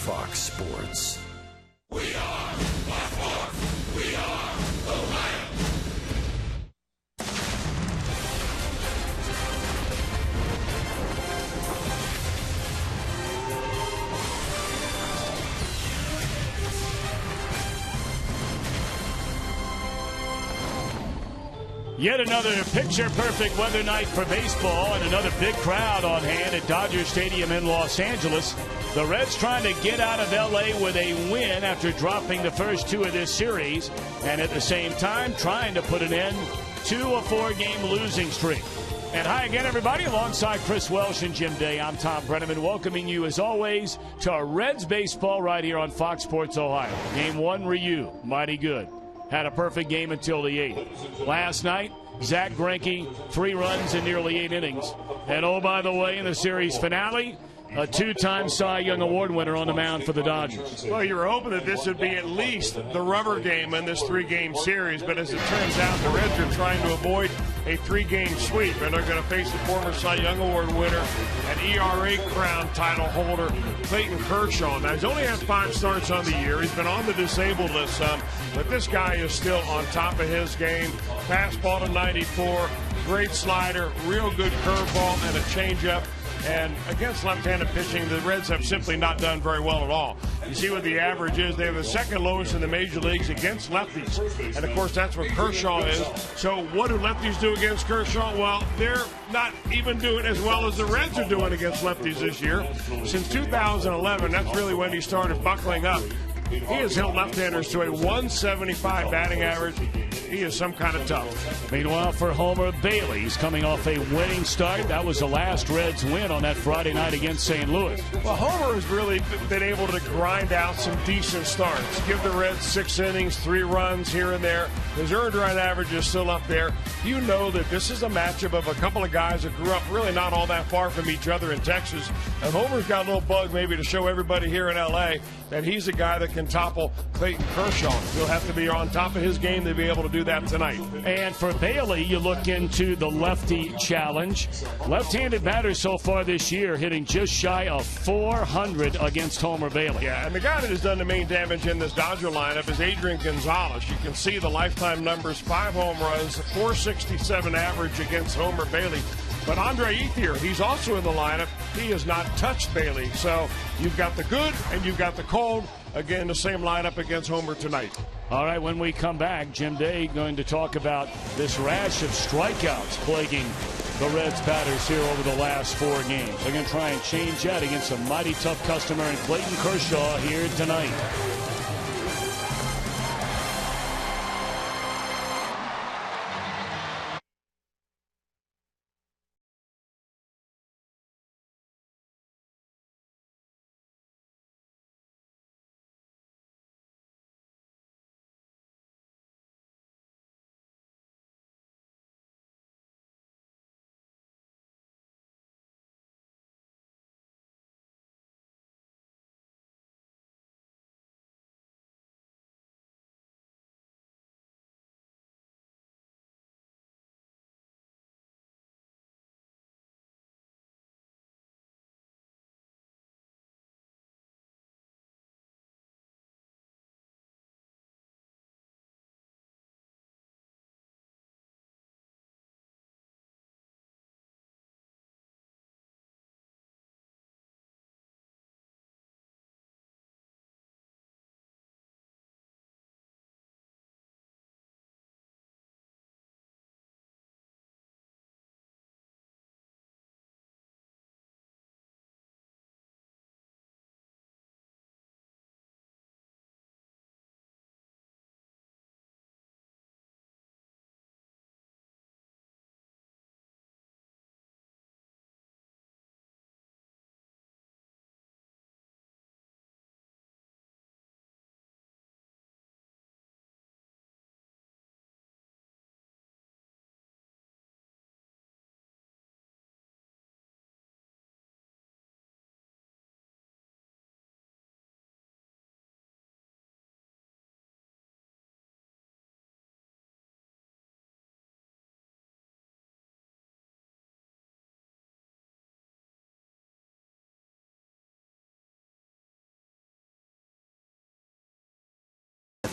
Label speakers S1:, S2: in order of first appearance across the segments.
S1: Fox Sports.
S2: We are Fox. We are Ohio.
S3: Yet another picture-perfect weather night for baseball and another big crowd on hand at Dodger Stadium in Los Angeles. The Reds trying to get out of L.A. with a win after dropping the first two of this series, and at the same time trying to put an end to a four-game losing streak. And hi again, everybody. Alongside Chris Welsh and Jim Day, I'm Tom Brenneman, welcoming you, as always, to Reds baseball right here on Fox Sports Ohio. Game one, Ryu, mighty good. Had a perfect game until the eighth. Last night, Zach Greinke, 3 runs in nearly 8 innings. And oh, by the way, in the series finale, a 2-time Cy Young Award winner on the mound for the Dodgers.
S4: Well, you were hoping that this would be at least the rubber game in this 3-game series, but as it turns out, the Reds are trying to avoid a 3-game sweep, and they're going to face the former Cy Young Award winner and ERA crown title holder, Clayton Kershaw. Now, he's only had 5 starts on the year. He's been on the disabled list some, but this guy is still on top of his game. Fastball to 94, great slider, real good curveball, and a changeup. And against left-handed pitching, the Reds have simply not done very well at all. You see what the average is. They have the second lowest in the major leagues against lefties. And, of course, that's what Kershaw is. So what do lefties do against Kershaw? Well, they're not even doing as well as the Reds are doing against lefties this year. Since 2011, that's really when he started buckling up. He has held left-handers to a 175 batting average. He is some kind of tough.
S3: Meanwhile, for Homer Bailey, he's coming off a winning start. That was the last Reds win on that Friday night against St. Louis.
S4: Well, Homer has really been able to grind out some decent starts. Give the Reds 6 innings, 3 runs here and there. His earned run average is still up there. You know that this is a matchup of a couple of guys that grew up really not all that far from each other in Texas. And Homer's got a little bug maybe to show everybody here in L.A. that he's a guy that can topple Clayton Kershaw. He'll have to be on top of his game to be able to do that tonight.
S3: And for Bailey, you look into the lefty challenge. Left-handed batters so far this year hitting just shy of 400 against Homer Bailey.
S4: Yeah, and the guy that has done the main damage in this Dodger lineup is Adrian Gonzalez. You can see the lifetime numbers: 5 home runs, 467 average against Homer Bailey. But Andre Ethier, he's also in the lineup. He has not touched Bailey. So you've got the good and you've got the cold. Again, the same lineup against Homer tonight.
S3: All right, when we come back, Jim Day going to talk about this rash of strikeouts plaguing the Reds batters here over the last 4 games. They're going to try and change that against a mighty tough customer in Clayton Kershaw here tonight.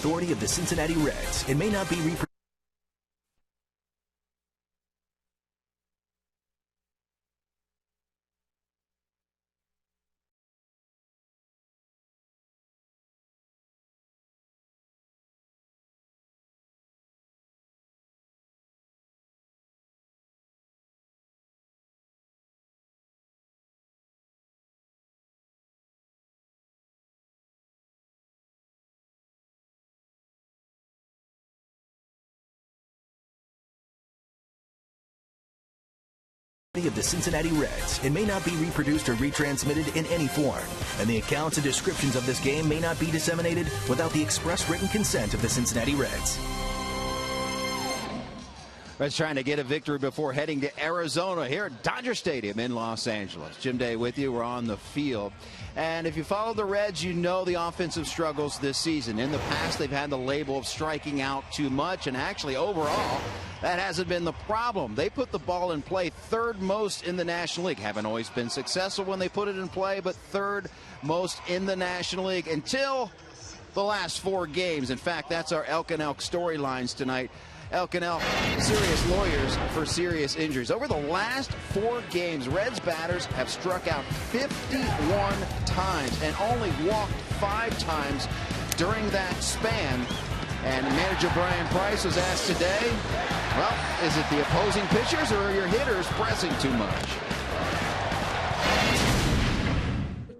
S1: authority of the Cincinnati Reds and may not be reproduced. Of the Cincinnati Reds and may not be reproduced or retransmitted in any form, and the accounts and descriptions of this game may not be disseminated without the express written consent of the Cincinnati Reds.
S5: Reds trying to get a victory before heading to Arizona here at Dodger Stadium in Los Angeles. Jim Day with you. We're on the field. And if you follow the Reds, you know the offensive struggles this season. In the past, they've had the label of striking out too much, and actually overall, that hasn't been the problem. They put the ball in play third most in the National League. Haven't always been successful when they put it in play, but third most in the National League until the last 4 games. In fact, that's our Elk and Elk storylines tonight. Elk and Elk, serious lawyers for serious injuries. Over the last 4 games, Reds batters have struck out 51 times and only walked 5 times during that span. And manager Brian Price was asked today, well, is it the opposing pitchers or are your hitters pressing too much?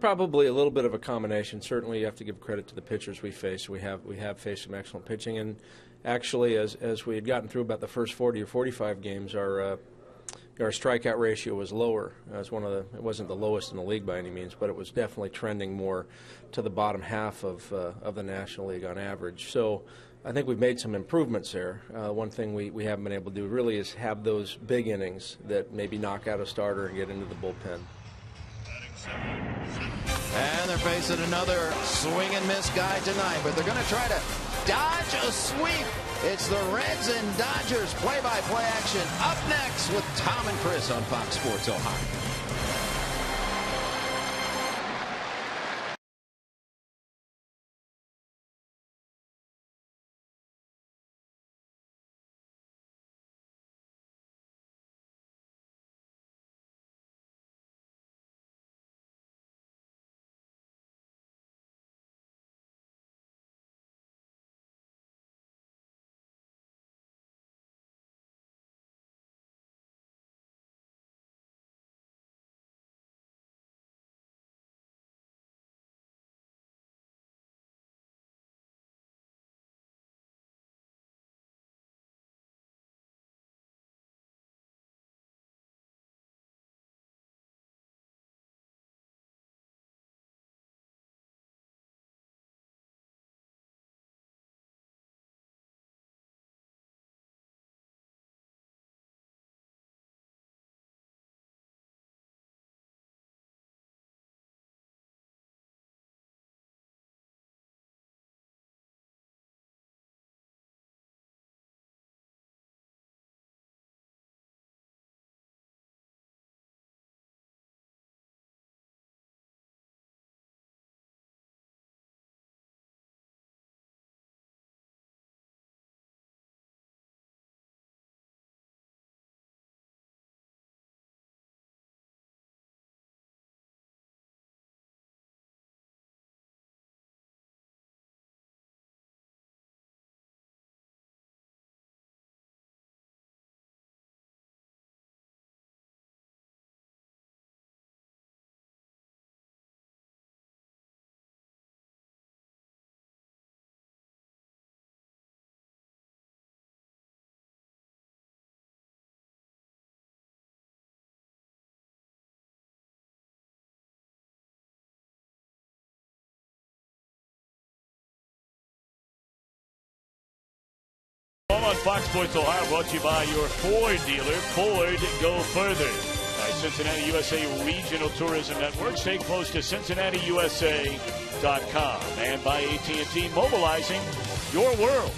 S6: Probably a little bit of a combination. Certainly you have to give credit to the pitchers we face. We have faced some excellent pitching, and actually as we had gotten through about the first 40 or 45 games, our strikeout ratio was lower. It wasn't the lowest in the league by any means, but it was definitely trending more to the bottom half of the National League on average. So I think we've made some improvements there. One thing we haven't been able to do really is have those big innings that maybe knock out a starter and get into the bullpen.
S5: And they're facing another swing and miss guy tonight, but they're going to try to dodge a sweep. It's the Reds and Dodgers play-by-play action up next with Tom and Chris on Fox Sports Ohio.
S3: On Fox Sports Ohio, brought to you by your Ford dealer, Ford Go Further. By Cincinnati USA Regional Tourism Network. Stay close to CincinnatiUSA.com. And by AT&T, mobilizing your world.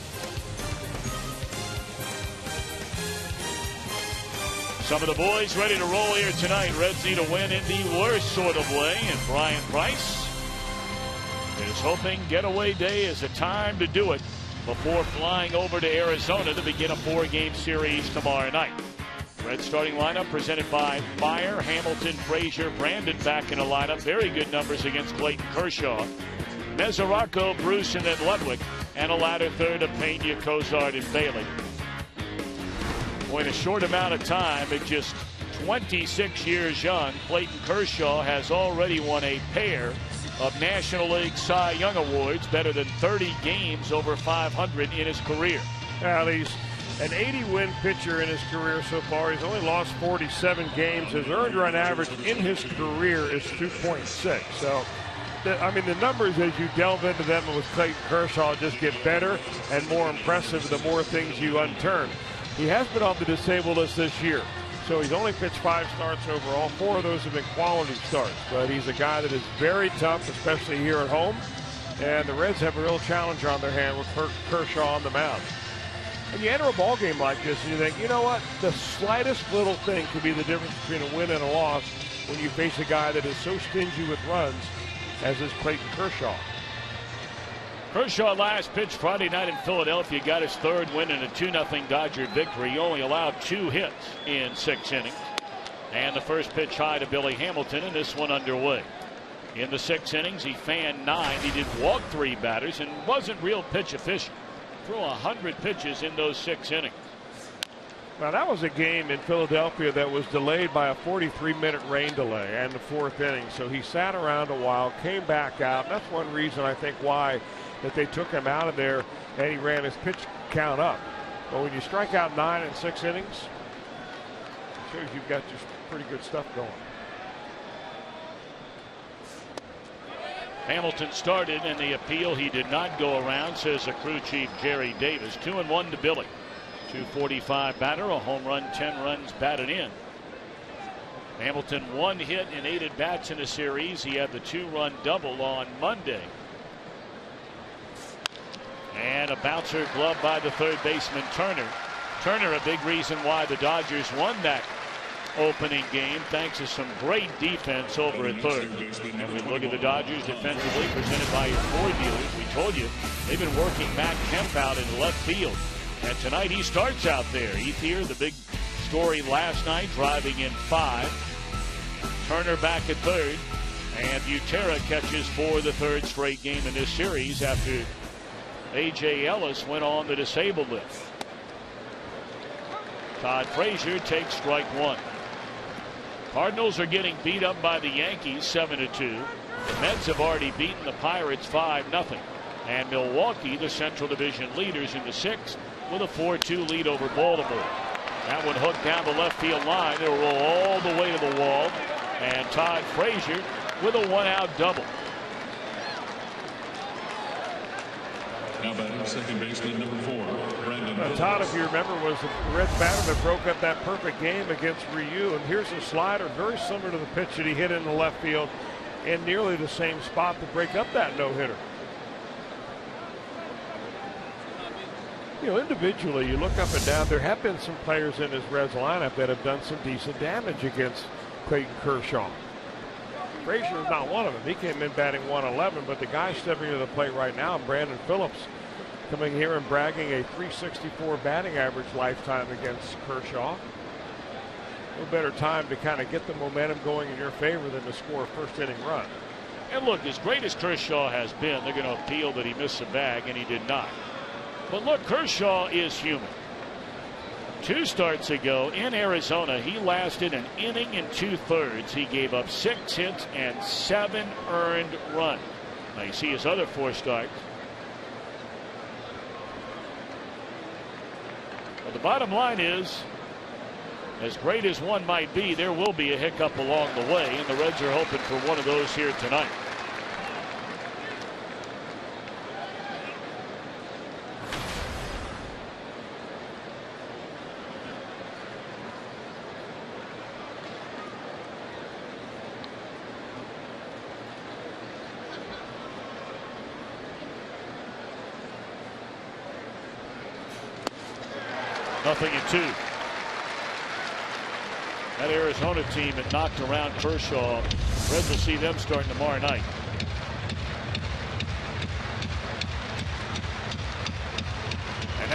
S3: Some of the boys ready to roll here tonight. Reds need a win in the worst sort of way. And Brian Price is hoping getaway day is the time to do it. before flying over to Arizona to begin a 4-game series tomorrow night. Red starting lineup presented by Meyer, Hamilton, Frazier, Brandon back in the lineup. Very good numbers against Clayton Kershaw. Mesoraco, Bruce, and then Ludwig. And a ladder third of Pena, Cozart, and Bailey. Well, in a short amount of time, at just 26 years young, Clayton Kershaw has already won a pair of National League Cy Young Awards, better than 30 games over 500 in his career.
S4: Well, he's an 80-win pitcher in his career so far. He's only lost 47 games. His earned run average in his career is 2.6. So, I mean, the numbers as you delve into them with Clayton Kershaw just get better and more impressive the more things you unturn. He has been on the disabled list this year. So he's only pitched 5 starts overall. 4 of those have been quality starts. But he's a guy that is very tough, especially here at home. And the Reds have a real challenge on their hand with Kershaw on the mound. And you enter a ball game like this and you think, you know what? The slightest little thing could be the difference between a win and a loss when you face a guy that is so stingy with runs as is Clayton Kershaw.
S3: Kershaw last pitched Friday night in Philadelphia, got his 3rd win in a 2-0 Dodger victory. He only allowed 2 hits in 6 innings. And the first pitch high to Billy Hamilton, and this one underway. In the 6 innings, he fanned 9. He did walk 3 batters and wasn't real pitch efficient. Threw 100 pitches in those 6 innings.
S4: Now, that was a game in Philadelphia that was delayed by a 43-minute rain delay and the 4th inning. So he sat around a while, came back out. And that's one reason I think why that they took him out of there and he ran his pitch count up. But when you strike out 9 in 6 innings, it shows you've got just pretty good stuff going.
S3: Hamilton started in the appeal. He did not go around, says the crew chief Jerry Davis. 2-1 to Billy. 245 batter, a home run, 10 runs batted in. Hamilton 1 hit in 8 at bats in the series. He had the 2-run double on Monday. And a bouncer gloved by the 3rd baseman Turner. Turner, a big reason why the Dodgers won that opening game, thanks to some great defense over at 3rd. And we look at the Dodgers defensively, presented by your Ford dealers. We told you they've been working Matt Kemp out in left field. And tonight he starts out there. Ethier, the big story last night, driving in 5. Turner back at 3rd. And Butera catches for the 3rd straight game in this series after A.J. Ellis went on the disabled list. Todd Frazier takes strike 1. Cardinals are getting beat up by the Yankees 7-2. The Mets have already beaten the Pirates 5-0. And Milwaukee, the Central Division leaders in the 6th, with a 4-2 lead over Baltimore. That one hooked down the left field line. It'll roll all the way to the wall. And Todd Frazier with a 1-out double.
S2: Now batting second baseman number 4, Brandon.
S4: Todd, if you remember, was the Reds batter that broke up that perfect game against Ryu. And here's a slider very similar to the pitch that he hit in the left field in nearly the same spot to break up that no-hitter. You know, individually, you look up and down, there have been some players in his Reds lineup that have done some decent damage against Clayton Kershaw. Frazier is not one of them. He came in batting 111, but the guy stepping to the plate right now, Brandon Phillips, coming here and bragging a .364 batting average lifetime against Kershaw. No better time to kind of get the momentum going in your favor than to score a 1st inning run.
S3: And look, as great as Kershaw has been, they're going to appeal that he missed a bag, and he did not. But look, Kershaw is human. 2 starts ago in Arizona, he lasted an inning and 2/3. He gave up 6 hits and 7 earned runs. Now you see his other 4 starts. But the bottom line is, as great as one might be, there will be a hiccup along the way, and the Reds are hoping for one of those here tonight. Nothing in 2. That Arizona team had knocked around Kershaw. Reds will see them starting tomorrow night.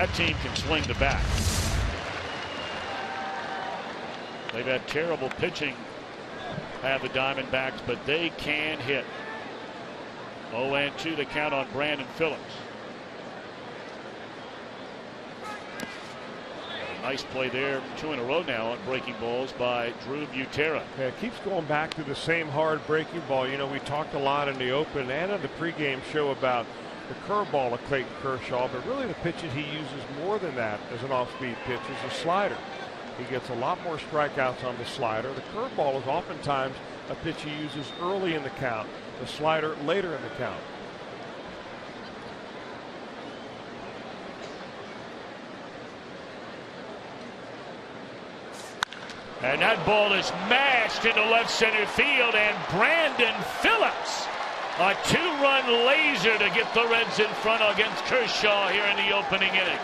S3: That team can swing the bat. They've had terrible pitching, have the Diamondbacks, but they can hit. 0-2 to count on Brandon Phillips. Nice play there, 2 in a row now on breaking balls by Drew Butera.
S4: Yeah, it keeps going back to the same hard breaking ball. You know, we talked a lot in the open and in the pregame show about the curveball of Clayton Kershaw, but really the pitch that he uses more than that as an off-speed pitch is the slider. He gets a lot more strikeouts on the slider. The curveball is oftentimes a pitch he uses early in the count, the slider later in the count.
S3: And that ball is mashed into left center field, and Brandon Phillips, a 2-run laser to get the Reds in front against Kershaw here in the opening inning.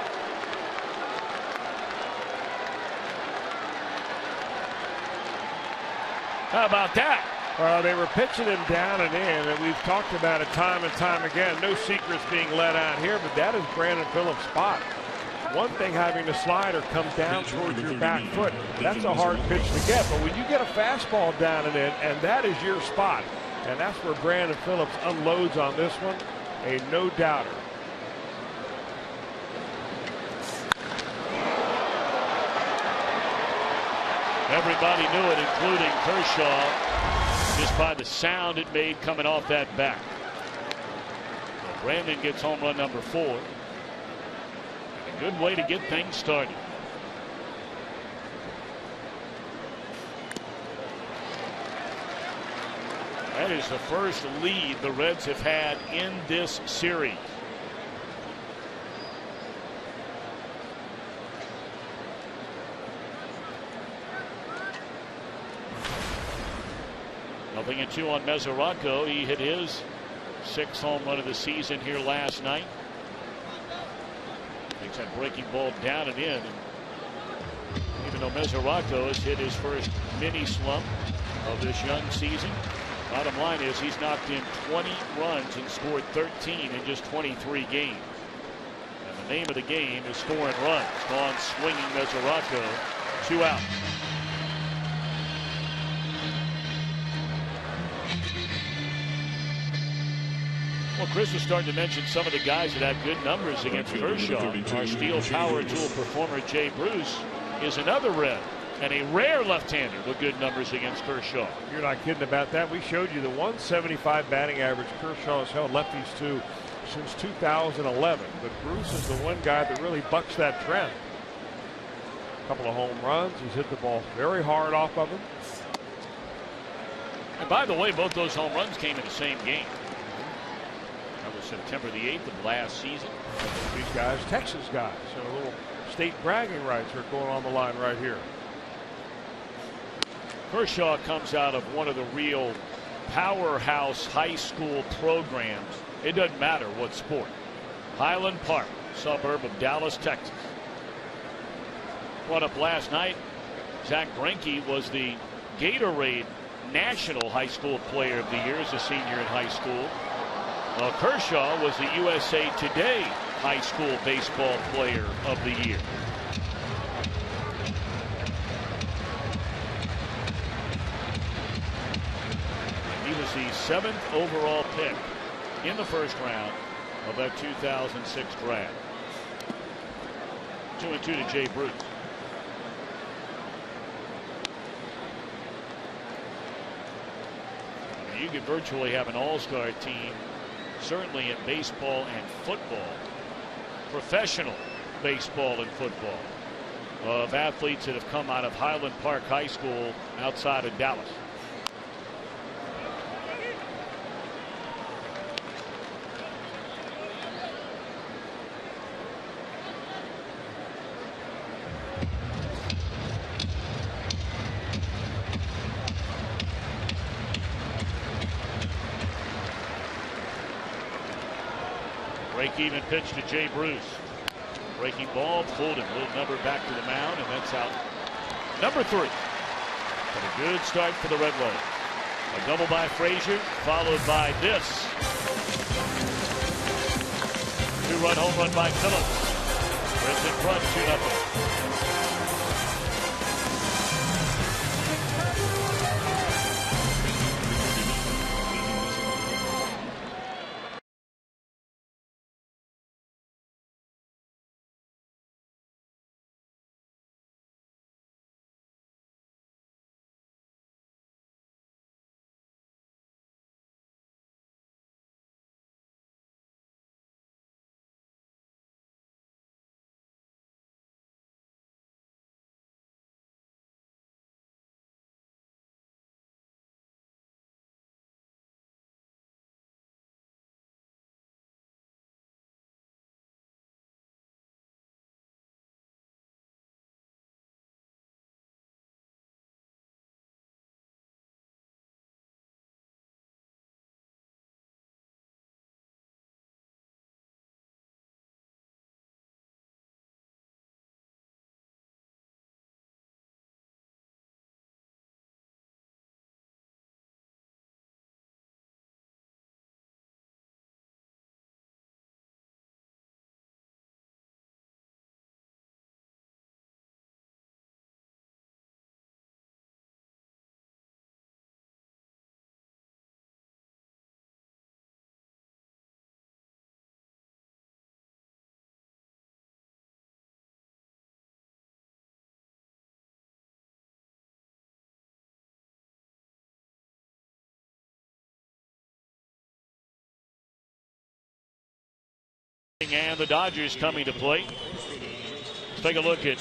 S3: How about that?
S4: They were pitching him down and in, and we've talked about it time and time again. No secrets being let out here, but that is Brandon Phillips' spot. One thing having the slider come down towards your back foot, that's a hard pitch to get. But when you get a fastball down and in, and that is your spot, and that's where Brandon Phillips unloads on this one, a no-doubter.
S3: Everybody knew it, including Kershaw, just by the sound it made coming off that bat. So Brandon gets home run number 4. A good way to get things started. That is the first lead the Reds have had in this series. Nothing in 2 on Mesoraco. He hit his 6th home run of the season here last night. Takes that breaking ball down and in. And even though Mesoraco has hit his first mini slump of this young season, bottom line is he's knocked in 20 runs and scored 13 in just 23 games. And the name of the game is scoring runs. Gone swinging Mesoraco. 2 out. Well, Chris was starting to mention some of the guys that had good numbers against Kershaw. Our steel power tool performer Jay Bruce is another Red, and a rare left-hander with good numbers against Kershaw.
S4: You're not kidding about that. We showed you the 175 batting average Kershaw has held lefties to since 2011. But Bruce is the one guy that really bucks that trend. A couple of home runs. He's hit the ball very hard off of him.
S3: And by the way, both those home runs came in the same game. That was September the 8th of last season.
S4: These guys, Texas guys, so a little state bragging rights are going on the line right here.
S3: Kershaw comes out of one of the real powerhouse high school programs. It doesn't matter what sport. Highland Park, suburb of Dallas, Texas. Brought up last night, Zach Greinke was the Gatorade National High School Player of the Year as a senior in high school. Well, Kershaw was the USA Today High School Baseball Player of the Year. He was the 7th overall pick in the first round of that 2006 draft. 2-2 to Jay Bruce. I mean, you could virtually have an all-star team, certainly in baseball and football, professional baseball and football, of athletes that have come out of Highland Park High School outside of Dallas. Break-even pitch to Jay Bruce. Breaking ball, pulled him. Little number back to the mound, and that's out. Number 3. But a good start for the Red Rollers. A double by Frazier, followed by this. 2-run home run by Phillips. Reds in front 2-0. And the Dodgers coming to play. Let's take a look at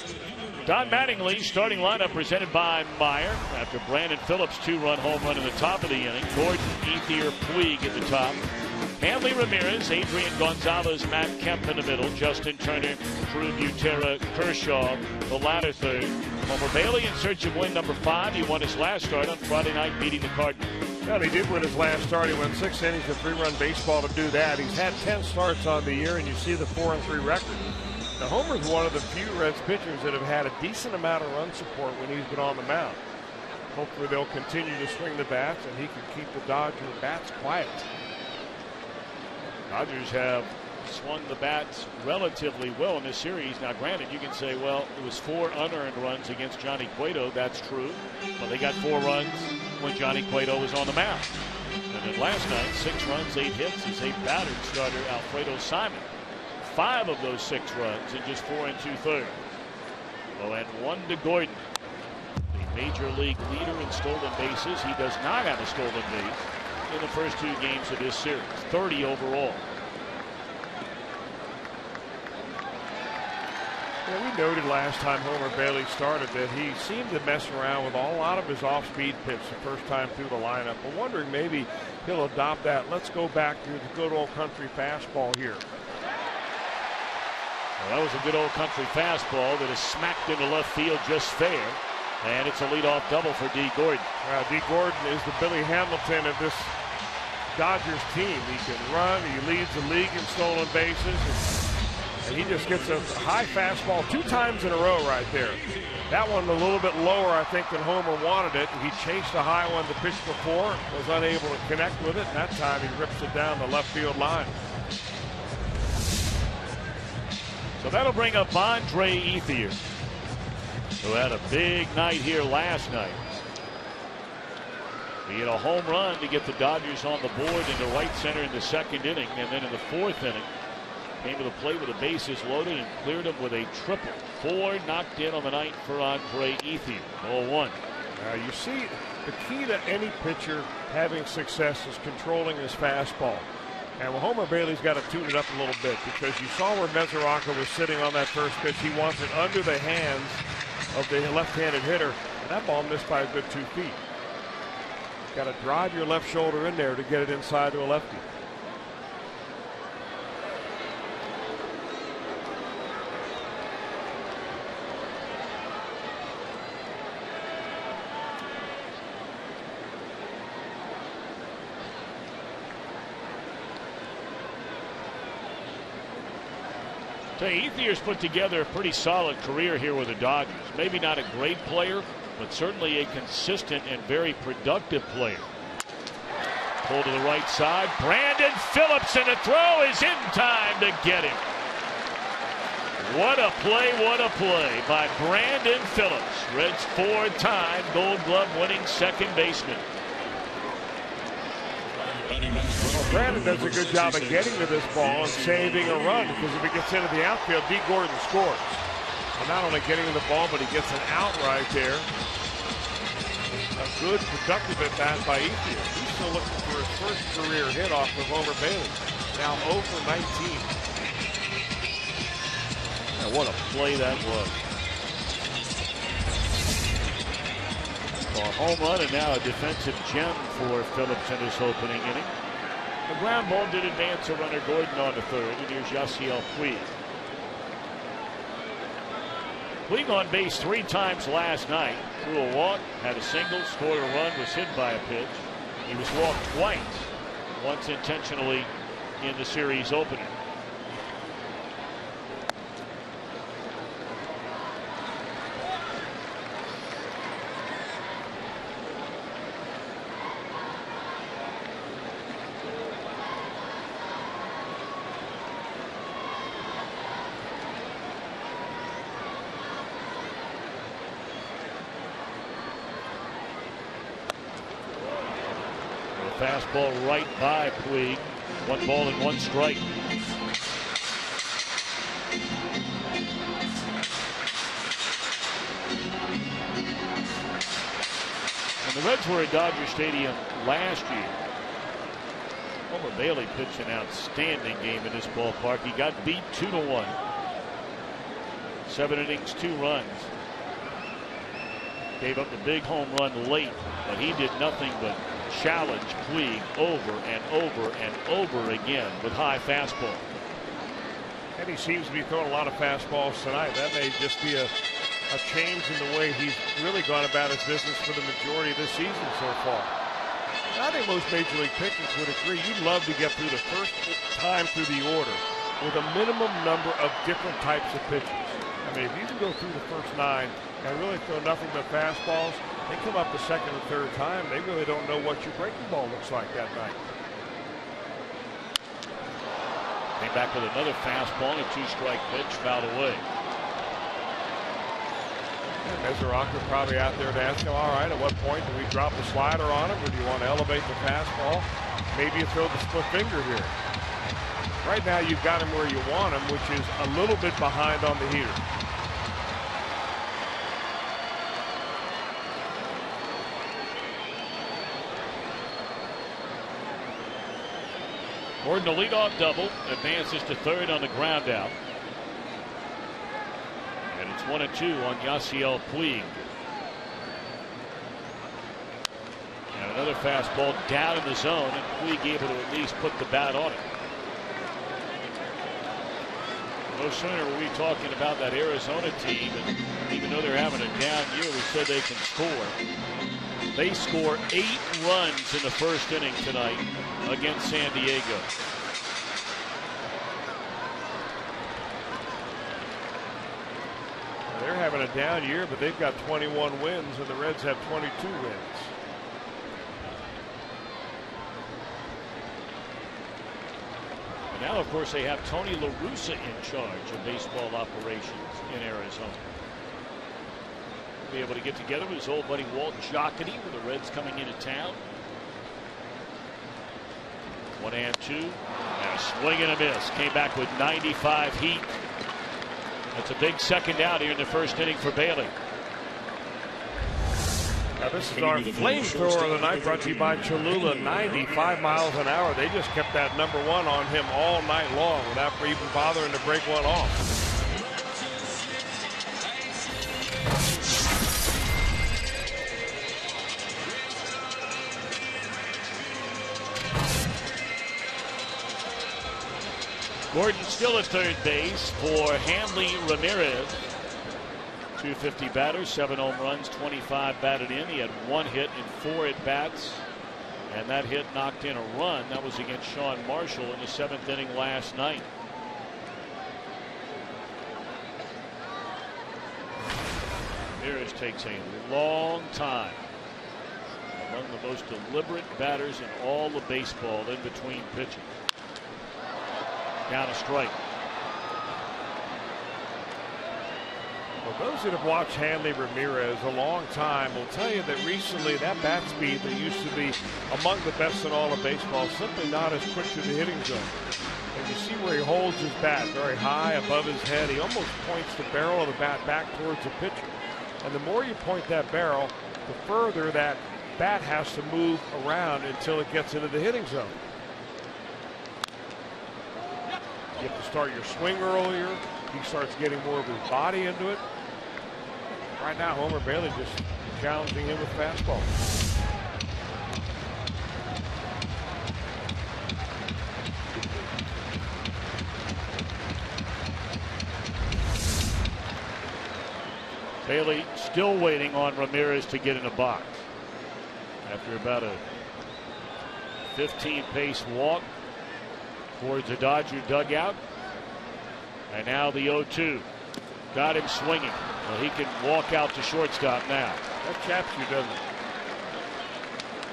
S3: Don Mattingly's starting lineup presented by Meyer. After Brandon Phillips' 2-run home run in the top of the inning. Gordon, Ethier, Puig at the top. Hanley Ramirez, Adrian Gonzalez, Matt Kemp in the middle. Justin Turner, Drew Butera, Kershaw, the latter third. Homer Bailey in search of win number 5. He won his last start on Friday night beating the Cardinals.
S4: Well, he did win his last start. He went 6 innings of 3-run baseball to do that. He's had 10 starts on the year, and you see the 4-3 record. Now, Homer's one of the few Reds pitchers that have had a decent amount of run support when he's been on the mound. Hopefully they'll continue to swing the bats, and he can keep the Dodger bats quiet.
S3: Dodgers have swung the bats relatively well in this series. Now, granted, you can say, well, it was 4 unearned runs against Johnny Cueto. That's true. But they got 4 runs when Johnny Cueto was on the mound. And then last night, 6 runs, 8 hits as a battered starter, Alfredo Simon. 5 of those 6 runs in just 4 2/3. Oh, and 1 to Gordon, the major league leader in stolen bases. He does not have a stolen base in the first 2 games of this series. 30 overall.
S4: Yeah, we noted last time Homer Bailey started that he seemed to mess around with a lot of his off-speed pitch the first time through the lineup. I'm wondering maybe he'll adopt that. Let's go back to the good old country fastball here.
S3: Well, that was a good old country fastball that is smacked into left field just fair. And it's a leadoff double for D. Gordon.
S4: D. Gordon is the Billy Hamilton of this Dodgers team. He can run. He leads the league in stolen bases. And he just gets a high fastball 2 times in a row right there. That one a little bit lower, I think, than Homer wanted it. He chased a high one the pitch before, was unable to connect with it. And that time he rips it down the left field line.
S3: So that'll bring up Andre Ethier, who had a big night here last night. He had a home run to get the Dodgers on the board into right center in the 2nd inning, and then in the 4th inning came to the plate with the bases loaded and cleared him with a triple. 4 knocked in on the night for Andre Ethier. 0-1.
S4: You see, the key to any pitcher having success is controlling his fastball. And Homer Bailey's got to tune it up a little bit, because you saw where Mesoraco was sitting on that first pitch. He wants it under the hands of the left-handed hitter, and that ball missed by a good 2 feet. Got to drive your left shoulder in there to get it inside to a lefty.
S3: Ethier's put together a pretty solid career here with the Dodgers. Maybe not a great player, but certainly a consistent and very productive player. Pull to the right side. Brandon Phillips, and the throw is in time to get him. What a play by Brandon Phillips, Reds' four-time Gold Glove winning second baseman.
S4: Well, Brandon does a good job of getting to this ball and saving a run, because if he gets into the outfield, D. Gordon scores. And not only getting to the ball, but he gets an out right there. A good, productive at bat by Ethier. He's still looking for his first career hit off of Homer Bailey. Now 0 for 19.
S3: Now what a play that was. A home run and now a defensive gem for Phillips in his opening inning. The ground ball did advance a runner Gordon on the third, and here's Yasiel Puig. Puig on base 3 times last night. Threw a walk, had a single, scored a run, was hit by a pitch. He was walked twice, once intentionally in the series opener. Fastball right by Puig. 1 ball and 1 strike. When the Reds were at Dodger Stadium last year, Homer Bailey pitched an outstanding game in this ballpark. He got beat 2-1. 7 innings, 2 runs. Gave up the big home run late, but he did nothing but challenge Puig over and over and over again with high fastball.
S4: And he seems to be throwing a lot of fastballs tonight. That may just be a change in the way he's really gone about his business for the majority of this season so far. And I think most Major League pitchers would agree. You'd love to get through the first time through the order with a minimum number of different types of pitches. I mean, if you can go through the first 9 and really throw nothing but fastballs, they come up the second or third time, they really don't know what your breaking ball looks like that night.
S3: Came back with another fastball and a 2-strike pitch, fouled away.
S4: And Mesoraco probably out there to ask him, all right, at what point do we drop the slider on him, or do you want to elevate the fastball? Maybe you throw the split finger here. Right now you've got him where you want him, which is a little bit behind on the heater.
S3: Gordon, the leadoff double, advances to third on the ground out. And it's 1-2 on Yasiel Puig. And another fastball down in the zone, and Puig able to at least put the bat on it. No sooner were we talking about that Arizona team, and even though they're having a down year, we said they can score. They score 8 runs in the first inning tonight against San Diego.
S4: They're having a down year, but they've got 21 wins, and the Reds have 22 wins.
S3: And now, of course, they have Tony La Russa in charge of baseball operations in Arizona. Be able to get together with his old buddy Walt Jocketty with the Reds coming into town. 1-2, and a swing and a miss. Came back with 95 heat. That's a big second out here in the first inning for Bailey.
S4: Now this is our flamethrower of the night, brought to you by Cholula. 95 miles an hour. They just kept that #1 on him all night long without even bothering to break one off.
S3: Gordon still at third base for Hanley Ramirez. 250 batters, 7 home runs, 25 batted in. He had 1 hit in 4 at bats, and that hit knocked in a run. That was against Sean Marshall in the 7th inning last night. Ramirez takes a long time. Among the most deliberate batters in all of baseball in between pitches. Down a strike.
S4: Well, those that have watched Hanley Ramirez a long time will tell you that recently that bat speed that used to be among the best in all of baseball, simply not as quick to the hitting zone. And you see where he holds his bat very high above his head. He almost points the barrel of the bat back towards the pitcher. And the more you point that barrel, the further that bat has to move around until it gets into the hitting zone. You have to start your swing earlier. He starts getting more of his body into it. Right now, Homer Bailey just challenging him with fastball.
S3: Bailey still waiting on Ramirez to get in the box. After about a 15-pace walk towards the Dodger dugout. And now the 0-2. Got him swinging. Well, he can walk out to shortstop now.
S4: That chaps you, doesn't it?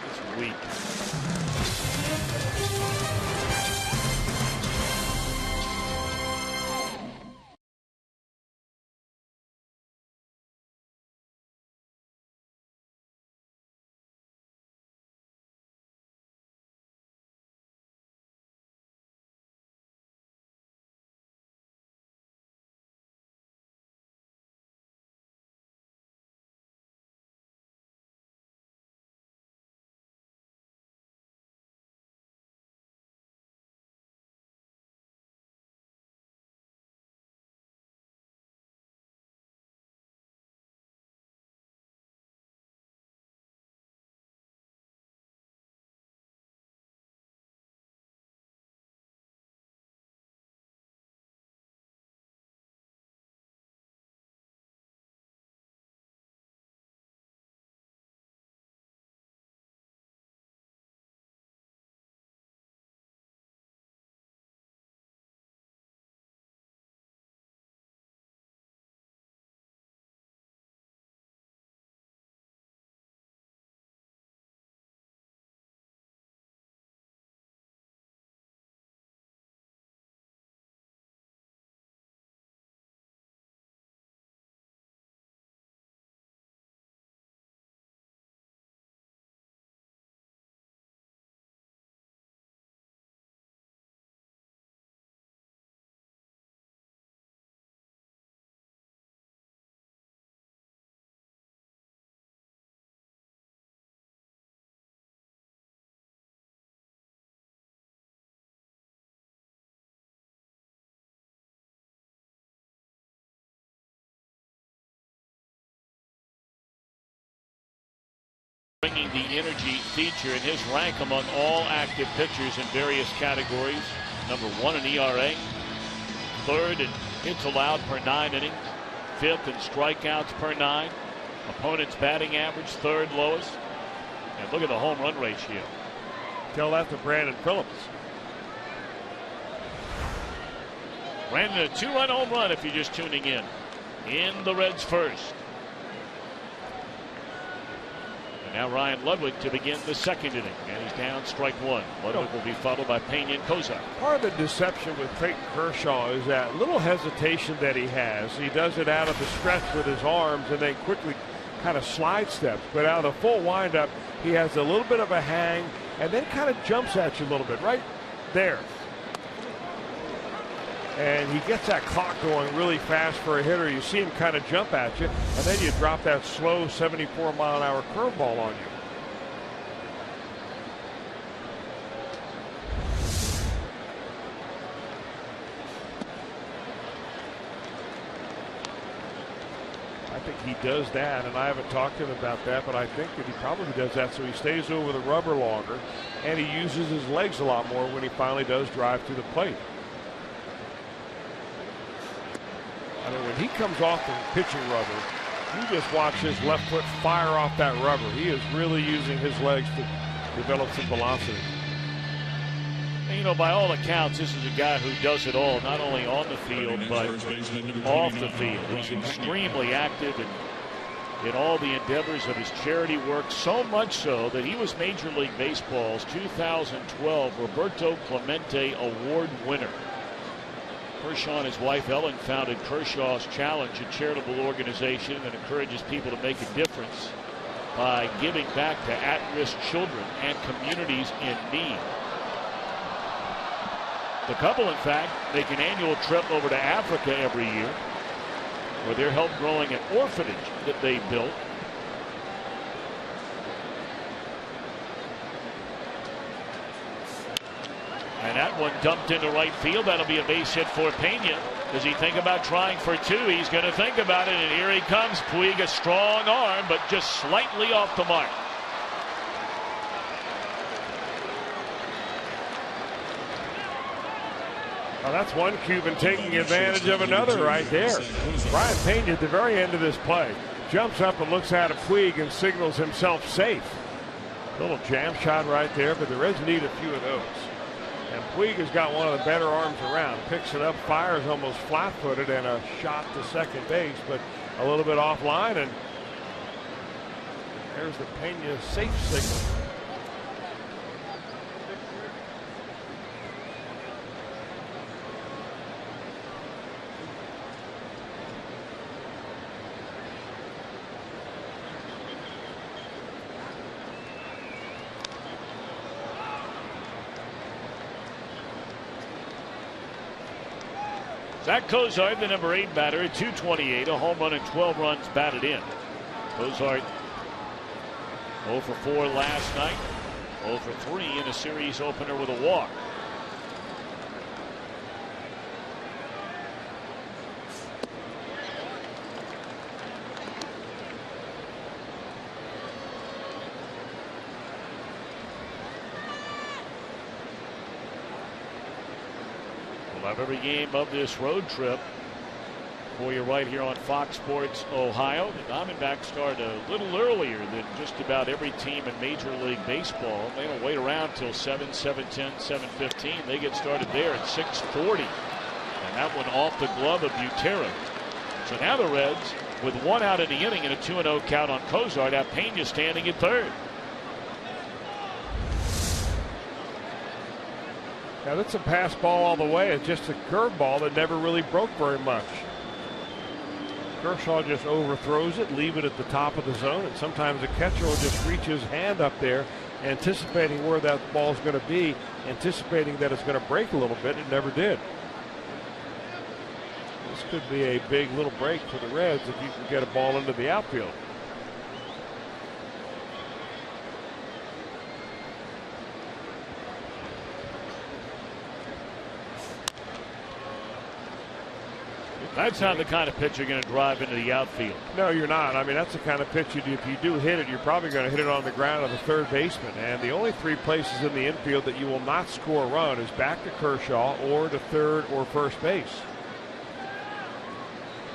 S3: It's weak. Bringing the energy feature in his rank among all active pitchers in various categories. Number 1 in ERA, 3rd in hits allowed per 9 innings, 5th in strikeouts per 9. Opponent's batting average 3rd lowest. And look at the home run ratio.
S4: Tell that to Brandon Phillips.
S3: Brandon, a 2-run home run if you're just tuning in the Reds first. Now Ryan Ludwig to begin the 2nd inning, and he's down strike 1. Ludwig will be followed by Pena and Kozak.
S4: Part of the deception with Clayton Kershaw is that little hesitation that he has. He does it out of the stretch with his arms and then quickly kind of slide steps. But out of the full windup, he has a little bit of a hang and then kind of jumps at you a little bit right there. And he gets that clock going really fast for a hitter. You see him kind of jump at you, and then you drop that slow 74-mile-an-hour curveball on you. I think he does that, and I haven't talked to him about that, but I think that he probably does that so he stays over the rubber longer, and he uses his legs a lot more when he finally does drive to the plate. I mean, when he comes off the pitching rubber, you just watch his left foot fire off that rubber. He is really using his legs to develop some velocity.
S3: And, you know, by all accounts, this is a guy who does it all, not only on the field, but off the field. He's extremely active in all the endeavors of his charity work, so much so that he was Major League Baseball's 2012 Roberto Clemente Award winner Kershaw and his wife Ellen founded Kershaw's Challenge, a charitable organization that encourages people to make a difference by giving back to at-risk children and communities in need. The couple, in fact, make an annual trip over to Africa every year, where they're help growing an orphanage that they built. And that one dumped into right field. That'll be a base hit for Pena. Does he think about trying for two? He's going to think about it, and here he comes. Puig, a strong arm, but just slightly off the mark.
S4: Well, that's one Cuban taking advantage of another right there. Brian Pena at the very end of this play jumps up and looks at a Puig and signals himself safe. Little jam shot right there, but the Reds need a few of those. And Puig has got one of the better arms around. Picks it up, fires almost flat-footed, and a shot to second base, but a little bit offline, and there's the Pena safe signal.
S3: Zach Cozart, the number 8 batter, at .228, a home run and 12 runs batted in. Cozart 0 for 4 last night, 0 for 3 in a series opener with a walk. We'll have every game of this road trip for you right here on Fox Sports Ohio. The Diamondbacks start a little earlier than just about every team in Major League Baseball. They don't wait around till 7, 7:10, 7:15. They get started there at 6:40. And that one off the glove of Butera. So now the Reds, with 1 out in the inning and a 2-0 count on Cozart, have Pena standing at third.
S4: Now that's a pass ball all the way. It's just a curveball that never really broke very much. Kershaw just overthrows it, leave it at the top of the zone, and sometimes the catcher will just reach his hand up there, anticipating where that ball's going to be, anticipating that it's going to break a little bit. It never did. This could be a big little break for the Reds if you can get a ball into the outfield.
S3: That's not the kind of pitch you're going to drive into the outfield.
S4: No, you're not. I mean, that's the kind of pitch if you do hit it, you're probably going to hit it on the ground of the third baseman. And the only 3 places in the infield that you will not score a run is back to Kershaw or to third or first base.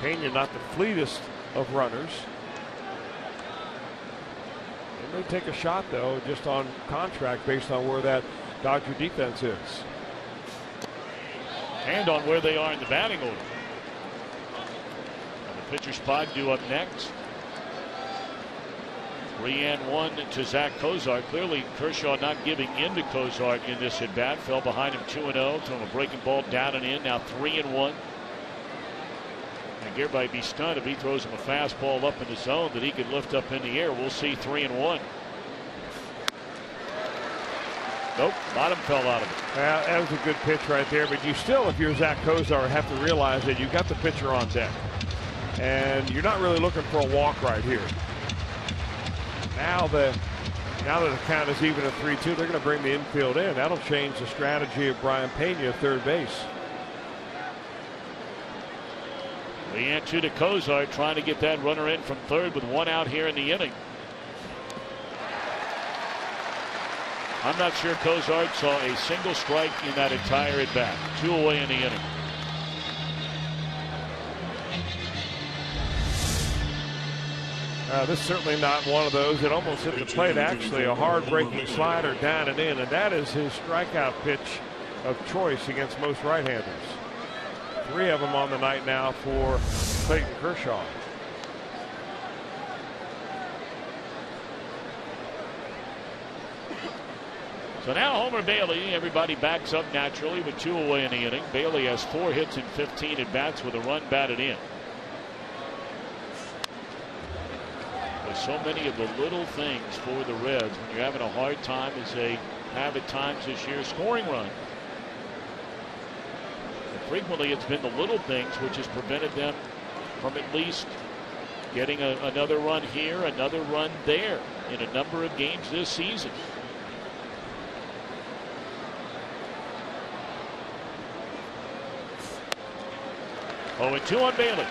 S4: Pena, not the fleetest of runners. They may take a shot, though, just on contract based on where that Dodger defense is.
S3: And on where they are in the batting order. Pitcher spot due up next. 3-1 to Zach Cozart. Clearly Kershaw not giving in to Cozart in this at bat. Fell behind him 2-0. Thrown a breaking ball down and in. Now 3-1. And Gearby be stunned if he throws him a fastball up in the zone that he could lift up in the air. We'll see 3-1. Nope, bottom fell out of it.
S4: Well, that was a good pitch right there. But you still, if you're Zach Cozart, have to realize that you've got the pitcher on deck. And you're not really looking for a walk right here. Now that the count is even at 3-2, they're going to bring the infield in. That'll change the strategy of Brian Pena at third base.
S3: 3-2 to Cozart, trying to get that runner in from third with 1 out here in the inning. I'm not sure Cozart saw a single strike in that entire at bat. 2 away in the inning.
S4: This is certainly not one of those. It almost hit the plate. Actually, a hard-breaking slider down and in, and that is his strikeout pitch of choice against most right-handers. 3 of them on the night now for Clayton Kershaw.
S3: So now Homer Bailey, everybody backs up naturally with 2 away in the inning. Bailey has 4 hits and 15 at bats with a run batted in. There's so many of the little things for the Reds when you're having a hard time, as they have at times this year, scoring runs. And frequently it's been the little things which has prevented them from at least getting another run here, another run there in a number of games this season. Oh, and 2 on Bailey.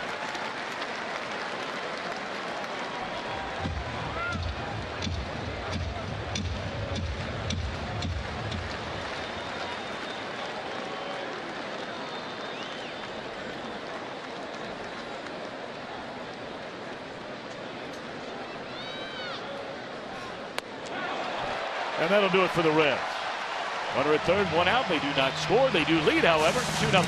S3: And that'll do it for the Reds. Runner at third, 1 out. They do not score. They do lead, however, 2-0.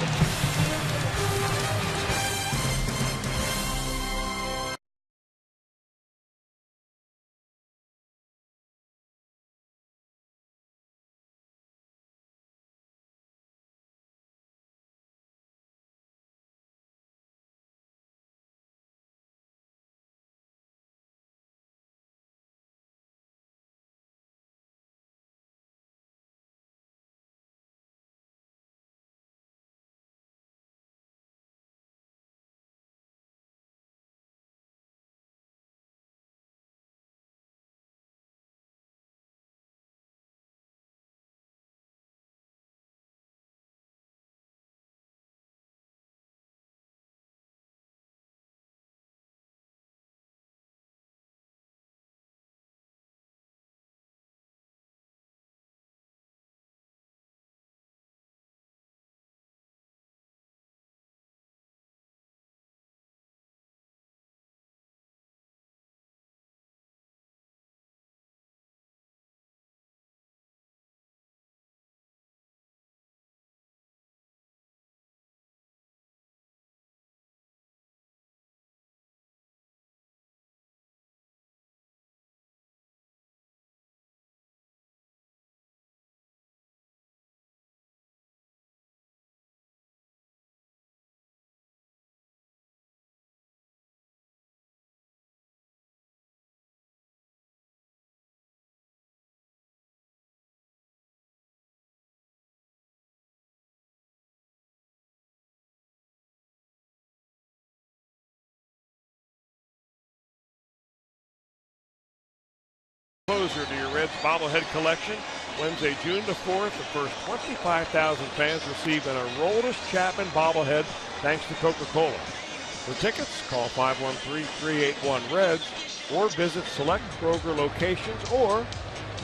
S4: Closer to your Reds bobblehead collection. Wednesday, June the 4th, the first 25,000 fans received an Aroldis Chapman bobblehead thanks to Coca-Cola. For tickets, call 513-381-REDS or visit select Kroger locations or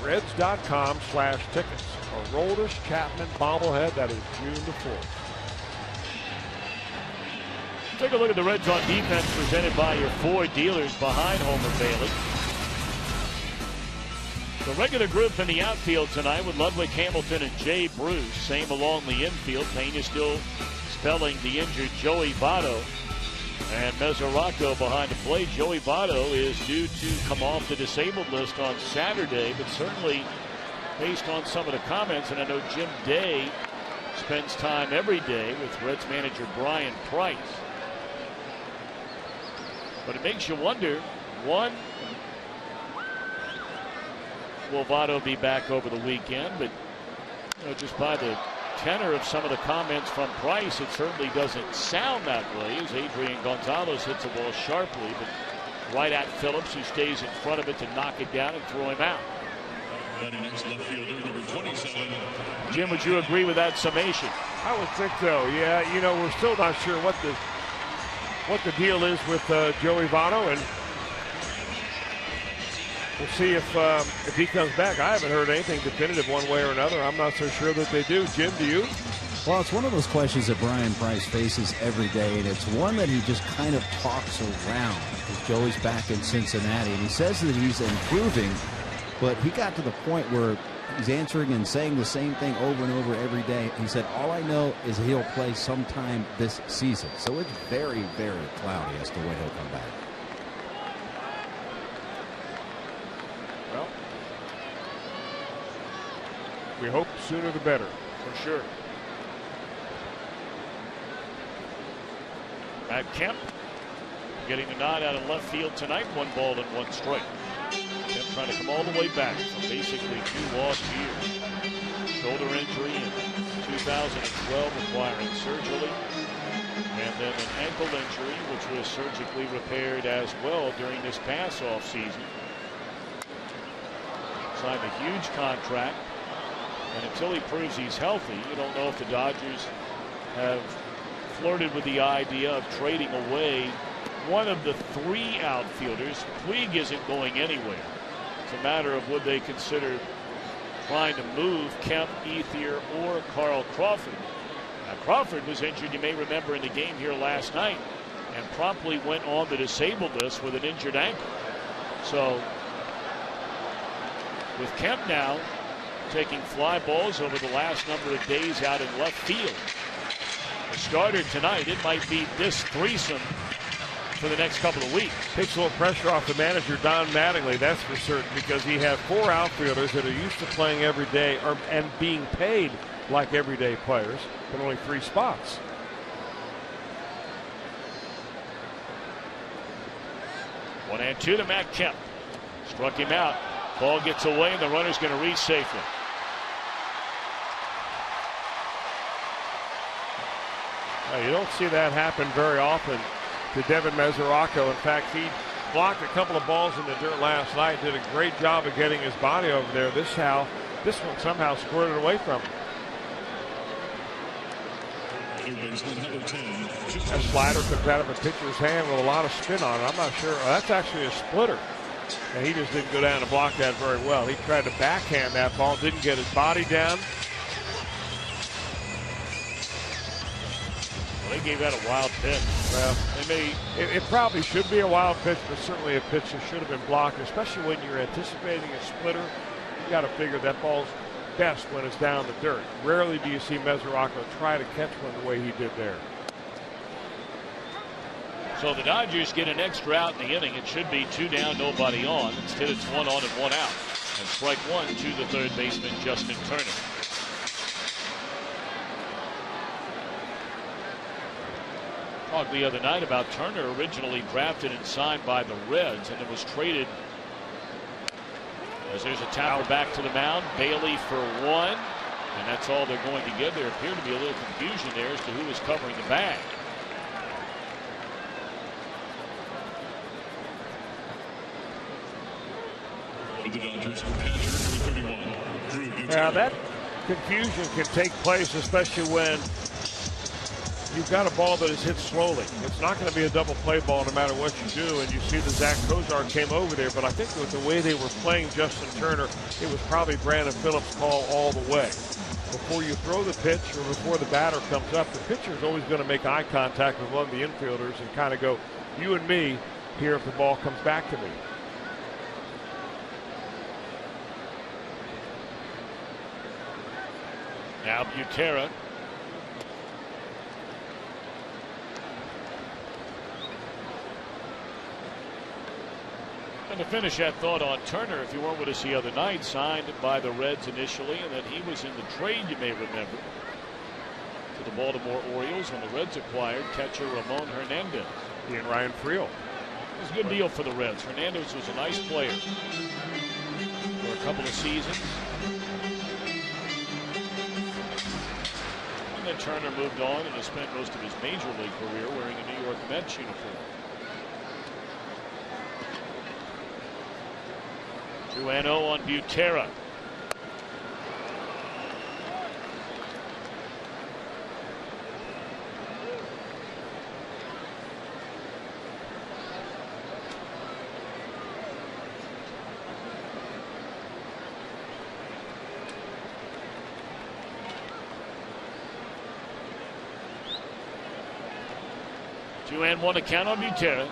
S4: reds.com/tickets. Aroldis Chapman bobblehead, that is June the 4th.
S3: Take a look at the Reds on defense, presented by your 4 dealers behind Homer Bailey. The regular group in the outfield tonight with Ludwig Hamilton and Jay Bruce. Same along the infield. Pena still spelling the injured Joey Votto. And Mesoraco behind the plate. Joey Votto is due to come off the disabled list on Saturday, but certainly based on some of the comments, and I know Jim Day spends time every day with Reds manager Brian Price. But it makes you wonder, one, will Votto be back over the weekend? But just by the tenor of some of the comments from Price, it certainly doesn't sound that way, as Adrian Gonzalez hits the ball sharply, but right at Phillips, who stays in front of it to knock it down and throw him out. Jim, would you agree with that summation?
S4: I would think so. Yeah, we're still not sure what the deal is with Joey Votto, and we'll see if he comes back. I haven't heard anything definitive one way or another. I'm not so sure that they do. Jim, do you?
S7: Well, it's one of those questions that Brian Price faces every day, and it's one that he just kind of talks around because Joey's back in Cincinnati, and he says that he's improving, but he got to the point where he's answering and saying the same thing over and over every day. He said, all I know is he'll play sometime this season. So it's very, very cloudy as to when he'll come back.
S4: We hope sooner the better.
S3: For sure. Matt Kemp getting the nod out of left field tonight. 1 ball and 1 strike. Kemp trying to come all the way back from basically 2 lost years. Shoulder injury in 2012 requiring surgery. And then an ankle injury, which was surgically repaired as well during this past offseason. Signed a huge contract. And until he proves he's healthy, you don't know if the Dodgers have flirted with the idea of trading away one of the 3 outfielders. Puig isn't going anywhere. It's a matter of would they consider trying to move Kemp, Ethier, or Carl Crawford. Now, Crawford was injured, you may remember, in the game here last night and promptly went on the disabled list with an injured ankle. So with Kemp now taking fly balls over the last number of days out in left field, the starter tonight, it might be this threesome for the next couple of weeks.
S4: Takes a little pressure off the manager, Don Mattingly, that's for certain, because he has 4 outfielders that are used to playing every day and being paid like everyday players, but only 3 spots.
S3: One and 2 to Matt Kemp. Struck him out. Ball gets away, and the runner's going to reach safely.
S4: Now, you don't see that happen very often to Devin Mesoraco. In fact, he blocked a couple of balls in the dirt last night, did a great job of getting his body over there. This one somehow squirted away from him. That slider comes out of a pitcher's hand with a lot of spin on it. I'm not sure. That's actually a splitter. And he just didn't go down and block that very well. He tried to backhand that ball, didn't get his body down.
S3: Well, they gave that a wild pitch.
S4: Well, it probably should be a wild pitch, but certainly a pitch that should have been blocked, especially when you're anticipating a splitter. You got to figure that ball's best when it's down the dirt. Rarely do you see Mesoraco try to catch one the way he did there.
S3: So the Dodgers get an extra out in the inning. It should be 2 down, nobody on. Instead, it's 1 on and 1 out. And strike 1 to the third baseman, Justin Turner. Talked the other night about Turner, originally drafted and signed by the Reds, and it was traded. As there's a tapper back to the mound, Bailey for 1, and that's all they're going to get. There appeared to be a little confusion there as to who was covering the bag.
S4: Now that confusion can take place, especially when you've got a ball that is hit slowly. It's not going to be a double play ball no matter what you do, and you see that Zach Kozar came over there, but I think with the way they were playing Justin Turner, it was probably Brandon Phillips' call all the way. Before you throw the pitch or before the batter comes up, the pitcher is always going to make eye contact with one of the infielders and kind of go, you and me, here if the ball comes back to me.
S3: Now Butera. And to finish that thought on Turner, if you weren't with us the other night, signed by the Reds initially, and then he was in the trade, you may remember, to the Baltimore Orioles when the Reds acquired catcher Ramon Hernandez.
S4: He and Ryan Friel.
S3: It was a good deal for the Reds. Hernandez was a nice player for a couple of seasons. And then Turner moved on and has spent most of his major league career wearing a New York Mets uniform. 2-0 on Butera. Two and one to count on Butera.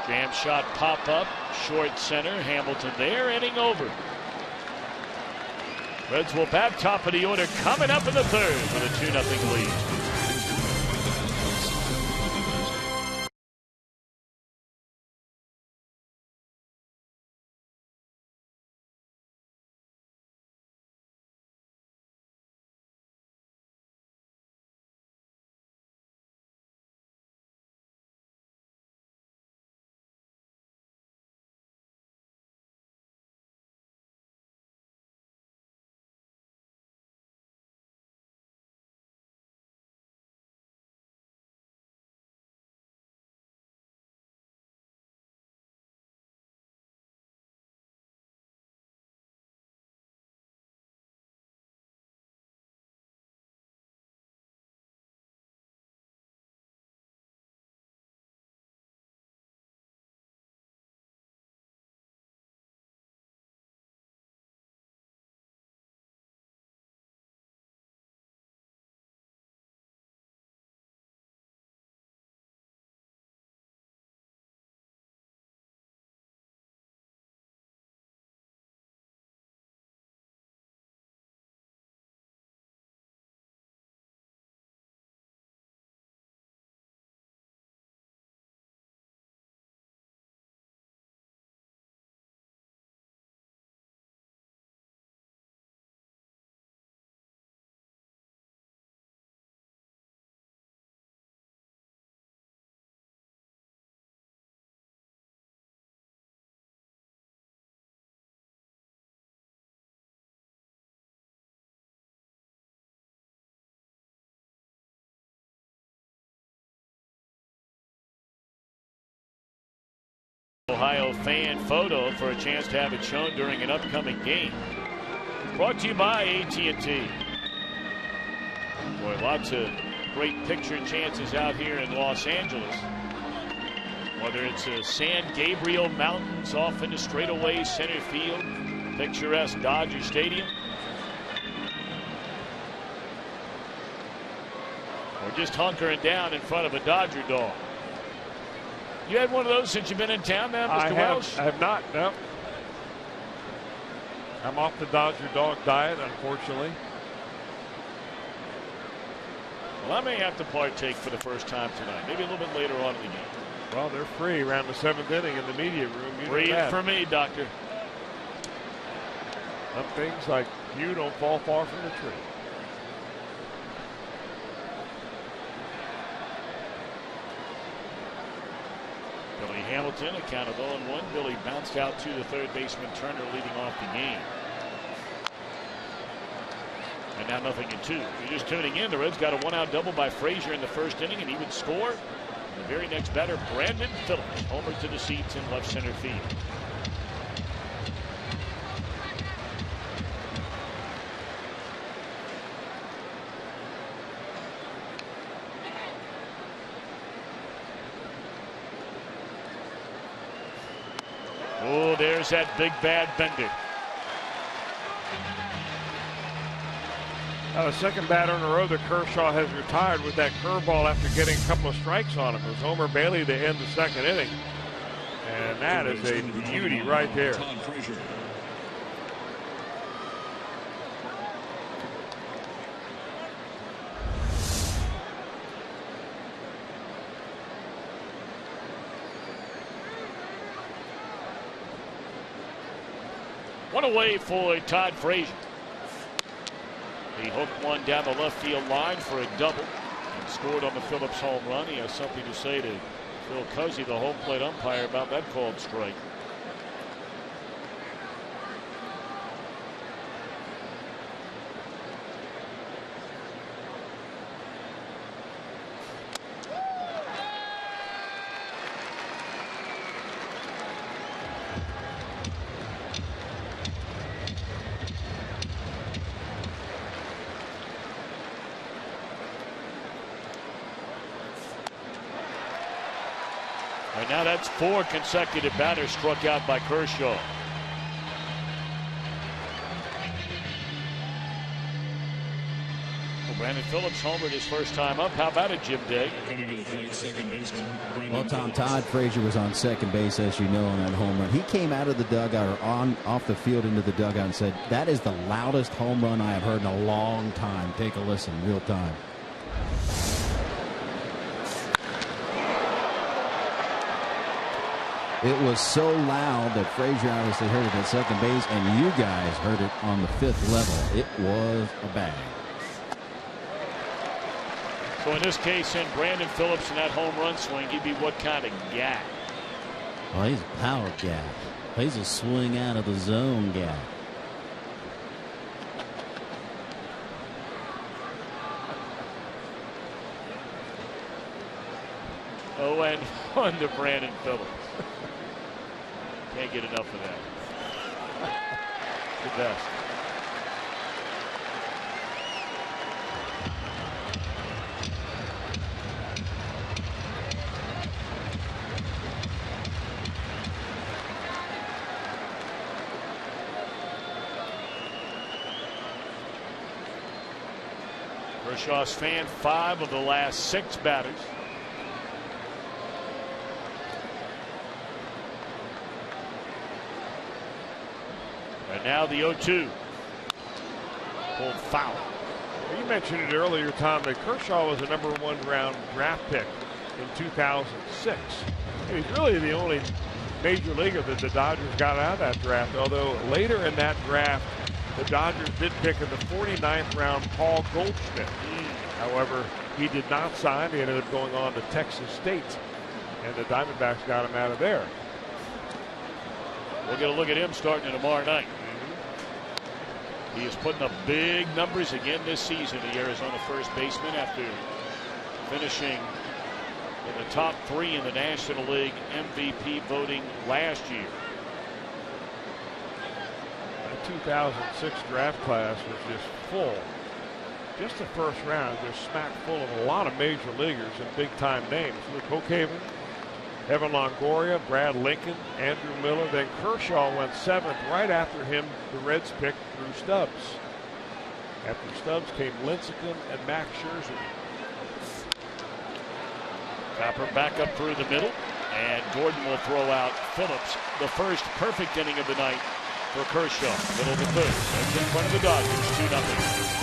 S3: Jammed Jump shot pop up, short center. Hamilton there, inning over. Reds will bat, top of the order coming up in the third with a 2-0 lead. Ohio fan photo for a chance to have it shown during an upcoming game. Brought to you by AT&T. Boy, lots of great picture chances out here in Los Angeles. Whether it's San Gabriel Mountains off into straightaway center field, picturesque Dodger Stadium, or just hunkering down in front of a Dodger dog. You had one of those since you've been in town now, Mr. Welsh?
S4: I have not, no. I'm off the Dodger dog diet, unfortunately.
S3: Well, I may have to partake for the first time tonight, maybe a little bit later on in the game.
S4: Well, they're free around the 7th inning in the media room.
S3: Free for me, Doctor.
S4: Some things like you don't fall far from the tree.
S3: Billy Hamilton, a count of 0-1. Billy bounced out to the third baseman Turner, leading off the game. And now 0-2. If you're just tuning in, the Reds got a 1-out double by Frazier in the first inning, and he would score. And the very next batter, Brandon Phillips, homer to the seats in left center field. Oh, there's that big bad Bender.
S4: The second batter in a row that Kershaw has retired with that curveball after getting a couple of strikes on him. It was Homer Bailey to end the second inning. And that is a beauty right there.
S3: One away for Todd Frazier. He hooked one down the left field line for a double and scored on the Phillips home run. He has something to say to Phil Cousy, the home plate umpire, about that called strike. And now that's 4 consecutive batters struck out by Kershaw. Brandon Phillips homered his first time up. How about it, Jim Day?
S7: Well, Tom, Todd Frazier was on second base, as you know, on that home run. He came out of the dugout or off the field into the dugout and said, "That is the loudest home run I have heard in a long time." Take a listen, real time. It was so loud that Frazier obviously heard it at second base, and you guys heard it on the 5th level. It was a bang.
S3: So in this case, in Brandon Phillips in that home run swing, he'd be what kind of guy?
S7: Well, he's a power guy. He's a swing out of the zone guy.
S3: Oh, and 1 to Brandon Phillips. Can't get enough of that. The best. Kershaw's fanned 5 of the last 6 batters. And now the 0-2. Pulled foul.
S4: You mentioned it earlier, Tom, that Kershaw was a #1 round draft pick in 2006. And he's really the only major leaguer that the Dodgers got out of that draft, although later in that draft, the Dodgers did pick in the 49th round Paul Goldschmidt. However, he did not sign. He ended up going on to Texas State, and the Diamondbacks got him out of there.
S3: We'll get a look at him starting tomorrow night. He is putting up big numbers again this season, the Arizona first baseman, after finishing in the top 3 in the National League MVP voting last year.
S4: The 2006 draft class was just full. Just the first round, just smack full of a lot of major leaguers and big-time names. Luke Hookhaven, Evan Longoria, Brad Lincoln, Andrew Miller. Then Kershaw went 7th. Right after him, the Reds picked Drew Stubbs. After Stubbs came Lincecum and Max Scherzer.
S3: Copper back up through the middle, and Gordon will throw out Phillips. The first perfect inning of the night for Kershaw. Middle of the 3rd. That's in front of the Dodgers, 2-0.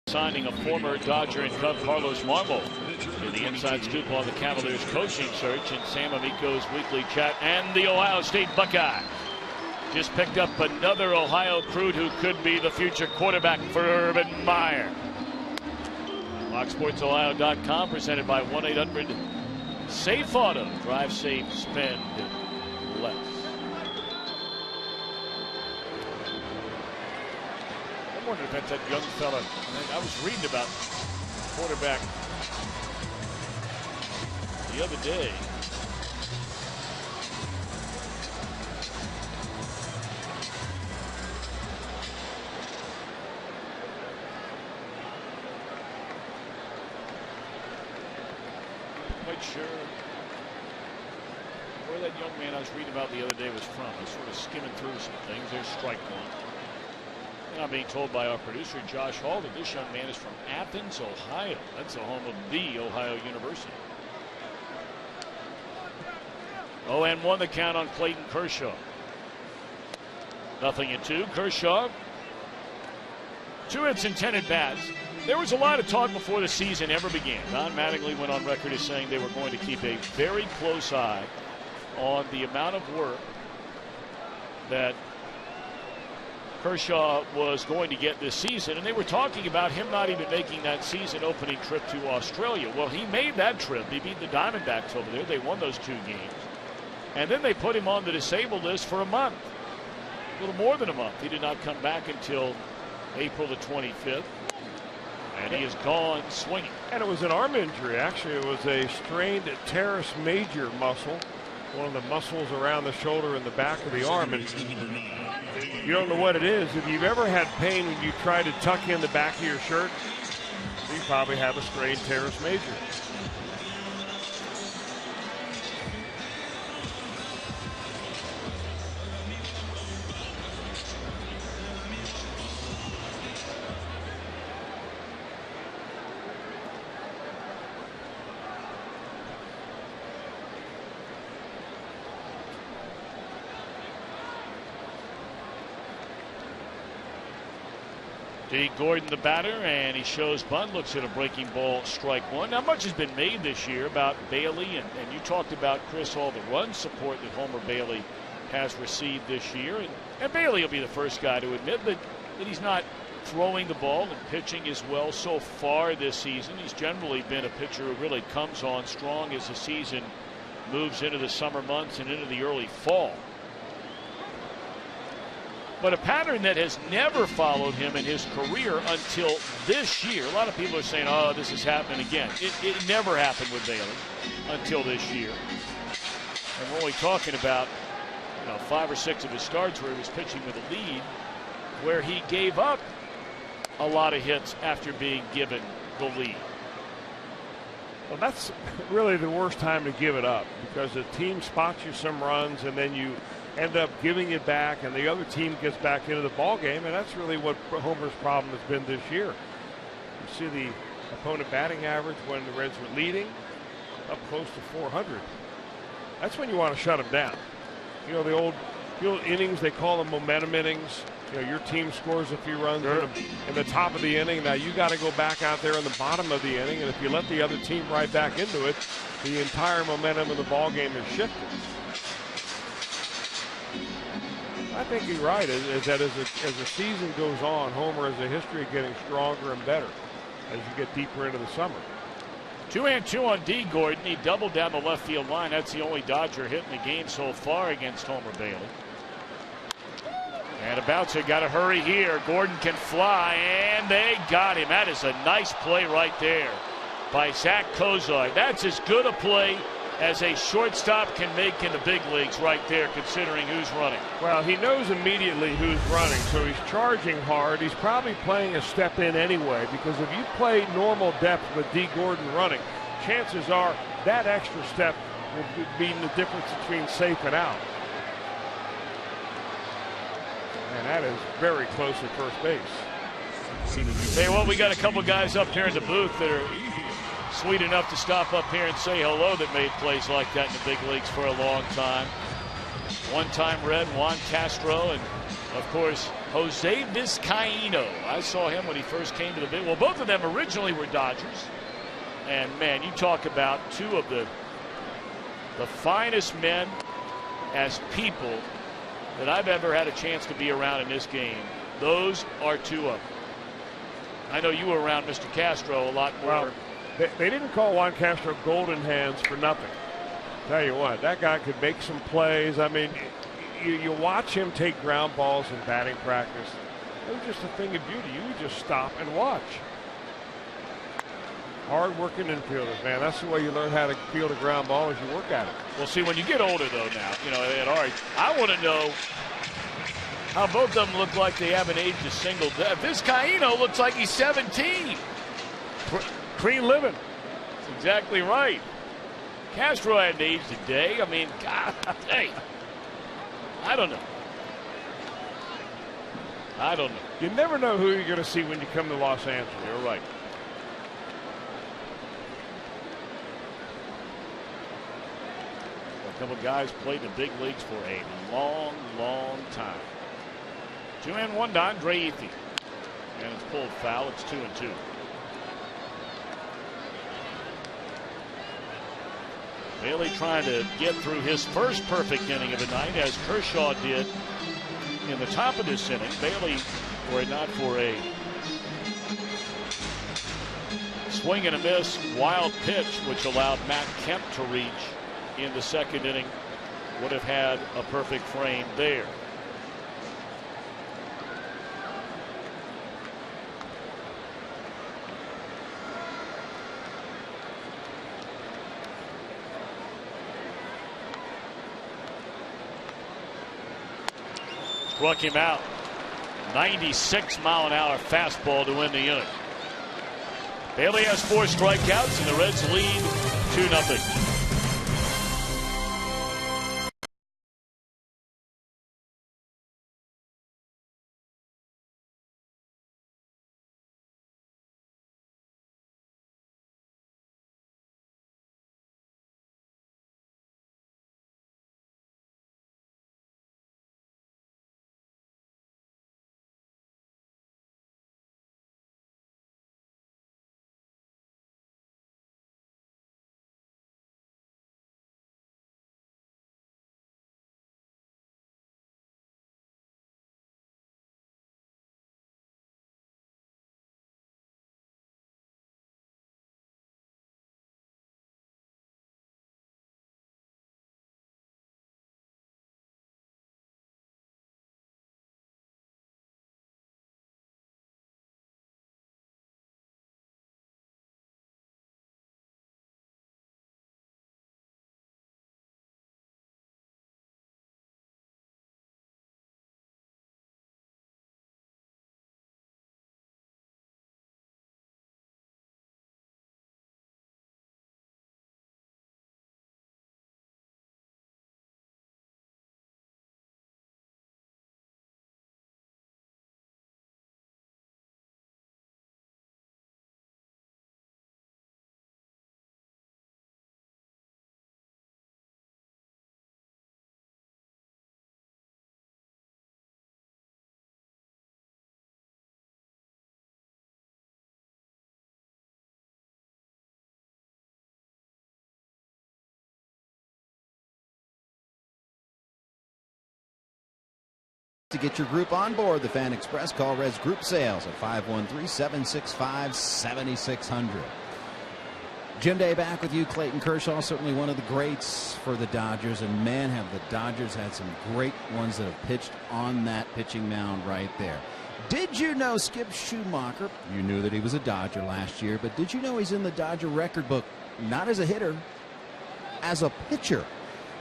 S3: Signing of former Dodger and Cub Carlos Marmol. The inside scoop on the Cavaliers coaching search in Sam Amico's weekly chat. And the Ohio State Buckeyes just picked up another Ohio recruit who could be the future quarterback for Urban Meyer. FoxSportsOhio.com presented by 1-800 Auto. Drive safe, spend less. I'm wondering if that's that young fella. I was reading about quarterback the other day. Quite sure where that young man I was reading about the other day was from. I was sort of skimming through some things. There's strike one. And I'm being told by our producer, Josh Hall, that this young man is from Athens, Ohio. That's the home of the Ohio University. 0-1 the count on Clayton Kershaw. 0-2. Kershaw, 2 hits and 10 at bats. There was a lot of talk before the season ever began. Don Mattingly went on record as saying they were going to keep a very close eye on the amount of work that Kershaw was going to get this season, and they were talking about him not even making that season opening trip to Australia. Well, he made that trip. He beat the Diamondbacks over there. They won those 2 games. And then they put him on the disabled list for a month, a little more than a month. He did not come back until April the 25th. And he is gone swinging. And it was an arm injury. Actually, it was a strained teres major muscle, one of the muscles around the shoulder and the back of the arm. And you don't know what it is. If you've ever had pain when you try to tuck in the back of your shirt, you probably have a strained teres major. D. Gordon, the batter, and he shows bunt, looks at a breaking ball, strike one. Not much has been made this year about Bailey, and you talked about, Chris, all the run support that Homer Bailey has received this year. And Bailey will be the first guy to admit that he's not throwing the ball and pitching as well so far this season. He's generally been a pitcher who really comes on strong as the season moves into the summer months and into the early fall. But a pattern that has never followed him in his career until this year. A lot of people are saying, oh, this is happening again. It never happened with Bailey until this year. And we're only talking about 5 or 6 of his starts where he was pitching with a lead, where he gave up a lot of hits after being given the lead.
S4: Well, that's really the worst time to give it up, because the team spots you some runs and then you end up giving it back and the other team gets back into the ball game, and that's really what Homer's problem has been this year. You see the opponent batting average when the Reds were leading up close to 400. That's when you want to shut them down. The old innings, they call them momentum innings. Your team scores a few runs in the top of the inning. Now you got to go back out there in the bottom of the inning, and if you let the other team right back into it, the entire momentum of the ball game is shifted. I think you're right, is that as the season goes on, Homer has a history of getting stronger and better as you get deeper into the summer.
S3: 2-2 on D. Gordon. He doubled down the left field line. That's the only Dodger hit in the game so far against Homer Bailey. And a bouncer, got to hurry here. Gordon can fly, and they got him. That is a nice play right there by Zach Kozar. That's as good a play as a shortstop can make in the big leagues right there, considering who's running.
S4: Well, he knows immediately who's running, so he's charging hard. He's probably playing a step in anyway, because if you play normal depth with D. Gordon running, chances are that extra step will be the difference between safe and out. And that is very close at first base.
S3: Hey, well, we got a couple guys up here in the booth that are sweet enough to stop up here and say hello, that made plays like that in the big leagues for a long time. One-time Red, Juan Castro, and, of course, Jose Vizcaíno. I saw him when he first came to the big. Well, both of them originally were Dodgers. And, man, you talk about two of the finest men as people that I've ever had a chance to be around in this game. Those are two of them. I know you were around Mr. Castro a lot more.
S4: Well, they didn't call Juan Castro golden hands for nothing. Tell you what, that guy could make some plays. I mean, you watch him take ground balls in batting practice, It was just a thing of beauty. You would just stop and watch. Hard-working infielders, man. That's the way you learn how to field a ground ball, as you work at it.
S3: Well, see, when you get older, though, now, you know, and all right, I want to know how both of them look like they haven't aged a single day. This Caino looks like he's 17.
S4: Clean living.
S3: That's exactly right. Castro hadn't aged a day. I mean, God, hey, I don't know. I don't know.
S4: You never know who you're going to see when you come to Los Angeles.
S3: You're right. A couple guys played in the big leagues for a long, long time. 2-1 to Andre Ethier. And it's pulled foul. It's 2-2. Bailey trying to get through his first perfect inning of the night, as Kershaw did in the top of this inning. Bailey, were it not for a swing and a miss wild pitch, which allowed Matt Kemp to reach in the second inning, would have had a perfect frame there. Struck him out. 96-mile-an-hour fastball to win the inning. Bailey has 4 strikeouts, and the Reds lead 2-0.
S5: To get your group on board the Fan Express, call Reds Group Sales at 513-765-7600. Jim Day back with you. Clayton Kershaw, certainly one of the greats for the Dodgers. And man, have the Dodgers had some great ones that have pitched on that pitching mound right there. Did you know Skip Schumacher, you knew that he was a Dodger last year, but did you know he's in the Dodger record book, not as a hitter, as a pitcher?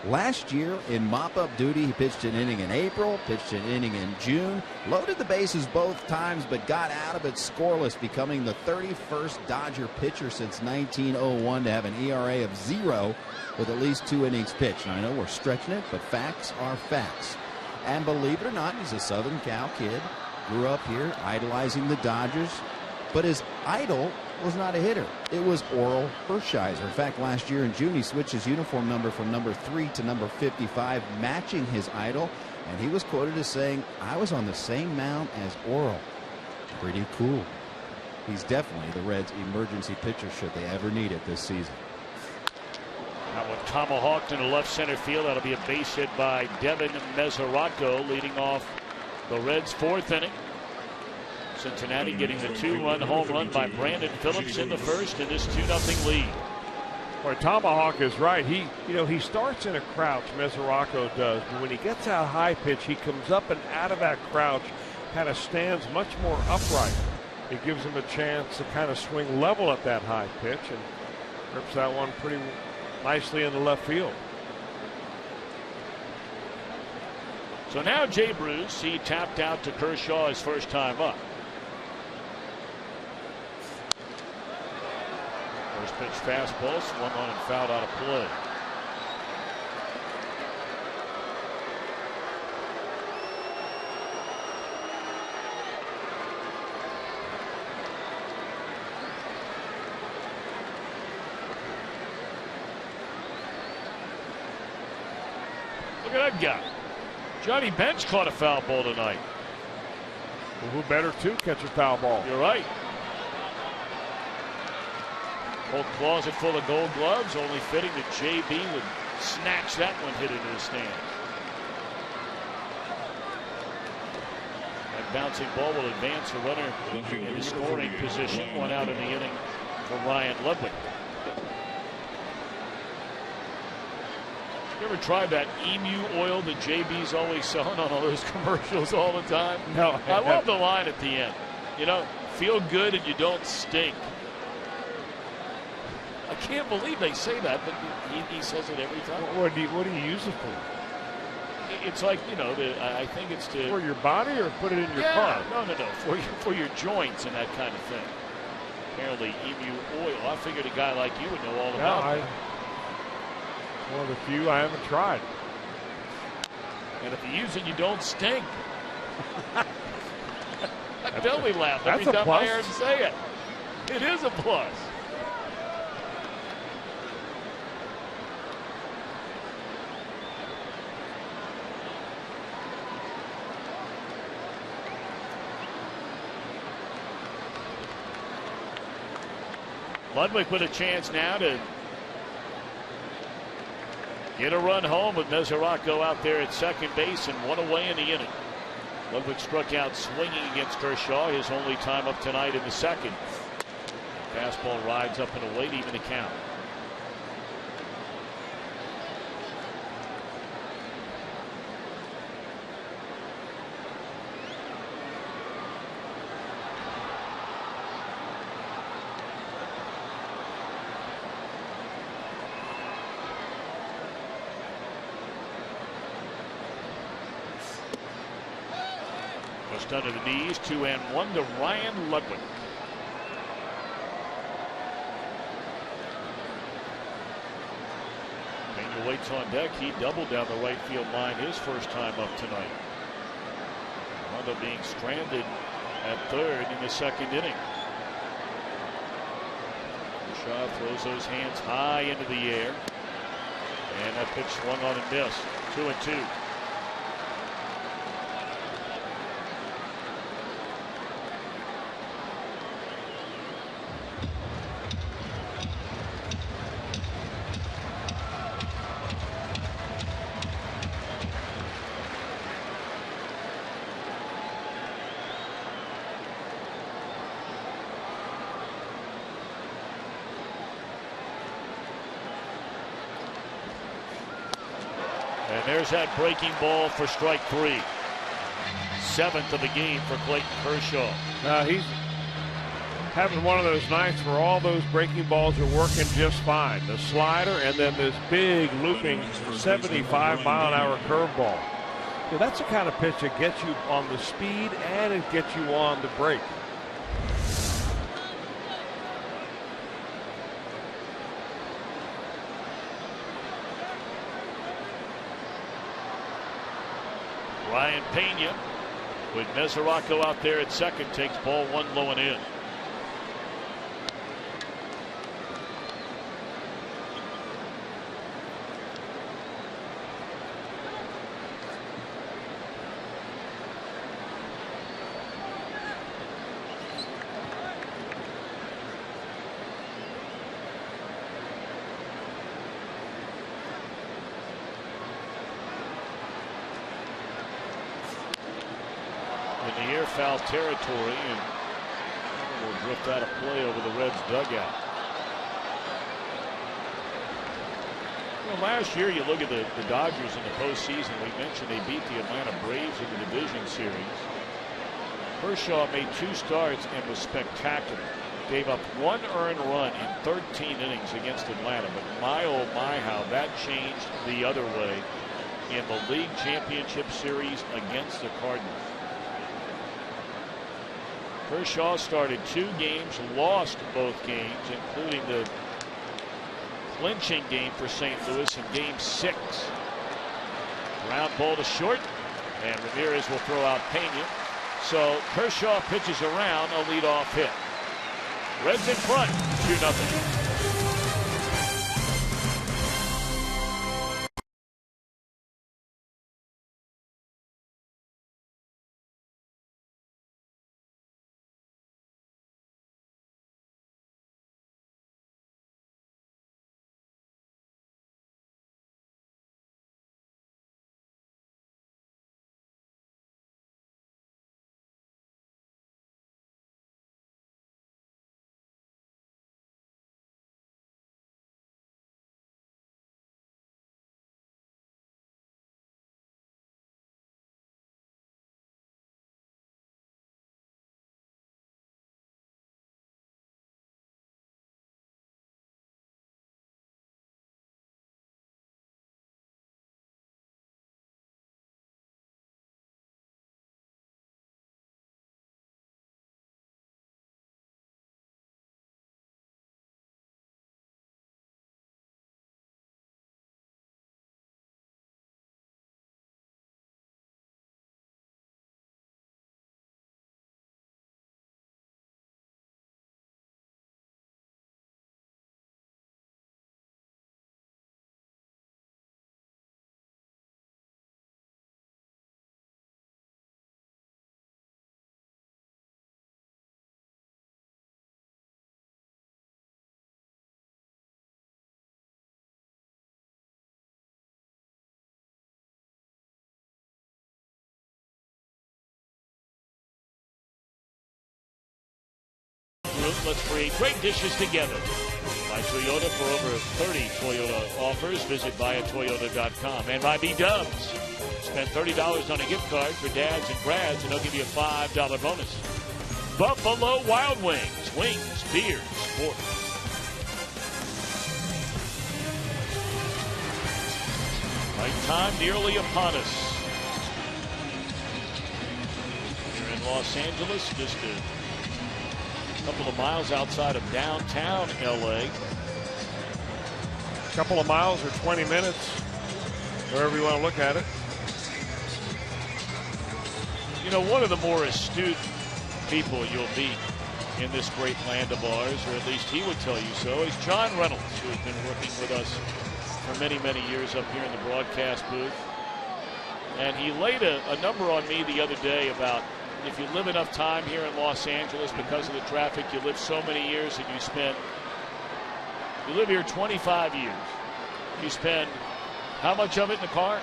S5: Last year in mop-up duty, he pitched an inning in April, pitched an inning in June, loaded the bases both times, but got out of it scoreless, becoming the 31st Dodger pitcher since 1901 to have an ERA of 0 with at least 2 innings pitched. Now, I know we're stretching it, but facts are facts. And believe it or not, he's a Southern Cal kid, grew up here, idolizing the Dodgers, but his idol was not a hitter. It was Orel Hershiser. In fact, last year in June, he switched his uniform number from number 3 to number 55, matching his idol. And he was quoted as saying, "I was on the same mound as Orel." Pretty cool. He's definitely the Reds' emergency pitcher should they ever need it this season.
S3: That one tomahawked into left center field. That'll be a base hit by Devin Mesoraco, leading off the Reds' 4th inning. Cincinnati getting the 2-run home run by Brandon Phillips in the first in this 2-0 lead.
S4: Well, Tomahawk is right. He starts in a crouch, Mesoraco does, but when he gets out high pitch, he comes up and out of that crouch kind of stands much more upright. It gives him a chance to kind of swing level at that high pitch and rips that one pretty nicely into left field.
S3: So now Jay Bruce, he tapped out to Kershaw his first time up. First pitch fastball, swung on and fouled out of play. Look at that guy. Johnny Bench caught a foul ball tonight.
S4: Well, who better to catch a foul ball?
S3: You're right. Whole closet full of gold gloves, only fitting that JB would snatch that one hit into the stand. That bouncing ball will advance a runner into scoring position. One out in the inning for Ryan Ludwig. You ever tried that emu oil that JB's always selling on all those commercials all the time?
S4: No.
S3: I love the line at the end. You know, feel good and you don't stink. I can't believe they say that, but he says it every time.
S4: What do you use it for?
S3: It's like, you know, I think it's to...
S4: For your body or put it in your car?
S3: No. For your joints and that kind of thing. Apparently, emu oil. I figured a guy like you would know all about that.
S4: One of the few I haven't tried.
S3: And if you use it, you don't stink. I belly laugh every time I hear him say it. It is a plus. Ludwig with a chance now to get a run home with Mesoraco out there at second base and one away in the inning. Ludwig struck out swinging against Kershaw, his only time up tonight in the second. Fastball rides up and away to even the count. Just under the knees, 2-1 to Ryan Ludwig. Pena waits on deck. He doubled down the right field line his first time up tonight. Wound up being stranded at third in the second inning. Kershaw throws those hands high into the air. And that pitch swung on and missed. 2-2. And there's that breaking ball for strike three. Seventh of the game for Clayton Kershaw.
S4: He's having one of those nights where all those breaking balls are working just fine. The slider and then this big looping 75-mile-an-hour curveball. Yeah, that's the kind of pitch that gets you on the speed and it gets you on the break.
S3: Ryan Pena with Mesoraco out there at second takes ball one low and in. In the air, foul territory, and will drift out of play over the Reds dugout. Well, last year, you look at the Dodgers in the postseason. We mentioned they beat the Atlanta Braves in the division series. Kershaw made 2 starts and was spectacular. Gave up 1 earned run in 13 innings against Atlanta. But my oh my, how that changed the other way in the league championship series against the Cardinals. Kershaw started 2 games, lost both games, including the clinching game for St. Louis in Game 6. Ground ball to short, and Ramirez will throw out Pena. So Kershaw pitches around a leadoff hit. Reds in front, 2-0. Let's create great dishes together. By Toyota, for over 30 Toyota offers, visit buyatoyota.com. And by B-Dubs, spend $30 on a gift card for dads and grads, and they'll give you a $5 bonus. Buffalo Wild Wings, wings, beer, sports. Night time nearly upon us. Here in Los Angeles, just a couple of miles outside of downtown LA.
S4: A couple of miles or 20 minutes, wherever you want to look at it.
S3: You know, one of the more astute people you'll meet in this great land of ours, or at least he would tell you so, is John Reynolds, who has been working with us for many, many years up here in the broadcast booth. And he laid a number on me the other day about, if you live enough time here in Los Angeles because of the traffic, you live so many years and you live here 25 years. You spend how much of it in the car?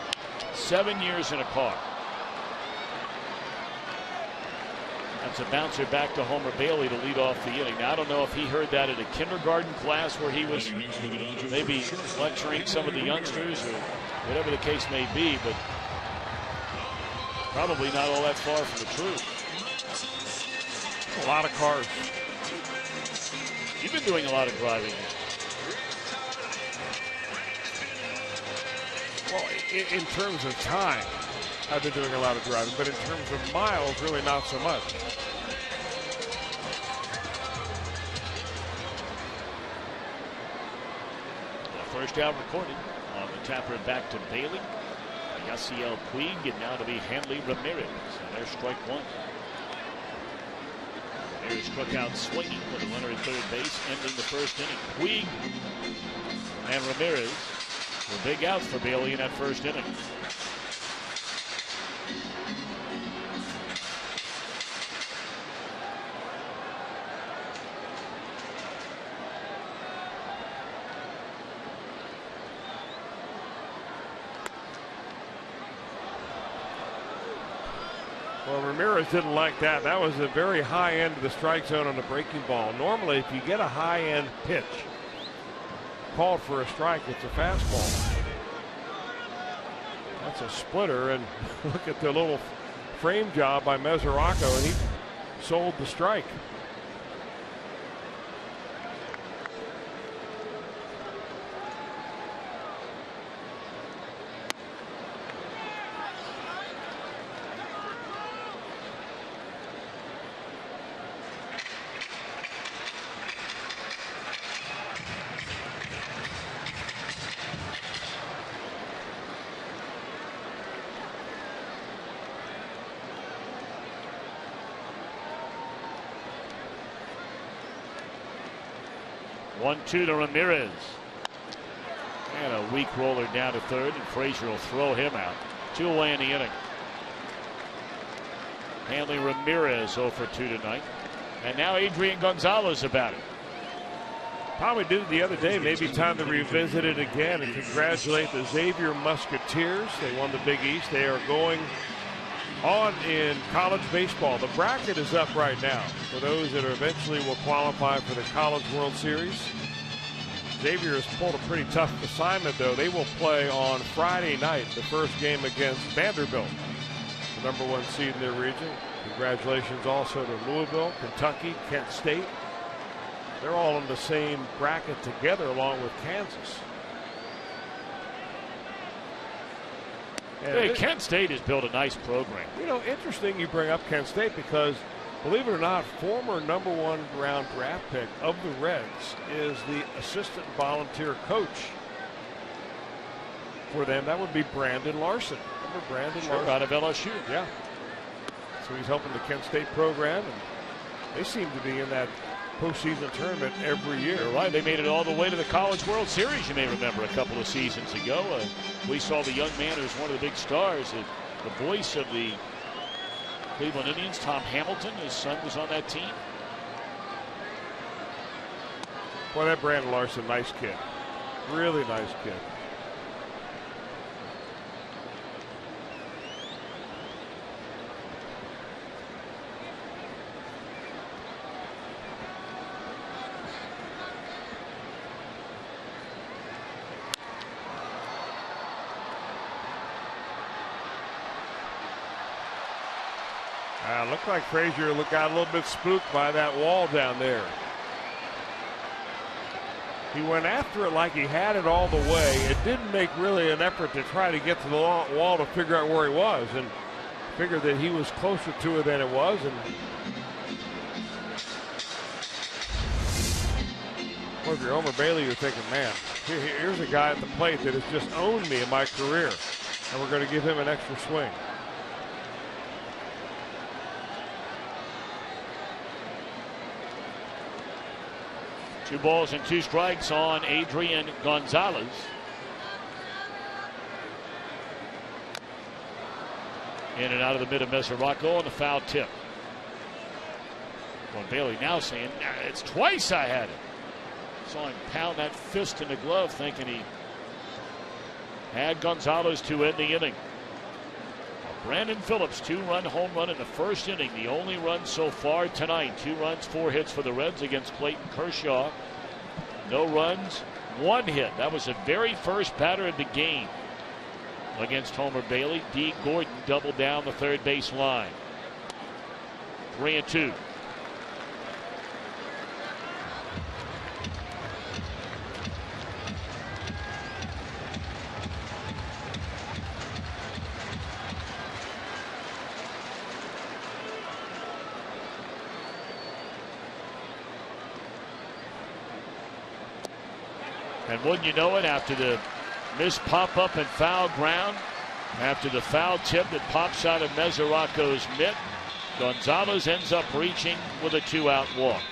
S3: 7 years in a car. That's a bouncer back to Homer Bailey to lead off the inning. Now, I don't know if he heard that at a kindergarten class where he was maybe lecturing some of the youngsters or whatever the case may be, but probably not all that far from the truth.
S4: A lot of cars.
S3: You've been doing a lot of driving.
S4: Well, in terms of time, I've been doing a lot of driving, but in terms of miles, really not so much.
S3: The first out recorded on the tapper back to Bailey. Yasiel Puig, and now to be Hanley Ramirez. And there's strike one. Ramirez struck out swinging with a runner at third base, ending the first inning. Puig and Ramirez were big outs for Bailey in that first inning.
S4: Well, Ramirez didn't like that. That was a very high end of the strike zone on a breaking ball. Normally, if you get a high end pitch called for a strike, it's a fastball. That's a splitter, and look at the little frame job by Mesoraco, and sold the strike.
S3: One-two to Ramirez. And a weak roller down to third, and Frazier will throw him out. 2 away in the inning. Hanley Ramirez 0 for 2 tonight. And now Adrian Gonzalez about it.
S4: Probably did it the other day. Maybe time to revisit it again and congratulate the Xavier Musketeers. They won the Big East. They are going on in college baseball. The bracket is up right now for those that eventually will qualify for the College World Series. Xavier has pulled a pretty tough assignment, though. They will play on Friday night, the first game against Vanderbilt, the #1 seed in their region. Congratulations also to Louisville, Kentucky, Kent State. They're all in the same bracket together along with Kansas.
S3: Hey, Kent State has built a nice program.
S4: You know, interesting you bring up Kent State because, believe it or not, former #1 round draft pick of the Reds is the assistant volunteer coach for them. That would be Brandon Larson. Remember Brandon Larson?
S3: Out of LSU.
S4: Yeah. So he's helping the Kent State program, and they seem to be in that postseason tournament every year.
S3: You're right. They made it all the way to the College World Series, you may remember, a couple of seasons ago. We saw the young man who's one of the big stars, the voice of the Cleveland Indians, Tom Hamilton. His son was on that team.
S4: Boy, that Brandon Larson, nice kid. Really nice kid. Looked like Frazier got a little bit spooked by that wall down there. He went after it like he had it all the way. It didn't make really an effort to try to get to the wall to figure out where he was, and figured that he was closer to it than it was. And well, if you're Homer Bailey, you're thinking, man, here's a guy at the plate that has just owned me in my career, and we're going to give him an extra swing.
S3: Two balls and 2 strikes on Adrian Gonzalez. In and out of the mid of Mesoraco on the foul tip. Well, Bailey now saying, it's twice I had it. Saw him pound that fist in the glove, thinking he had Gonzalez to end the inning. Brandon Phillips, 2-run home run in the first inning. The only run so far tonight. 2 runs, 4 hits for the Reds against Clayton Kershaw. No runs, 1 hit. That was the very first batter of the game against Homer Bailey. D. Gordon doubled down the third base line. 3-2. And wouldn't you know it, after the missed pop-up and foul ground, after the foul tip that pops out of Mesoraco's mitt, Gonzalez ends up reaching with a 2-out walk.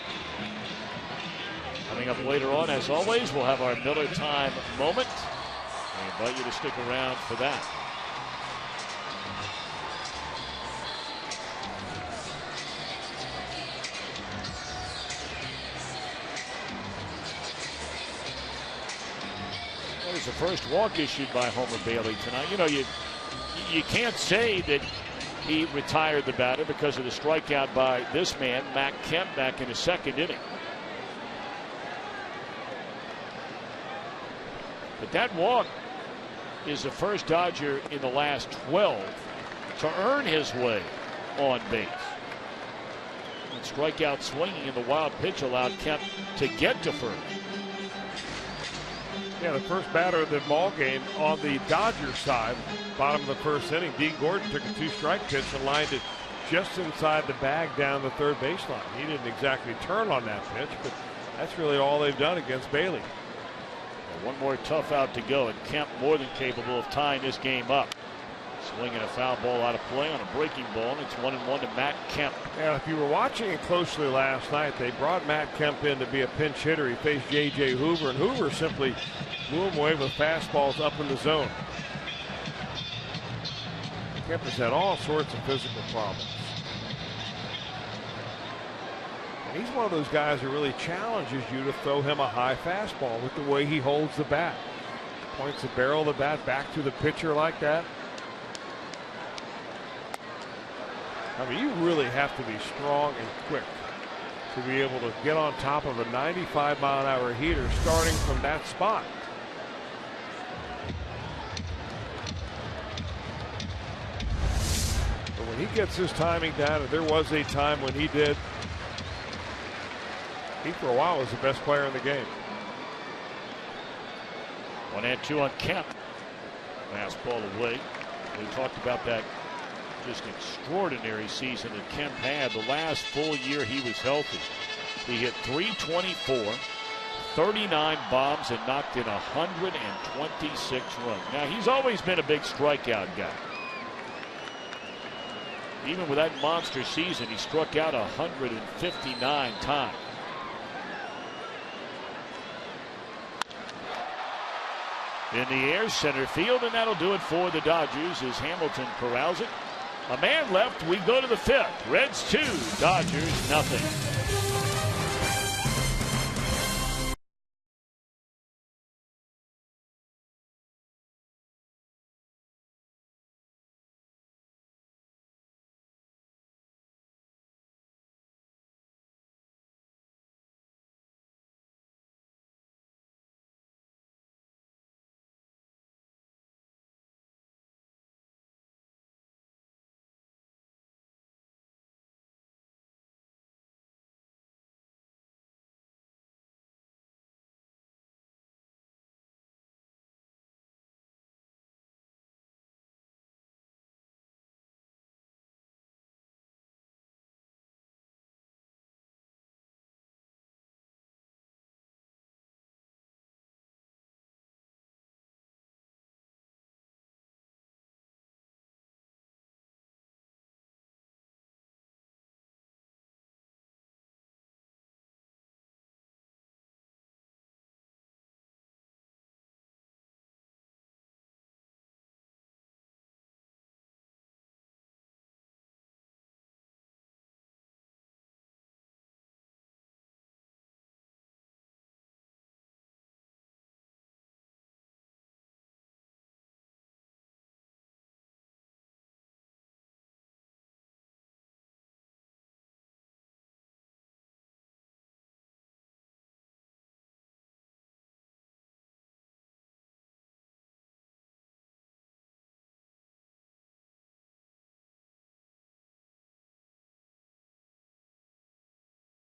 S3: Coming up later on, as always, we'll have our Miller Time moment. I invite you to stick around for that. The first walk issued by Homer Bailey tonight. You know, you can't say that he retired the batter because of the strikeout by this man, Mac Kemp, back in the second inning. But that walk is the first Dodger in the last 12 to earn his way on base. And strikeout swinging, and the wild pitch allowed Kemp to get to first.
S4: Yeah, the first batter of the ball game on the Dodgers side, bottom of the first inning, Dean Gordon took a 2-strike pitch and lined it just inside the bag down the third baseline. He didn't exactly turn on that pitch, but that's really all they've done against Bailey.
S3: Well, one more tough out to go, and Kemp more than capable of tying this game up. Swinging a foul ball out of play on a breaking ball, and it's 1-1 to Matt Kemp.
S4: Yeah, if you were watching it closely last night, they brought Matt Kemp in to be a pinch hitter. He faced J.J. Hoover, and Hoover simply blew him away with fastballs up in the zone. Kemp has had all sorts of physical problems. And he's one of those guys who really challenges you to throw him a high fastball with the way he holds the bat. Points the barrel of the bat back to the pitcher like that. I mean, you really have to be strong and quick to be able to get on top of a 95-mile-an-hour heater starting from that spot. But when he gets his timing down, and there was a time when he did, he for a while was the best player in the game.
S3: 1-2 on Kemp. Fastball away. We talked about that just extraordinary season that Kemp had. The last full year he was healthy, he hit .324, 39 bombs, and knocked in 126 runs. Now, he's always been a big strikeout guy. Even with that monster season, he struck out 159 times. In the air, center field, and that'll do it for the Dodgers as Hamilton corrals it. A man left, we go to the fifth. Reds 2, Dodgers nothing.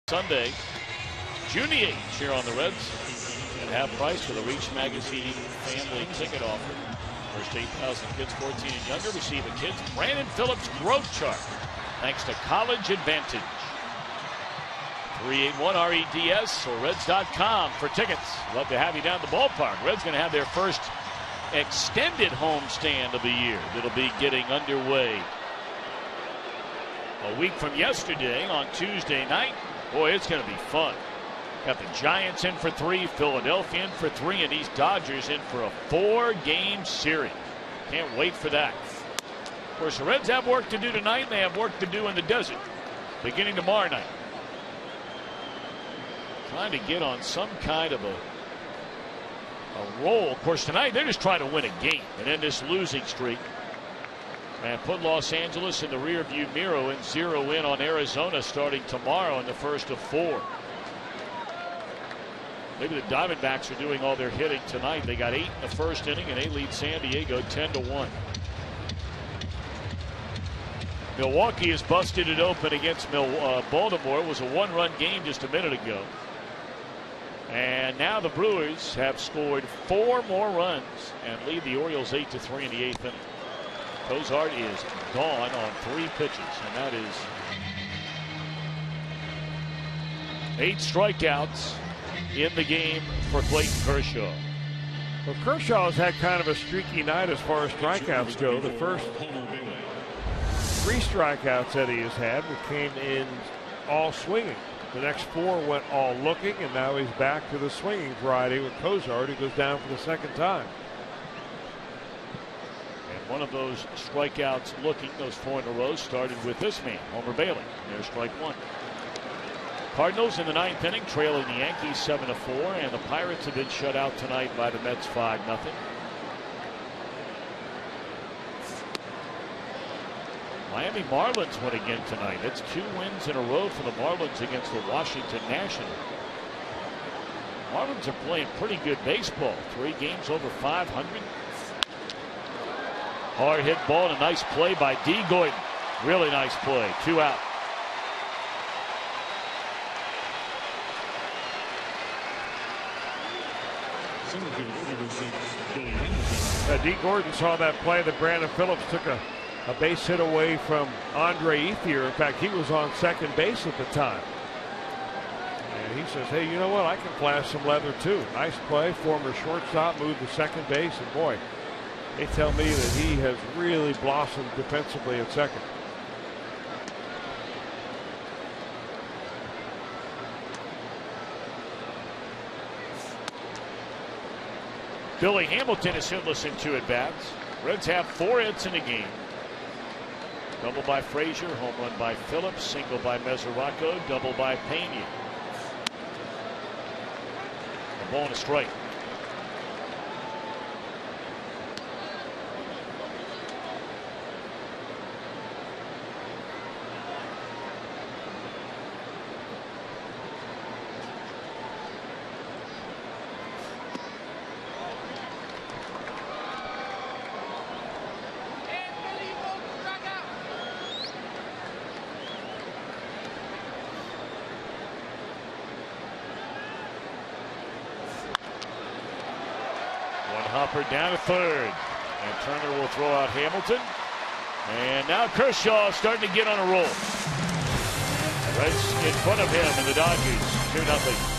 S3: Sunday, June 8th here on the Reds at half price for the Reach Magazine family ticket offer. First 8,000 kids 14 and younger receive a Kids Brandon Phillips growth chart thanks to College Advantage. 381-REDS or Reds.com for tickets. Love to have you down at the ballpark. Reds going to have their first extended homestand of the year that'll be getting underway a week from yesterday on Tuesday night. Boy, it's going to be fun. Got the Giants in for 3, Philadelphia in for 3, and these Dodgers in for a 4-game series. Can't wait for that. Of course, the Reds have work to do tonight, and they have work to do in the desert beginning tomorrow night. Trying to get on some kind of a roll. Of course, tonight they're just trying to win a game and end this losing streak and put Los Angeles in the rearview mirror and zero in on Arizona starting tomorrow in the first of 4. Maybe the Diamondbacks are doing all their hitting tonight. They got 8 in the first inning, and they lead San Diego 10-1. Milwaukee has busted it open against Baltimore. It was a one-run game just a minute ago. And now the Brewers have scored 4 more runs and lead the Orioles 8-3 in the 8th inning. Cozart is gone on 3 pitches, and that is 8 strikeouts in the game for Clayton Kershaw.
S4: Well, Kershaw's had kind of a streaky night as far as strikeouts go. The first 3 strikeouts that he has had came in all swinging. The next 4 went all looking, and now he's back to the swinging variety with Cozart, who goes down for the 2nd time.
S3: And one of those strikeouts looking, those 4 in a row, started with this man, Homer Bailey. There's strike 1. Cardinals in the 9th inning trailing the Yankees 7-4, and the Pirates have been shut out tonight by the Mets 5-0. Miami Marlins win again tonight. It's 2 wins in a row for the Marlins against the Washington Nationals. Marlins are playing pretty good baseball. 3 games over 500. Hard hit ball and a nice play by D. Gordon. Really nice play. 2 out.
S4: D. Gordon saw that play that Brandon Phillips took a base hit away from Andre Ethier. In fact, he was on second base at the time. And he says, hey, you know what? I can flash some leather too. Nice play. Former shortstop, moved to second base. And boy, they tell me that he has really blossomed defensively at second.
S3: Billy Hamilton is hitless in 2 at-bats. Reds have 4 hits in a game. Double by Frazier, home run by Phillips, single by Mesoraco, double by Pena. A ball and a strike. Hopper down to third, and Turner will throw out Hamilton. And now Kershaw starting to get on a roll. Reds in front of him, and the Dodgers 2-0.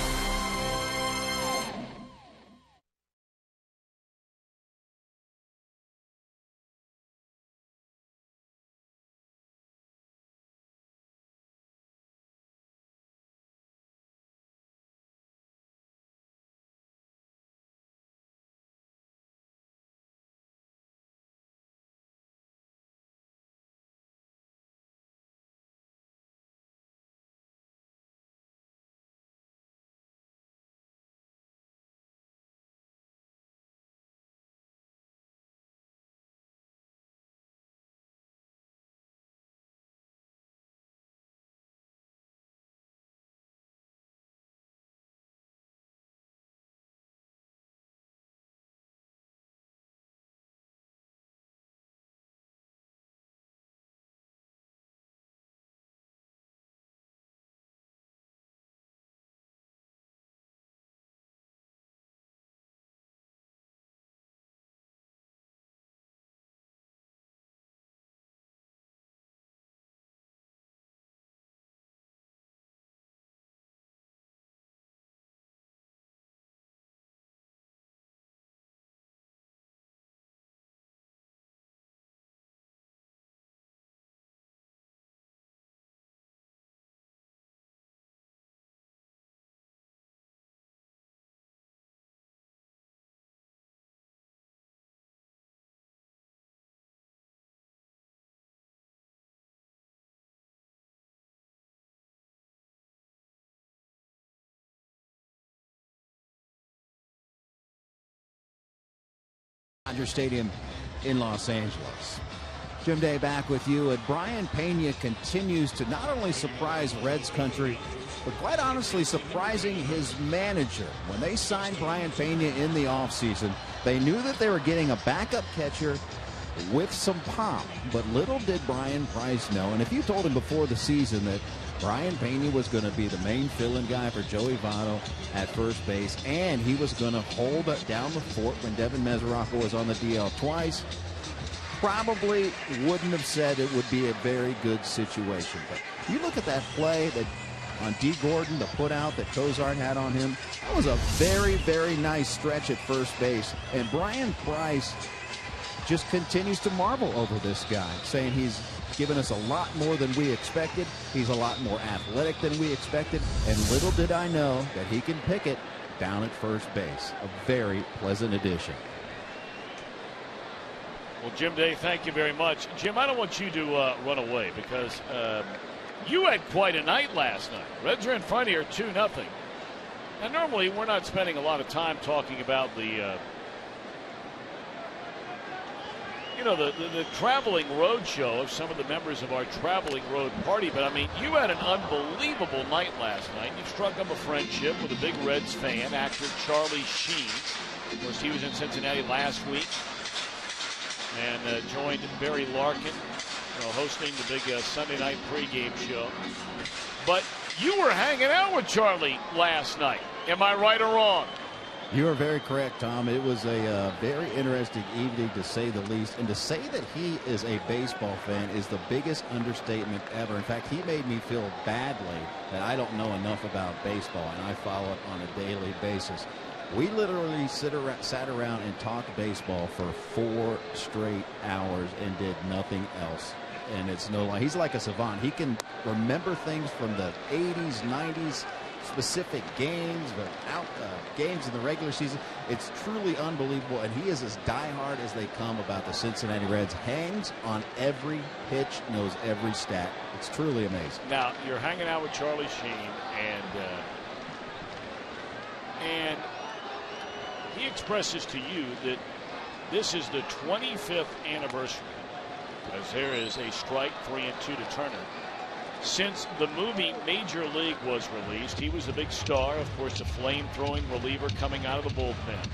S7: Dodger Stadium in Los Angeles. Jim Day back with you, and Brian Pena continues to not only surprise Reds country, but quite honestly surprising his manager. When they signed Brian Pena in the offseason, they knew that they were getting a backup catcher with some pop. But little did Brian Price know, and if you told him before the season that Brian Pena was going to be the main fill-in guy for Joey Votto at first base, and he was going to hold down the fort when Devin Mesoraco was on the DL twice, probably wouldn't have said it would be a very good situation. But you look at that play that on D. Gordon, the put out that Cozart had on him, that was a very, very nice stretch at first base. And Brian Price just continues to marvel over this guy, saying he's given us a lot more than we expected. He's a lot more athletic than we expected. And little did I know that he can pick it down at first base. A very pleasant addition.
S3: Well, Jim Day, thank you very much. Jim, I don't want you to run away because you had quite a night last night. Reds are in front here 2-0. Now, normally we're not spending a lot of time talking about the the traveling road show of some of the members of our traveling road party. But, I mean, you had an unbelievable night last night. You struck up a friendship with a big Reds fan, actor Charlie Sheen. Of course, he was in Cincinnati last week and joined Barry Larkin, hosting the big Sunday night pregame show. But you were hanging out with Charlie last night. Am I right or wrong?
S7: You are very correct, Tom. It was a very interesting evening, to say the least. And to say that he is a baseball fan is the biggest understatement ever. In fact, he made me feel badly that I don't know enough about baseball, and I follow it on a daily basis. We literally sat around and talked baseball for 4 straight hours and did nothing else. And it's no lie. He's like a savant. He can remember things from the 80s, 90s, specific games, but games in the regular season. It's truly unbelievable, and he is as diehard as they come about the Cincinnati Reds. Hangs on every pitch, knows every stat. It's truly amazing.
S3: Now, you're hanging out with Charlie Sheen, and he expresses to you that this is the 25th anniversary, as there is a strike 3-2 to Turner. Since the movie Major League was released, he was a big star, of course, the flame-throwing reliever coming out of the bullpen.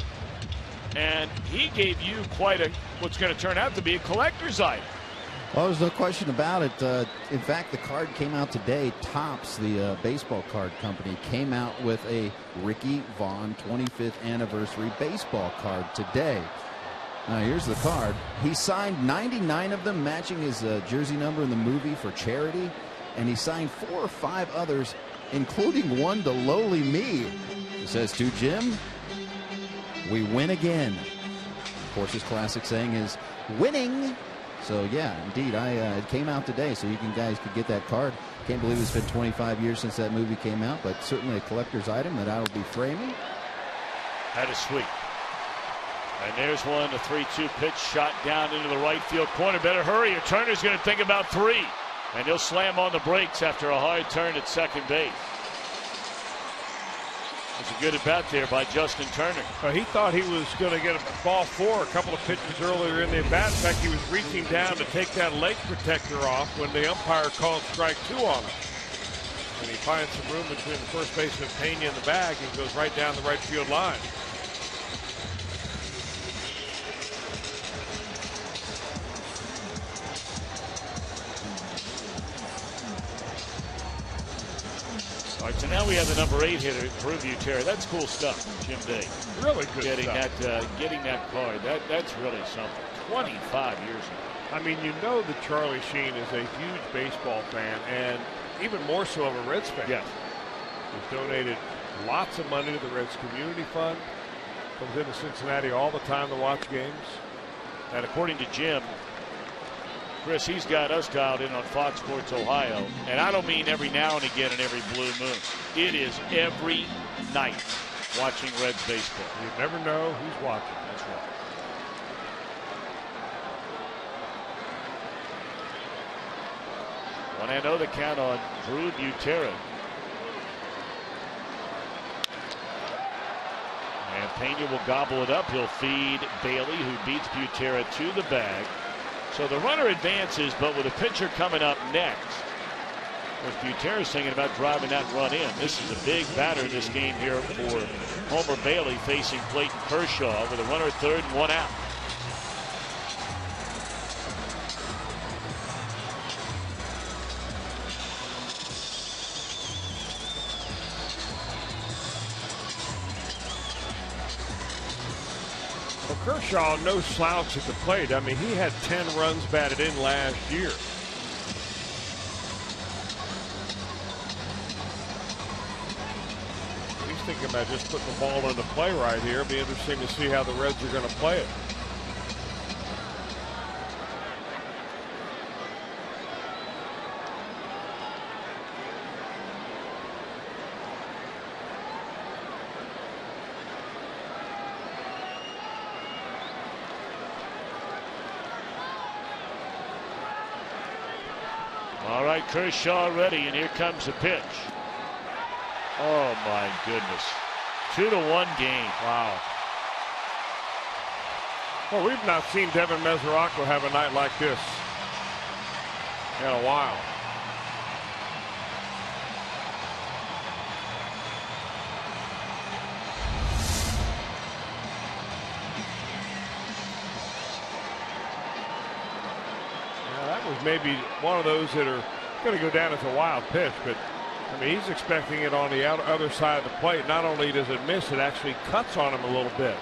S3: And he gave you quite what's going to turn out to be a collector's item.
S7: Well, there's no question about it. In fact, the card came out today. Topps, the baseball card company, came out with a Ricky Vaughn 25th anniversary baseball card today. Now, here's the card. He signed 99 of them, matching his jersey number in the movie for charity. And he signed 4 or 5 others, including one to lowly me. He says to Jim, "We win again." Of course, his classic saying is winning. So, yeah, indeed, it came out today, so you guys could get that card. Can't believe it's been 25 years since that movie came out, but certainly a collector's item that I will be framing.
S3: That is sweet. And there's one, a 3-2 pitch shot down into the right field corner. Better hurry, or Turner's going to think about 3. And he'll slam on the brakes after a hard turn at second base. It's a good at bat there by Justin Turner.
S4: He thought he was going to get a ball 4 a couple of pitches earlier in the at bat. In fact, he was reaching down to take that leg protector off when the umpire called strike 2 on him. And he finds some room between the first baseman Pena and the bag and goes right down the right field line.
S3: All right, so now we have the number 8 hitter, Drew Butera. That's cool stuff, Jim Day.
S4: Really good stuff.
S3: Getting that card, that's really something. 25 years ago.
S4: I mean, you know that Charlie Sheen is a huge baseball fan, and even more so of a Reds fan.
S3: Yes.
S4: He's donated lots of money to the Reds Community Fund. Comes into Cincinnati all the time to watch games.
S3: And according to Jim, Chris, he's got us dialed in on Fox Sports Ohio. And I don't mean every now and again and every blue moon. It is every night watching Reds baseball.
S4: You never know who's watching.
S3: That's right. One and 0 the count on Drew Butera. And Pena will gobble it up. He'll feed Bailey, who beats Butera to the bag. So the runner advances, but with a pitcher coming up next. Of course, Butera's thinking about driving that run in. This is a big batter in this game here for Homer Bailey, facing Clayton Kershaw with a runner at third and 1 out.
S4: Kershaw, no slouch at the plate. I mean, he had 10 runs batted in last year. He's thinking about just putting the ball into play right here. It'll be interesting to see how the Reds are going to play it.
S3: All right, Kershaw ready, and here comes the pitch. Oh, my goodness. 2-1 game.
S4: Wow. Well, we've not seen Devin Mesoraco have a night like this in a while. Was maybe one of those that are going to go down as a wild pitch, but I mean, he's expecting it on the other side of the plate. Not only does it miss, it actually cuts on him a little bit.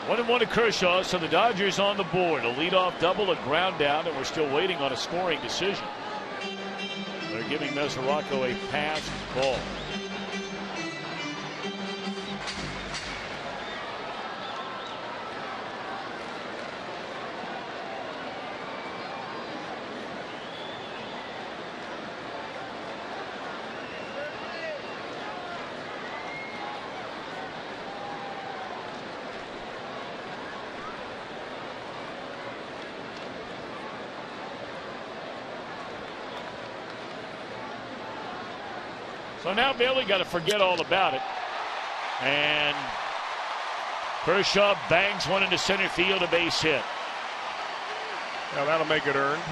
S3: One and one to Kershaw, so the Dodgers on the board. A leadoff double, a ground down, and we're still waiting on a scoring decision. They're giving Mesoraco a passed ball. So now Bailey got to forget all about it. And Kershaw bangs one into center field, a base hit.
S4: Now that'll make it earned.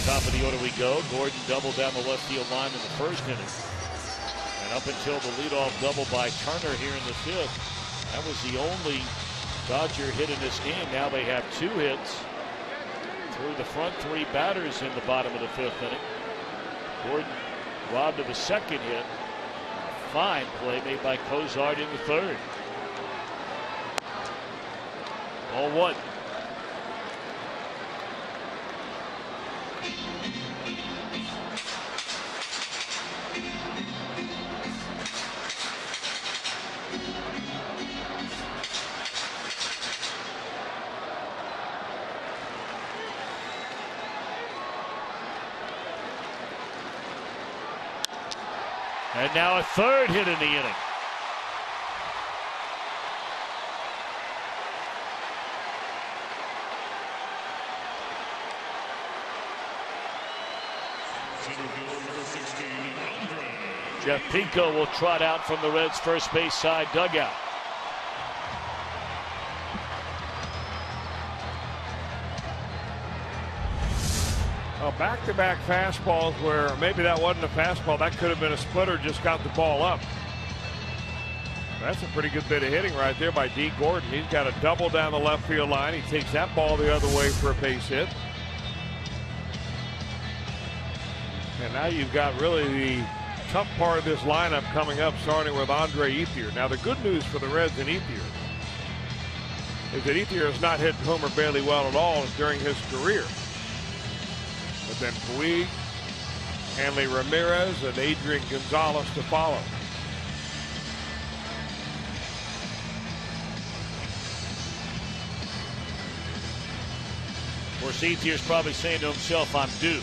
S3: Top of the order we go. Gordon doubled down the left field line in the first inning. And up until the leadoff double by Turner here in the fifth, that was the only Dodger hit in this game. Now they have 2 hits through the front 3 batters in the bottom of the fifth inning. Gordon robbed of a second hit. Fine play made by Cozart in the third. 0-1. And now a third hit in the inning. Jeff Pinko will trot out from the Reds' first base side dugout.
S4: Back-to-back fastballs where maybe that wasn't a fastball. That could have been a splitter, just got the ball up. That's a pretty good bit of hitting right there by D. Gordon. He's got a double down the left field line. He takes that ball the other way for a base hit. And now you've got really the tough part of this lineup coming up, starting with Andre Ethier. Now the good news for the Reds and Ethier is that Ethier has not hit Homer Bailey well at all during his career. But then Puig, Hanley Ramirez, and Adrian Gonzalez to follow.
S3: Of course, Ethier's probably saying to himself, I'm due.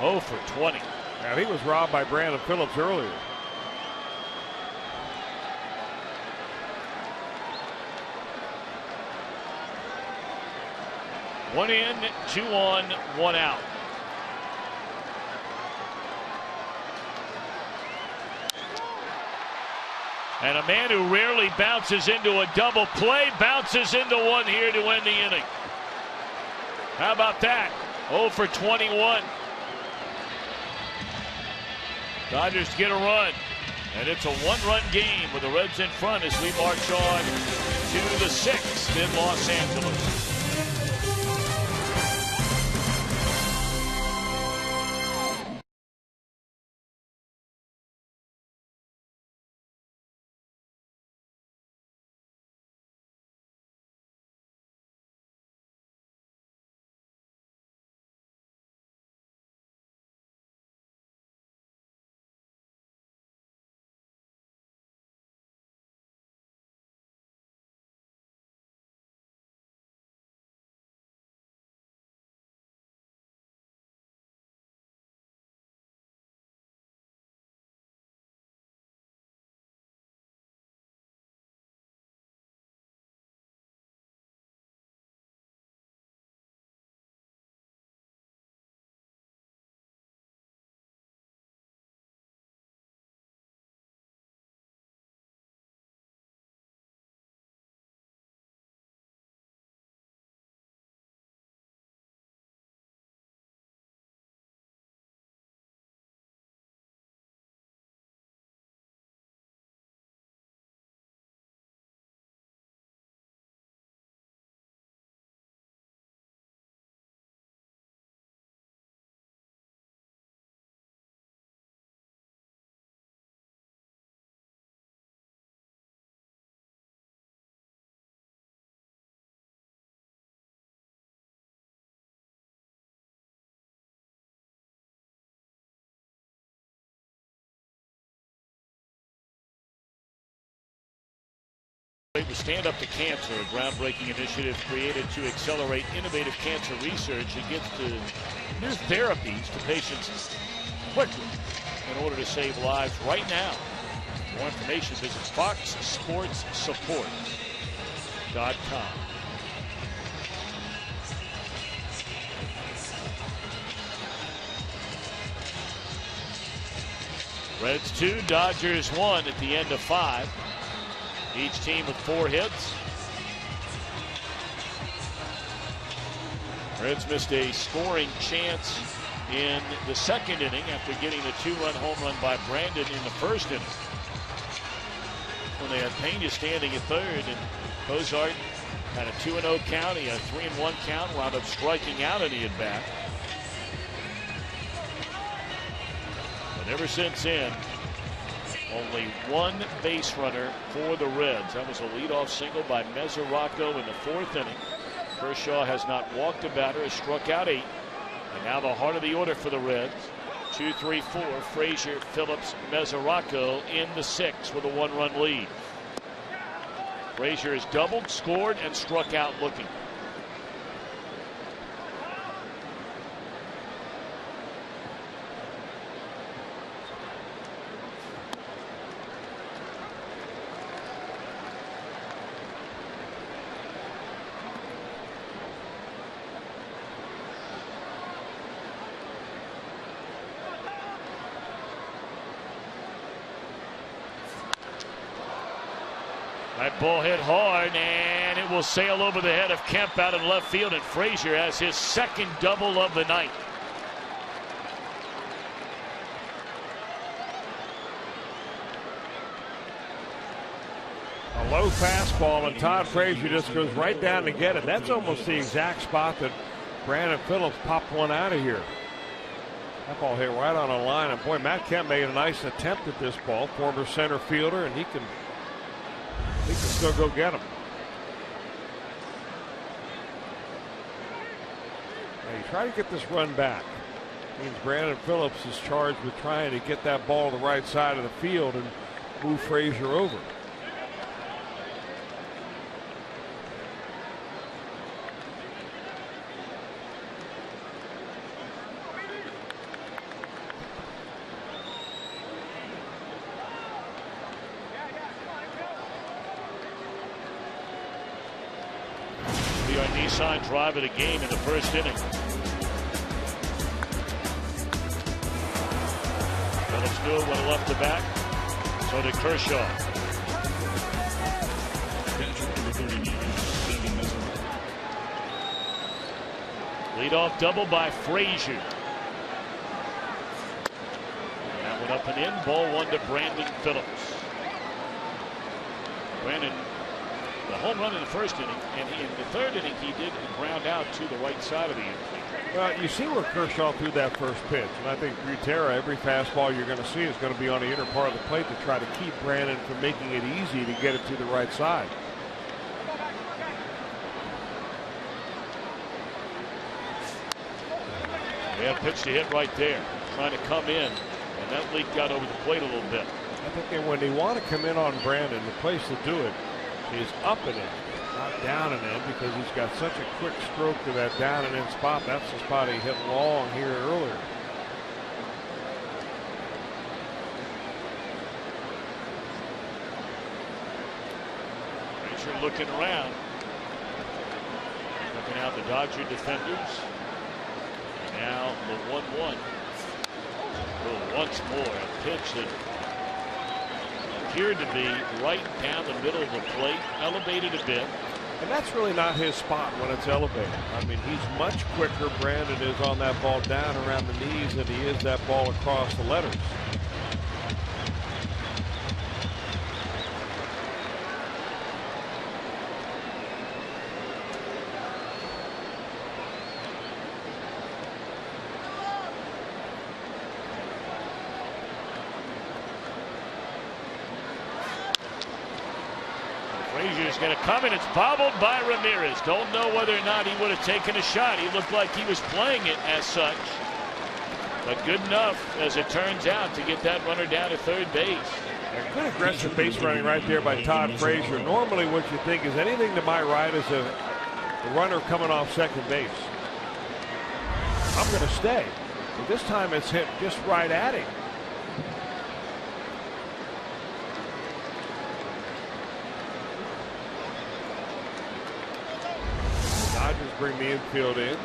S3: 0 for 20.
S4: Now, he was robbed by Brandon Phillips earlier.
S3: One in, 2 on, 1 out. And a man who rarely bounces into a double play bounces into one here to end the inning. How about that? 0 for 21. Dodgers get a run. And it's a one-run game with the Reds in front as we march on to the 6th in Los Angeles. The Stand Up to Cancer, a groundbreaking initiative created to accelerate innovative cancer research and gets to new therapies to patients quickly in order to save lives right now. For more information, visit foxsportssupport.com. Reds 2, Dodgers 1 at the end of 5. Each team with 4 hits. Reds missed a scoring chance in the second inning after getting a 2-run home run by Brandon in the first inning. When they had Pena standing at third, and Cozart had a 2-0 count. He had a 3-1 count, wound up striking out in the at-bat. But ever since then, only one base runner for the Reds. That was a leadoff single by Mesoraco in the 4th inning. Kershaw has not walked a batter, has struck out 8. And now the heart of the order for the Reds. 2, 3, 4. Frazier, Phillips, Mesoraco in the 6th with a 1-run lead. Frazier has doubled, scored, and struck out looking. That ball hit hard, and it will sail over the head of Kemp out in left field, and Frazier has his second double of the night.
S4: A low fastball, and Todd Frazier just goes right down to get it. That's almost the exact spot that Brandon Phillips popped one out of here. That ball hit right on a line, and boy, Matt Kemp made a nice attempt at this ball. Former center fielder, and he can still go get him. Now you try to get this run back. Means Brandon Phillips is charged with trying to get that ball to the right side of the field and move Frazier over.
S3: Nissan drive of the game in the first inning. Phillips knew it when he left the bat. So did Kershaw. Leadoff double by Frazier. That one up and in. Ball one to Brandon Phillips. Brandon, the home run in the first inning, and in the third inning he did ground out to the right side of the infield.
S4: Well, you see where Kershaw threw that first pitch, and I think Butera, every fastball you're going to see is going to be on the inner part of the plate to try to keep Brandon from making it easy to get it to the right side.
S3: Yeah, pitch to hit right there, trying to come in, and that leak got over the plate a little bit.
S4: I think that when they want to come in on Brandon, the place to do it is up and in, not down and in, because he's got such a quick stroke to that down and in spot. That's the spot he hit long here earlier.
S3: Frazier looking around, looking out the Dodger defenders. Now the 1-1. Once more, a pitch that appeared to be right down the middle of the plate, elevated a bit.
S4: And that's really not his spot when it's elevated. I mean, he's much quicker, Brandon is, on that ball down around the knees than he is that ball across the letters.
S3: Frazier's going to come, and it's bobbled by Ramirez. Don't know whether or not he would have taken a shot. He looked like he was playing it as such. But good enough, as it turns out, to get that runner down to third base.
S4: A good aggressive base running right there by Todd Frazier. Normally what you think is anything to my right is a runner coming off second base. I'm going to stay. But this time it's hit just right at him. Dodgers bring the infield in.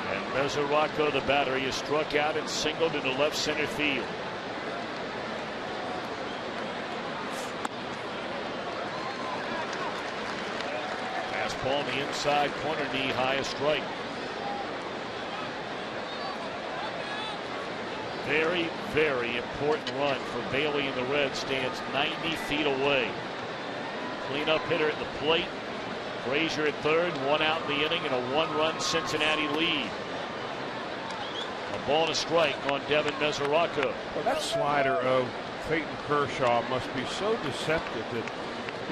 S3: And Mesoraco, the batter, is struck out and singled into left center field. Fastball on the inside corner, knee high, a strike. Very, very important run for Bailey, and the Reds stands 90 feet away. Cleanup hitter at the plate. Frazier at third, one out in the inning, and a one-run Cincinnati lead. A ball and a strike on Devin Mesoraco.
S4: Well, that slider of Clayton Kershaw must be so deceptive that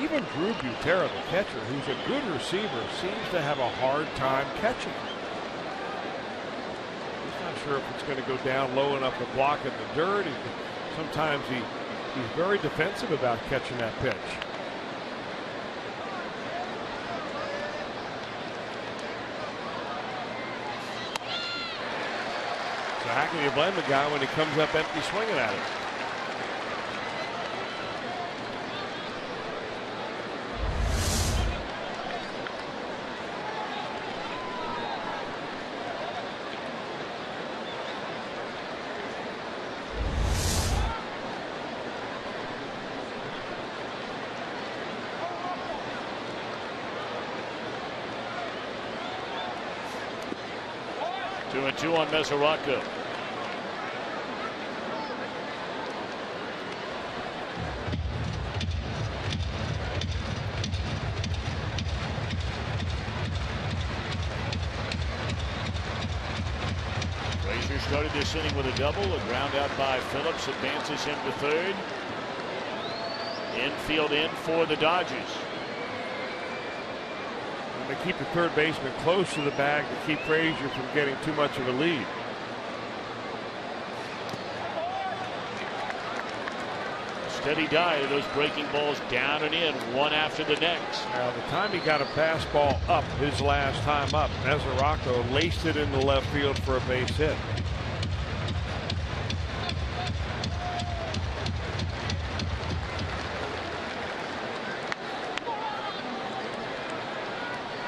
S4: even Drew Butera, the catcher, who's a good receiver, seems to have a hard time catching it. He's not sure if it's going to go down low enough to block in the dirt. Sometimes he's very defensive about catching that pitch. So how can you blame the guy when he comes up empty swinging at it?
S3: Two and two on Mesoraco. Frazier started this inning with a double. A ground out by Phillips advances him to third. Infield in for the Dodgers.
S4: They keep the third baseman close to the bag to keep Frazier from getting too much of a lead.
S3: Steady diet of those breaking balls down and in, one after the next.
S4: Now, the time he got a fastball up his last time up, Mesoraco laced it into left field for a base hit.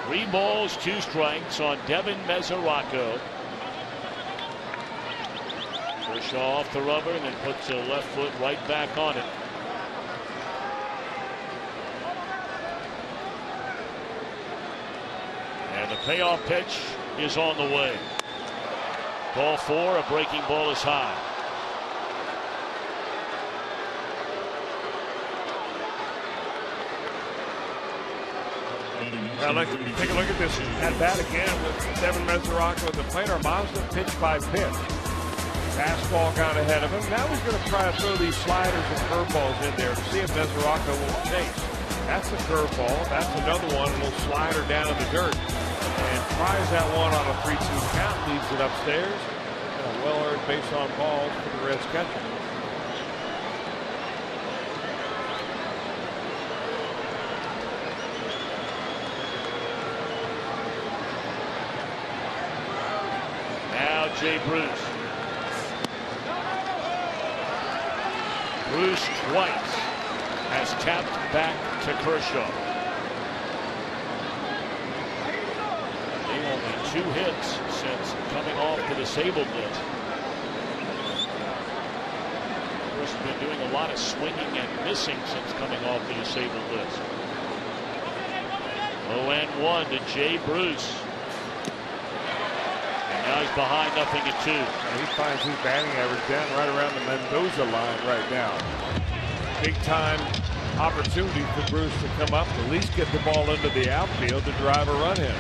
S3: Three balls, two strikes on Devin Mesoraco. Kershaw off the rubber and then puts the left foot right back on it. And the payoff pitch is on the way. Ball 4, a breaking ball is high.
S4: I'd like to take a look at this at bat again with Devin Mesoraco at the plate. Armazda pitch by pitch. Fastball got ahead of him. Now he's going to try to throw these sliders and curveballs in there to see if Mesoraco will chase. That's a curveball. That's another one. A little slider down in the dirt. And tries that one on a 3-2 count. Leaves it upstairs. And a well-earned base on balls for the Reds catcher.
S3: Jay Bruce. Bruce twice has tapped back to Kershaw. Only 2 hits since coming off the disabled list. Bruce has been doing a lot of swinging and missing since coming off the disabled list. 0-1 to Jay Bruce. Now he's behind 0-2.
S4: He finds his batting average down right around the Mendoza line right now. Big time opportunity for Bruce to come up, at least get the ball into the outfield to drive a run in.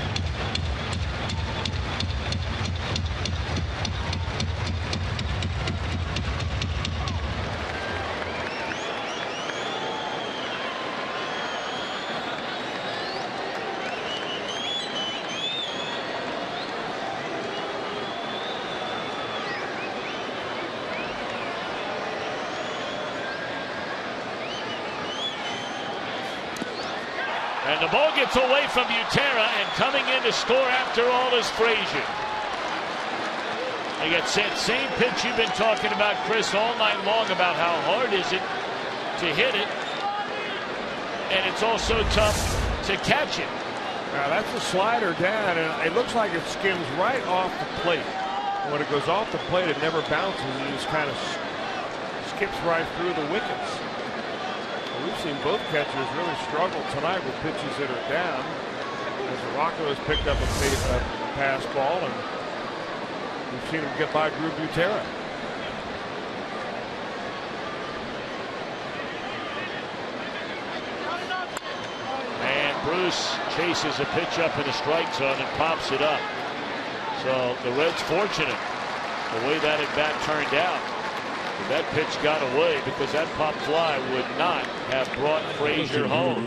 S3: And the ball gets away from Butera, and coming in to score after all is Frazier. They get sent. Same pitch you've been talking about, Chris, all night long about how hard is it to hit it. And it's also tough to catch it.
S4: Now that's a slider down, and it looks like it skims right off the plate. When it goes off the plate, it never bounces. It just kind of skips right through the wickets. We've seen both catchers really struggle tonight with pitches that are down. As Rocco has picked up a pass ball, and we've seen him get by Drew Butera.
S3: And Bruce chases a pitch up in the strike zone and pops it up. So the Reds fortunate the way that at bat turned out. That pitch got away because that pop fly would not have brought Frazier home.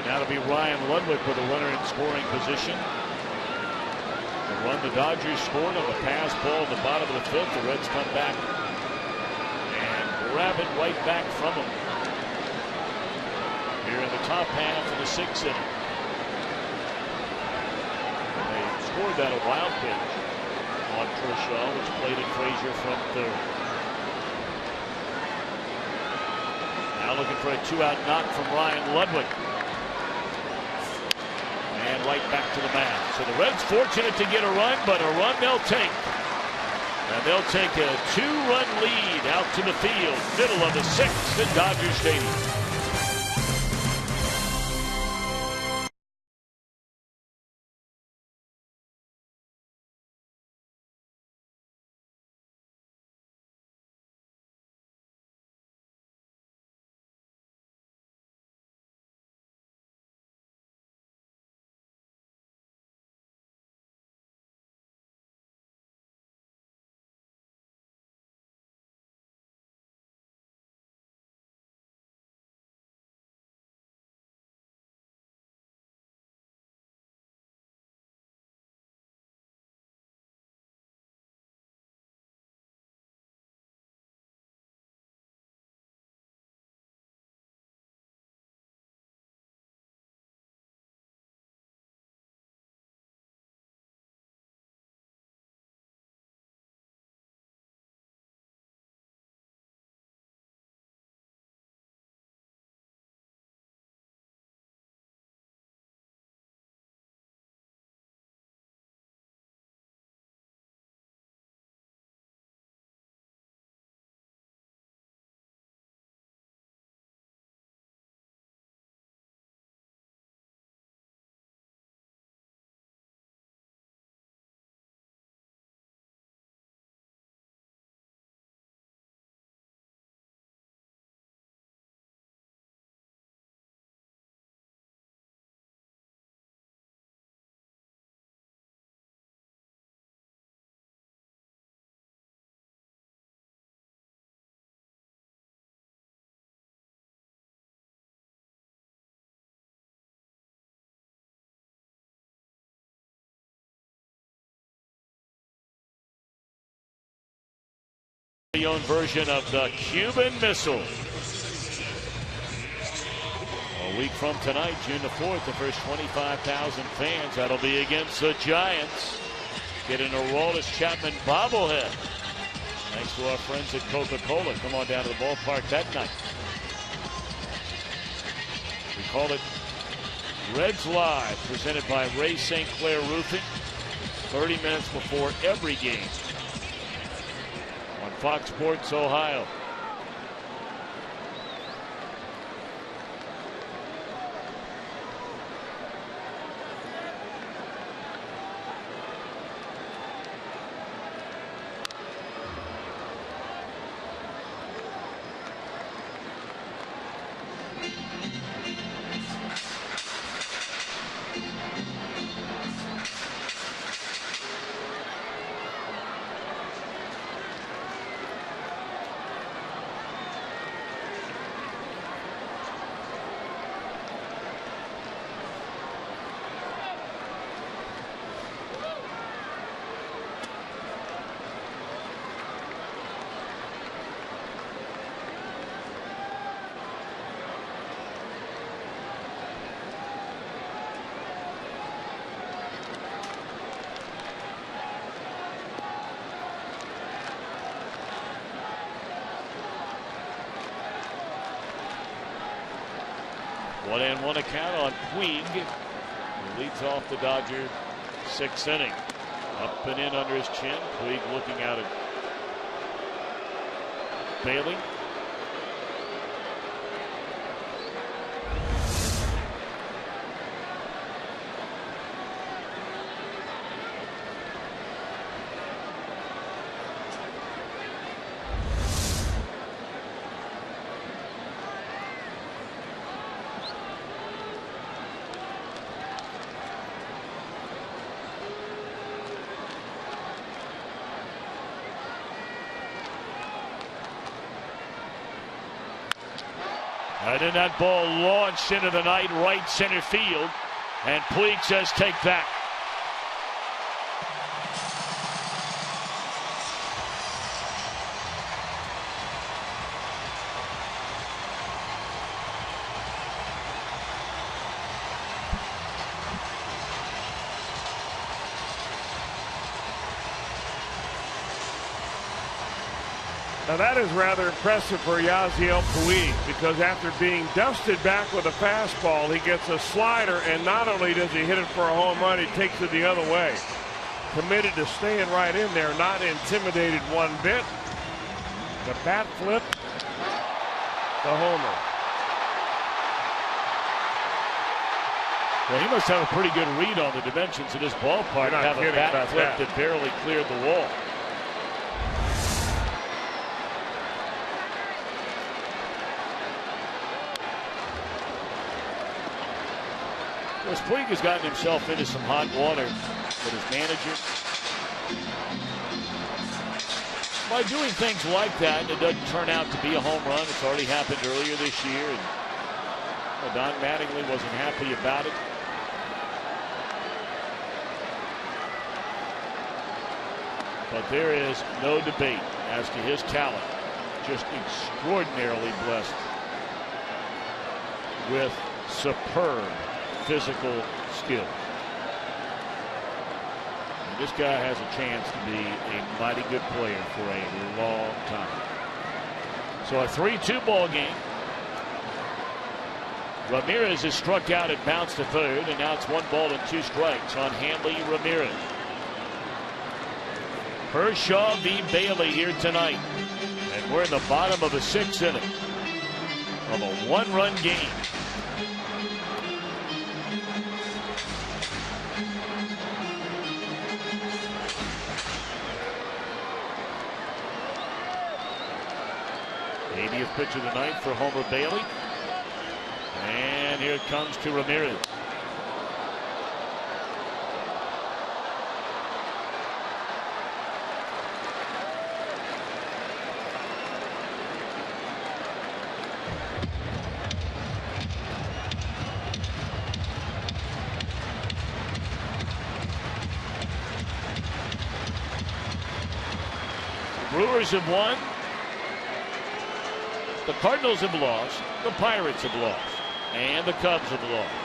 S3: Now to be Ryan Ludwig with a runner in scoring position. The run the Dodgers scored on the pass ball at the bottom of the 5th. The Reds come back and grab it right back from them here in the top half of the 6th inning. And they scored that a wild pitch on Kershaw, which played at Frazier from 3rd. Now looking for a 2-out knock from Ryan Ludwig. And right back to the mound. So the Reds fortunate to get a run, but a run they'll take. And they'll take a 2-run lead out to the field, middle of the 6th at Dodger Stadium. own version of the Cuban Missile. A week from tonight, June the 4th, the first 25,000 fans. That'll be against the Giants. Getting a Aroldis Chapman bobblehead. Thanks to our friends at Coca-Cola. Come on down to the ballpark that night. We call it Reds Live, presented by Ray St. Clair Roofing. 30 minutes before every game on Fox Sports Ohio. One and one account on Puig, who leads off the Dodger 6th inning. Up and in under his chin. Puig looking out at Bailey. And then that ball launched into the night, right center field. And Puig says, take that.
S4: Now that is rather impressive for Yasiel Puig, because after being dusted back with a fastball, he gets a slider, and not only does he hit it for a home run, he takes it the other way. Committed to staying right in there, not intimidated one bit. The bat flip, the homer.
S3: Well, he must have a pretty good read on the dimensions of this ballpark to have a bat flip that barely cleared the wall. Puig has gotten himself into some hot water with his manager. By doing things like that, and it doesn't turn out to be a home run. It's already happened earlier this year, and Don Mattingly wasn't happy about it. But there is no debate as to his talent. Just extraordinarily blessed with superb physical skill. And this guy has a chance to be a mighty good player for a long time. So a 3-2 ball game. Ramirez is struck out and bounced to third, and now it's 1-2 strikes on Hanley Ramirez. Kershaw v. Bailey here tonight, and we're in the bottom of the 6th inning of a 1-run game. The 80th pitch of the ninth for Homer Bailey. And here it comes to Ramirez. Brewers have won The Cardinals have lost. The Pirates have lost. And the Cubs have lost.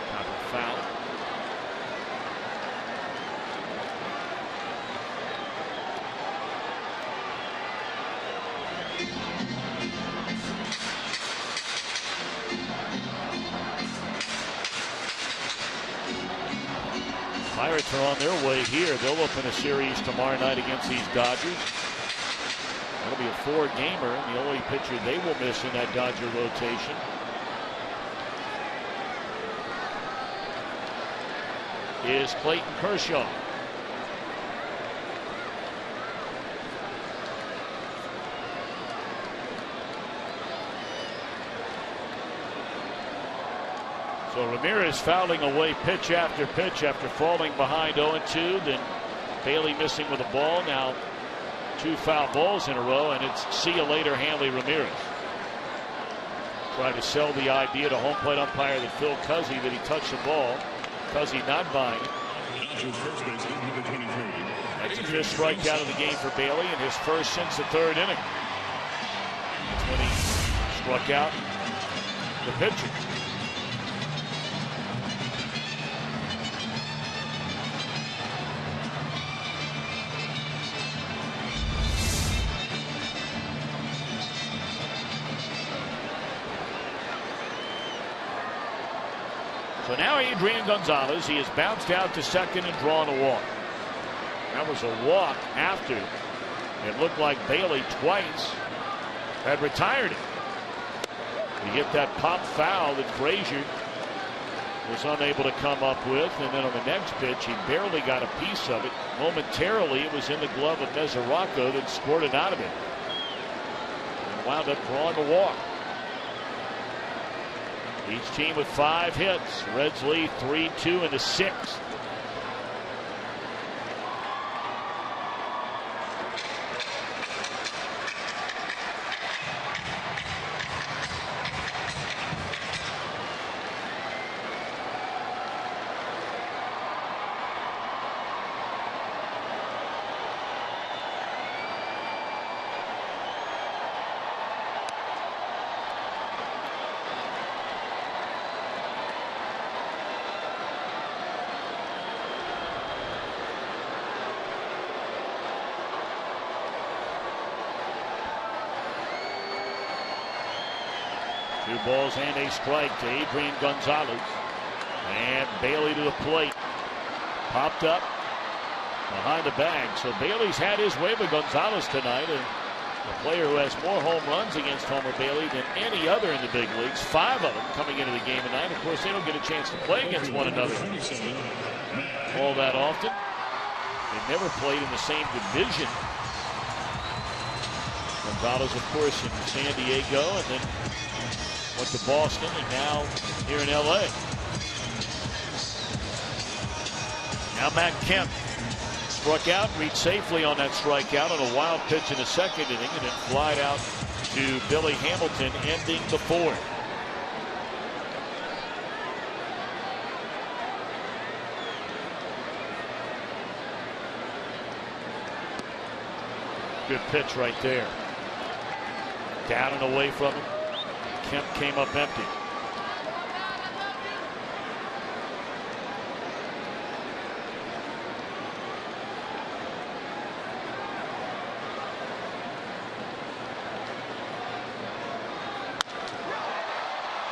S3: Proper foul. Pirates are on their way here. They'll open a series tomorrow night against these Dodgers. That'll be a 4-gamer, and the only pitcher they will miss in that Dodger rotation is Clayton Kershaw. So Ramirez fouling away pitch after falling behind 0-2. Then Bailey missing with a ball. Now 2 foul balls in a row, and it's see you later, Hanley Ramirez. Tried to sell the idea to home plate umpire that Phil Cuzzy that he touched the ball. Cuzzy not buying it. That's the 5th strikeout of the game for Bailey, and his first since the 3rd inning. That's when he struck out the pitcher. So now Adrian Gonzalez, he has bounced out to second and drawn a walk. That was a walk after it looked like Bailey twice had retired it. You get that pop foul that Frazier was unable to come up with, and then on the next pitch he barely got a piece of it. Momentarily it was in the glove of Mesoraco that squirted out of it and wound up drawing a walk. Each team with 5 hits. Reds lead 3-2 in the 6th. Balls and a strike to Adrian Gonzalez. And Bailey to the plate. Popped up behind the bag. So Bailey's had his way with Gonzalez tonight. A player who has more home runs against Homer Bailey than any other in the big leagues. 5 of them coming into the game tonight. Of course, they don't get a chance to play against one another all that often. They've never played in the same division. Gonzalez, of course, in San Diego, and then went to Boston, and now here in L.A. Now Matt Kemp struck out, reached safely on that strikeout on a wild pitch in the 2nd inning, and then flied out to Billy Hamilton, ending the 4th. Good pitch right there. Down and away from him. Kemp came up empty.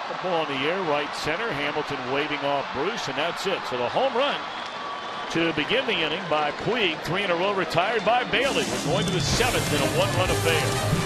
S3: The ball in the air, right center. Hamilton waving off Bruce, and that's it. So the home run to begin the inning by Puig. 3 in a row retired by Bailey. We're going to the 7th in a 1-run affair.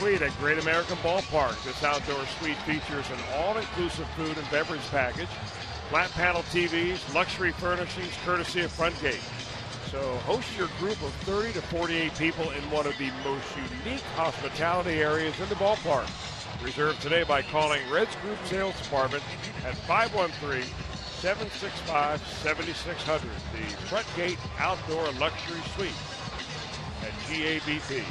S4: Suite at Great American Ballpark. This outdoor suite features an all-inclusive food and beverage package, flat panel TVs, luxury furnishings courtesy of Frontgate. So host your group of 30 to 48 people in one of the most unique hospitality areas in the ballpark. Reserve today by calling Reds Group Sales Department at 513-765-7600. The Frontgate Outdoor Luxury Suite at GABP.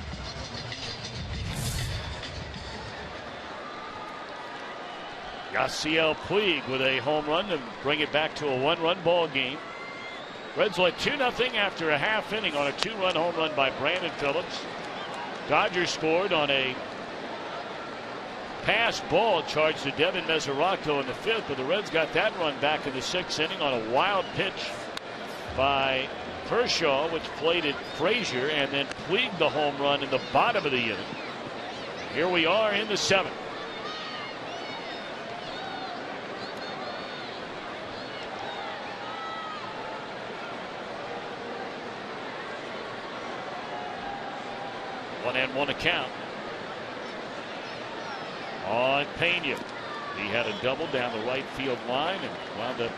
S3: Yasiel Puig with a home run to bring it back to a one-run ball game. Reds led 2-0 after a half inning on a 2-run home run by Brandon Phillips. Dodgers scored on a pass ball charged to Devin Mesoraco in the 5th, but the Reds got that run back in the 6th inning on a wild pitch by Kershaw, which plated Frazier, and then Puig the home run in the bottom of the inning. Here we are in the 7th. One and one account on Pena. He had a double down the right field line and wound up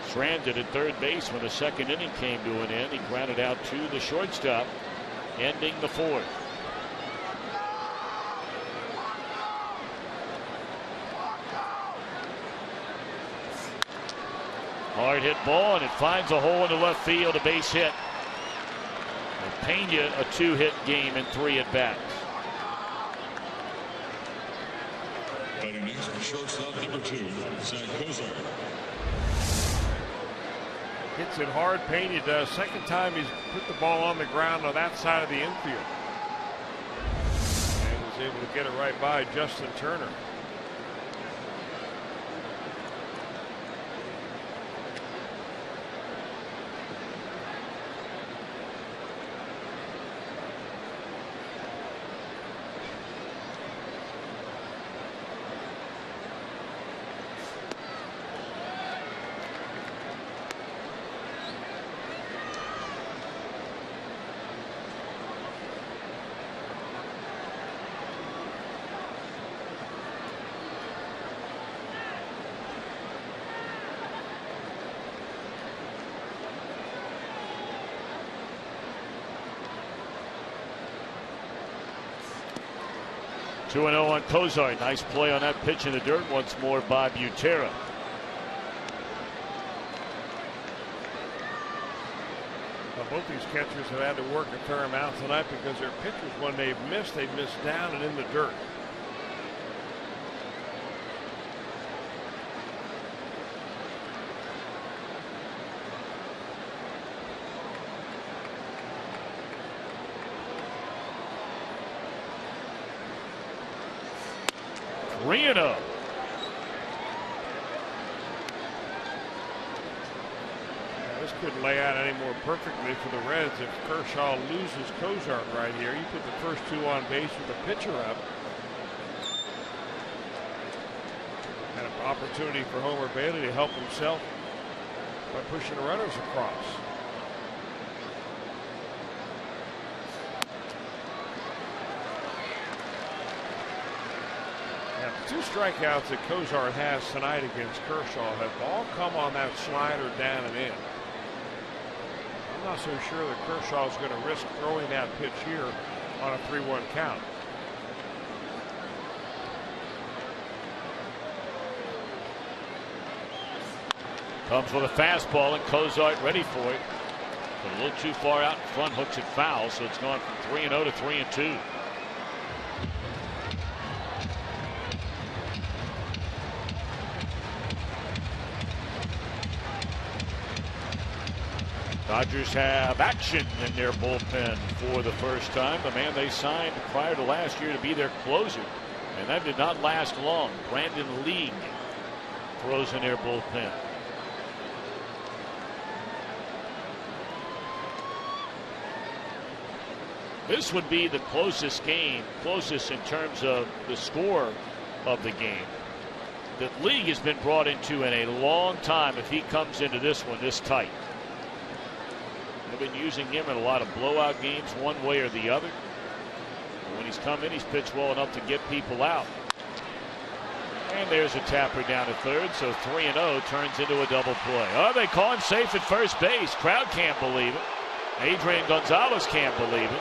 S3: stranded at third base when the second inning came to an end. He grounded out to the shortstop, ending the 4th. Hard hit ball, and it finds a hole in the left field, a base hit. Pena a 2-hit game in 3 at-bats.
S2: Batting next for shortstop number 2, Zach Kozar.
S4: Hits it hard, Pena does. Second time he's put the ball on the ground on that side of the infield. And was able to get it right by Justin Turner.
S3: Two 2-0 on Kozar. Nice play on that pitch in the dirt once more by Butera.
S4: Well, both these catchers have had to work a fair amount tonight because their pitchers, when they've missed down and in the dirt.
S3: Reno.
S4: This couldn't lay out any more perfectly for the Reds. If Kershaw loses Kozar right here, you put the first 2 on base with the pitcher up. And an opportunity for Homer Bailey to help himself by pushing the runners across. Now, the 2 strikeouts that Kozar has tonight against Kershaw have all come on that slider down and in. I'm not so sure that Kershaw is going to risk throwing that pitch here on a 3-1 count.
S3: Comes with a fastball, and Kozart ready for it. But a little too far out in front, hooks it foul, so it's gone from 3-0 to 3-2. Dodgers have action in their bullpen for the first time. The man they signed prior to last year to be their closer, and that did not last long. Brandon League throws in their bullpen. This would be the closest game, closest in terms of the score of the game, that League has been brought into in a long time if he comes into this one this tight. They've been using him in a lot of blowout games one way or the other. But when he's He's come in, he's pitched well enough to get people out. And there's a tapper down at third, so 3-0 turns into a double play. Oh, they call him safe at first base. Crowd can't believe it. Adrian Gonzalez can't believe it.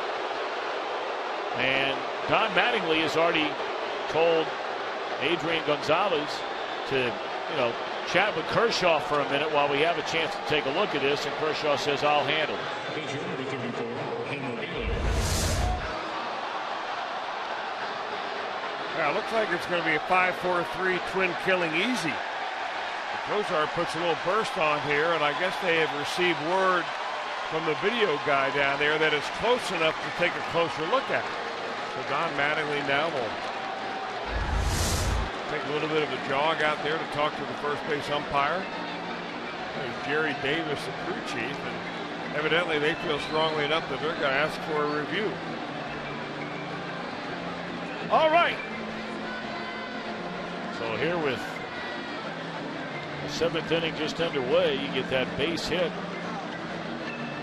S3: And Don Mattingly has already told Adrian Gonzalez to, chat with Kershaw for a minute while we have a chance to take a look at this, and Kershaw says, I'll handle it.
S4: Yeah, it looks like it's going to be a 5-4-3 twin killing easy. Kozar puts a little burst on here, and I guess they have received word from the video guy down there that it's close enough to take a closer look at it. So Don Mattingly now will take a little bit of a jog out there to talk to the first base umpire. There's Jerry Davis, the crew chief, and evidently they feel strongly enough that they're going to ask for a review.
S3: All right. So here with the 7th inning just underway, you get that base hit.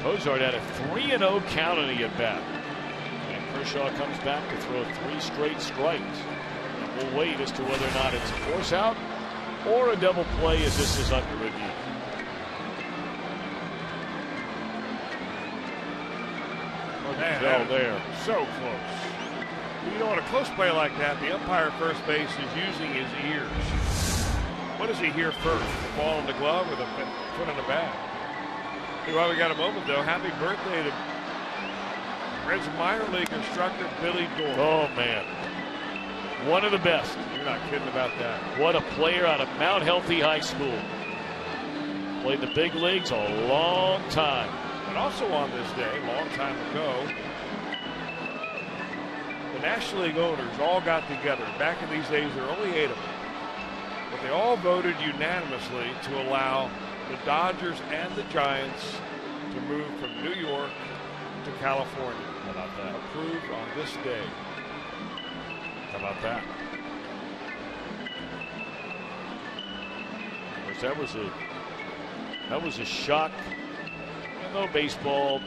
S3: Kozar had a 3-0 count in the at-bat. And Kershaw comes back to throw 3 straight strikes. And we'll wait as to whether or not it's a force out or a double play as this is under review.
S4: Man, there. So close. On a close play like that, the umpire at first base is using his ears. What does he hear first? The ball in the glove or the foot in the bat? While we got a moment, though, happy birthday to Reds minor league instructor Billy Dorr.
S3: Oh, man. One of the best.
S4: You're not kidding about that.
S3: What a player out of Mount Healthy High School. Played the big leagues a long time.
S4: And also on this day, a long time ago, the National League owners all got together. Back in these days, there were only 8 of them. But they all voted unanimously to allow the Dodgers and the Giants to move from New York to California.
S3: How about that?
S4: Approved on this day.
S3: How about that? Of course, that was a shock. And though baseball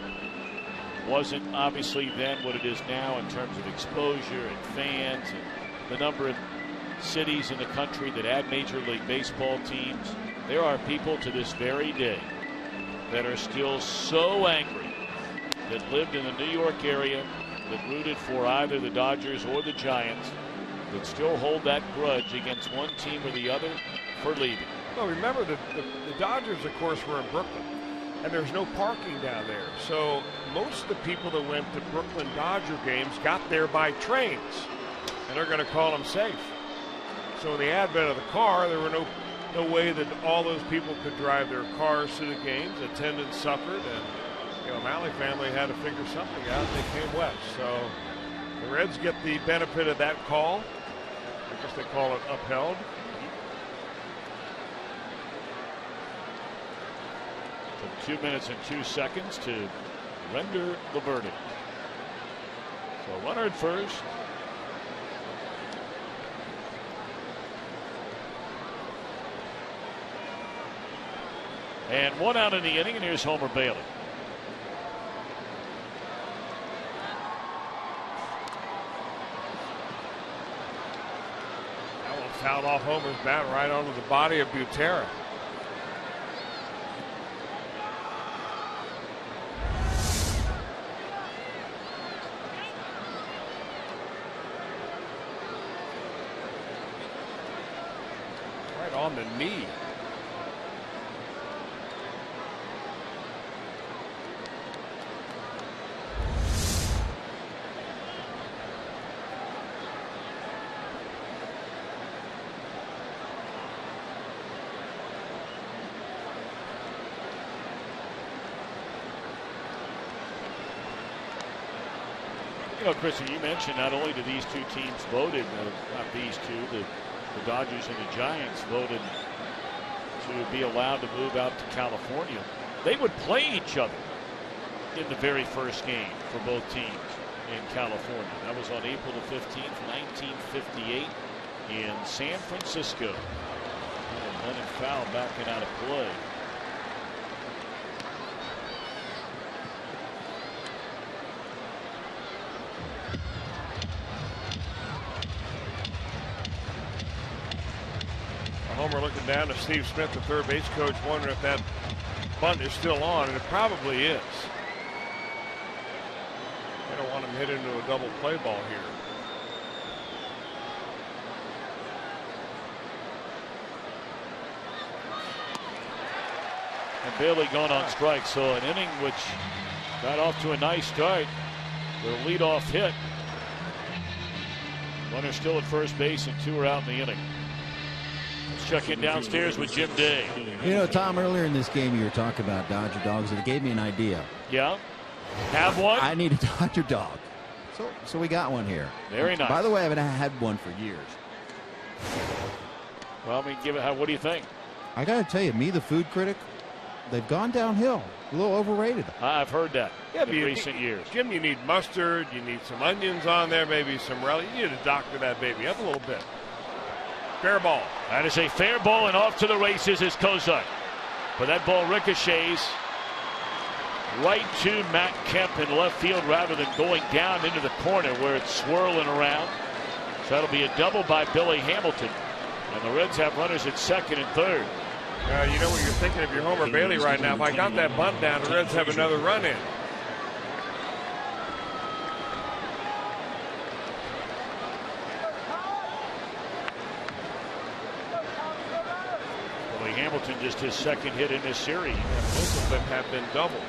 S3: wasn't obviously then what it is now in terms of exposure and fans and the number of cities in the country that had Major League Baseball teams, there are people to this very day that are still so angry that lived in the New York area, that rooted for either the Dodgers or the Giants, that still hold that grudge against one team or the other for leaving.
S4: Well, remember the Dodgers, of course, were in Brooklyn, and there's no parking down there. So most of the people that went to Brooklyn Dodger games got there by trains, and they're going to call them safe. So in the advent of the car, there were no way that all those people could drive their cars to the games. Attendance suffered, and O'Malley family had to figure something out. They came west. So the Reds get the benefit of that call. I guess they call it upheld.
S3: Took 2 minutes and 2 seconds to render the verdict. So runner at first. And 1 out in the inning, and here's Homer Bailey.
S4: That one fouled off Homer's bat right onto the body of Butera. Right on the knee.
S3: Chrissy, you mentioned not only do these two teams voted, not these two, the Dodgers and the Giants voted to be allowed to move out to California. They would play each other in the very first game for both teams in California. That was on April the 15th, 1958 in San Francisco. And Lennon foul backing out of play.
S4: Homer looking down to Steve Smith, the third base coach, wondering if that bunt is still on, and it probably is. They don't want him hit into a double play ball here.
S3: And Bailey gone on strike, so an inning which got off to a nice start with a leadoff hit. Runner still at first base and 2 are out in the inning. Let's check in downstairs with Jim Day.
S7: You know, Tom, earlier in this game you were talking about Dodger dogs, and it gave me an idea.
S3: Yeah? Have one?
S7: I need a Dodger dog. So we got one here.
S3: Very nice.
S7: By the way, I haven't had one for years.
S3: Well, I mean, what do you think?
S7: I got to tell you, me, the food critic, they've gone downhill. A little overrated.
S3: I've heard that in recent years.
S4: Jim, you need mustard, you need some onions on there, maybe some relish. You need to doctor that baby up a little bit. Fair ball.
S3: That is a fair ball, and off to the races is Kozak. But that ball ricochets right to Matt Kemp in left field rather than going down into the corner where it's swirling around. So that'll be a double by Billy Hamilton. And the Reds have runners at second and third.
S4: You know what you're thinking of your Homer Bailey right now. If I got that bunt down, the Reds have another run in.
S3: Billy Hamilton just his second hit in this series.
S4: Both of them have been doubles.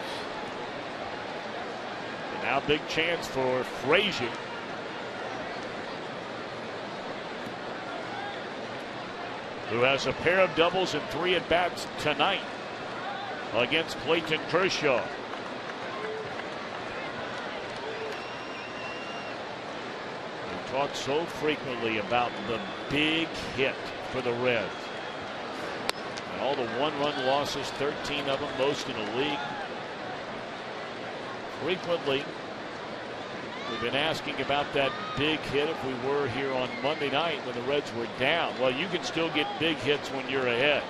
S3: And now big chance for Frazier. Who has a pair of doubles and 3 at-bats tonight against Clayton Kershaw. We talk so frequently about the big hit for the Reds. And all the 1-run losses, 13 of them, most in the league. Frequently, we've been asking about that big hit if we were here on Monday night when the Reds were down. Well, you can still get big hits when you're ahead.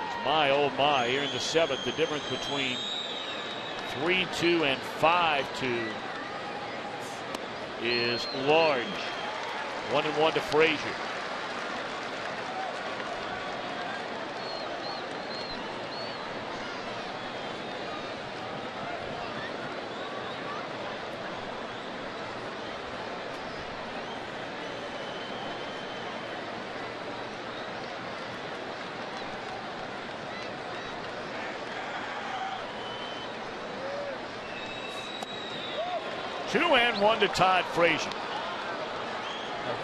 S3: It's my, oh my, here in the 7th, the difference between 3-2 and 5-2 is large. 1-1 to Frazier. Two and 1 to Todd Frazier.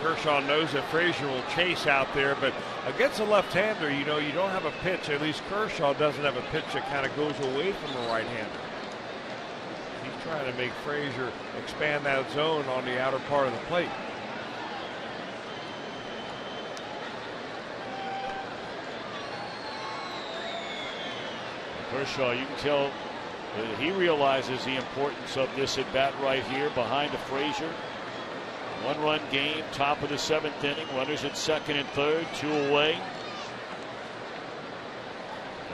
S4: Kershaw knows that Frazier will chase out there, but against a left-hander, you know, you don't have a pitch. At least Kershaw doesn't have a pitch that kind of goes away from the right-hander. He's trying to make Frazier expand that zone on the outer part of the plate.
S3: Kershaw, you can tell he realizes the importance of this at bat right here behind the Frazier. 1-run game, top of the 7th inning. Runners at second and third, 2 away.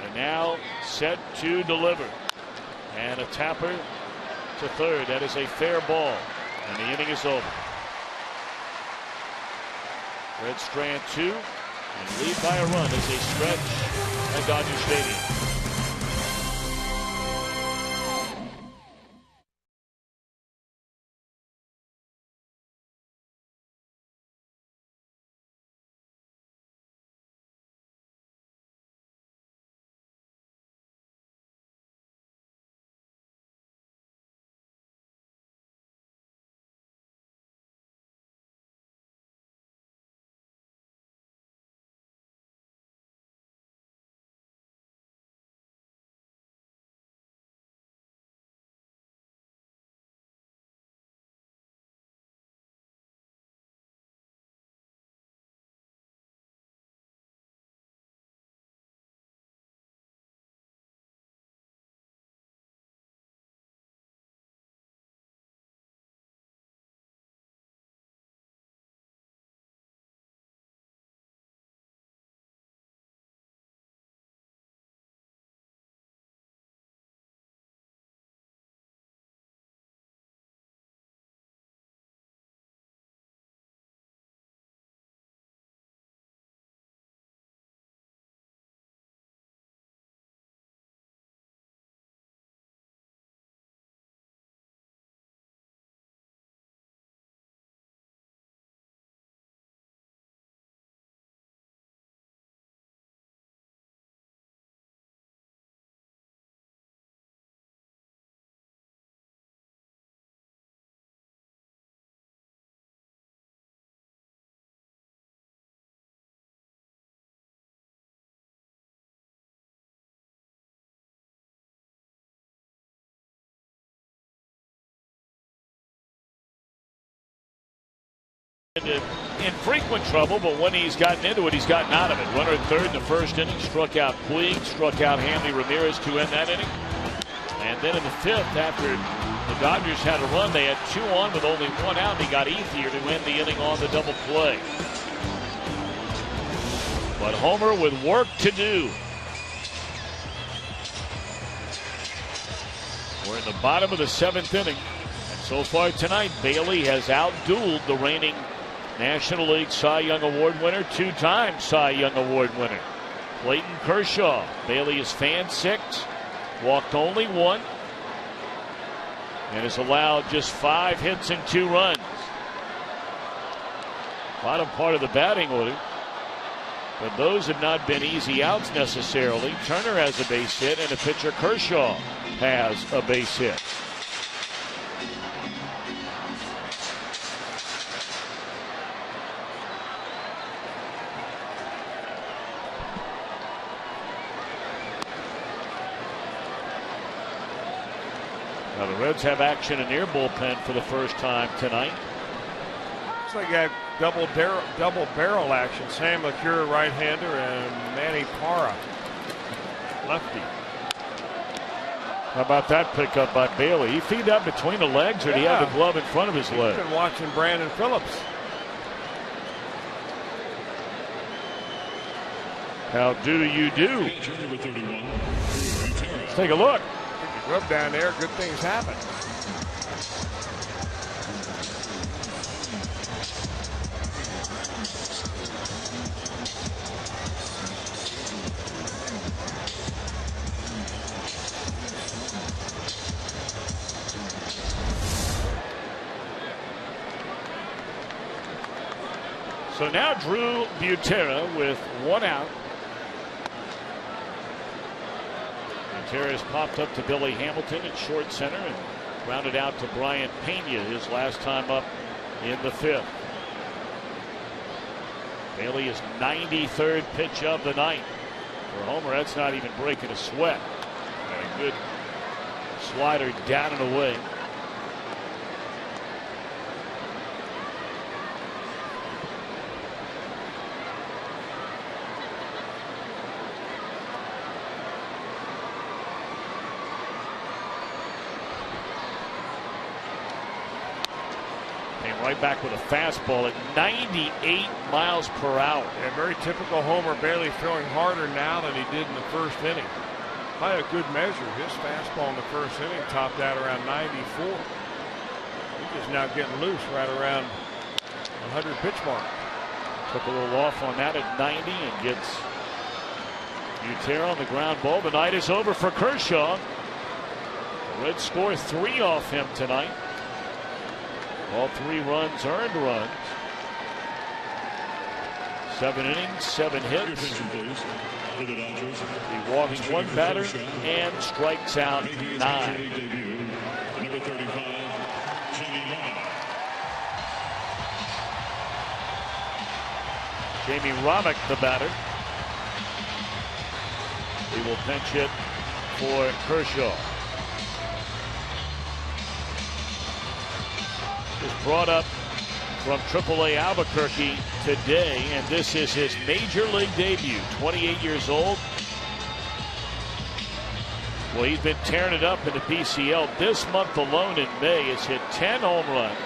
S3: And now set to deliver. And a tapper to third. That is a fair ball. And the inning is over. Reds strand 2 and lead by a run as they stretch at Dodger Stadium. In frequent trouble, but when he's gotten into it, he's gotten out of it. Runner at third in the first inning, struck out Puig, struck out Hanley Ramirez to end that inning. And then in the fifth, after the Dodgers had a run, they had 2 on with only 1 out. He got Ethier to end the inning on the double play. But Homer with work to do. We're in the bottom of the 7th inning. And so far tonight, Bailey has outdueled the reigning National League Cy Young Award winner, 2-time Cy Young Award winner, Clayton Kershaw. Bailey is fanned 6, walked only 1, and has allowed just 5 hits and 2 runs. Bottom part of the batting order, but those have not been easy outs necessarily. Turner has a base hit, and the pitcher Kershaw has a base hit. Now the Reds have action in their bullpen for the first time tonight.
S4: Looks like a double barrel action. Sam LeCure, right-hander, and Manny Parra, lefty.
S3: How about that pickup by Bailey? He feed that between the legs, or did he have the glove in front of his leg?
S4: He's been watching Brandon Phillips.
S3: How do you do? Let's take a look.
S4: Rub down there, good things happen.
S3: So now Drew Butera with 1 out. Butera's popped up to Billy Hamilton at short center and grounded out to Brian Pena his last time up in the 5th. Bailey is 93rd pitch of the night. For Homer, that's not even breaking a sweat. And a good slider down and away. Right back with a fastball at 98 miles per hour.
S4: Yeah, very typical Homer. Bailey throwing harder now than he did in the first inning. By a good measure, his fastball in the first inning topped out around 94. He's just now getting loose right around 100 pitch mark.
S3: Took a little off on that at 90 and gets Butera on the ground ball. The night is over for Kershaw. The Reds score 3 off him tonight. All 3 runs, earned runs. 7 innings, 7 hits. He walks 1 batter and strikes out 9.
S2: Number 35,
S3: Jamie Romick, the batter. He will pinch hit for Kershaw. Was brought up from AAA Albuquerque today, and this is his major league debut. 28 years old. Well, he's been tearing it up in the PCL. This month alone in May, has hit 10 home runs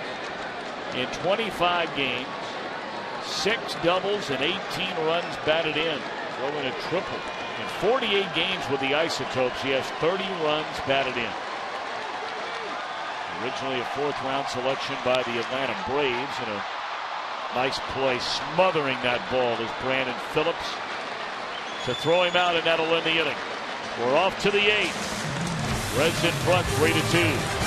S3: in 25 games, 6 doubles, and 18 runs batted in. Throwing a triple. In 48 games with the Isotopes, he has 30 runs batted in. Originally a 4th round selection by the Atlanta Braves, and a nice play smothering that ball is Brandon Phillips to throw him out, and that'll end the inning. We're off to the 8th. Reds in front 3-2.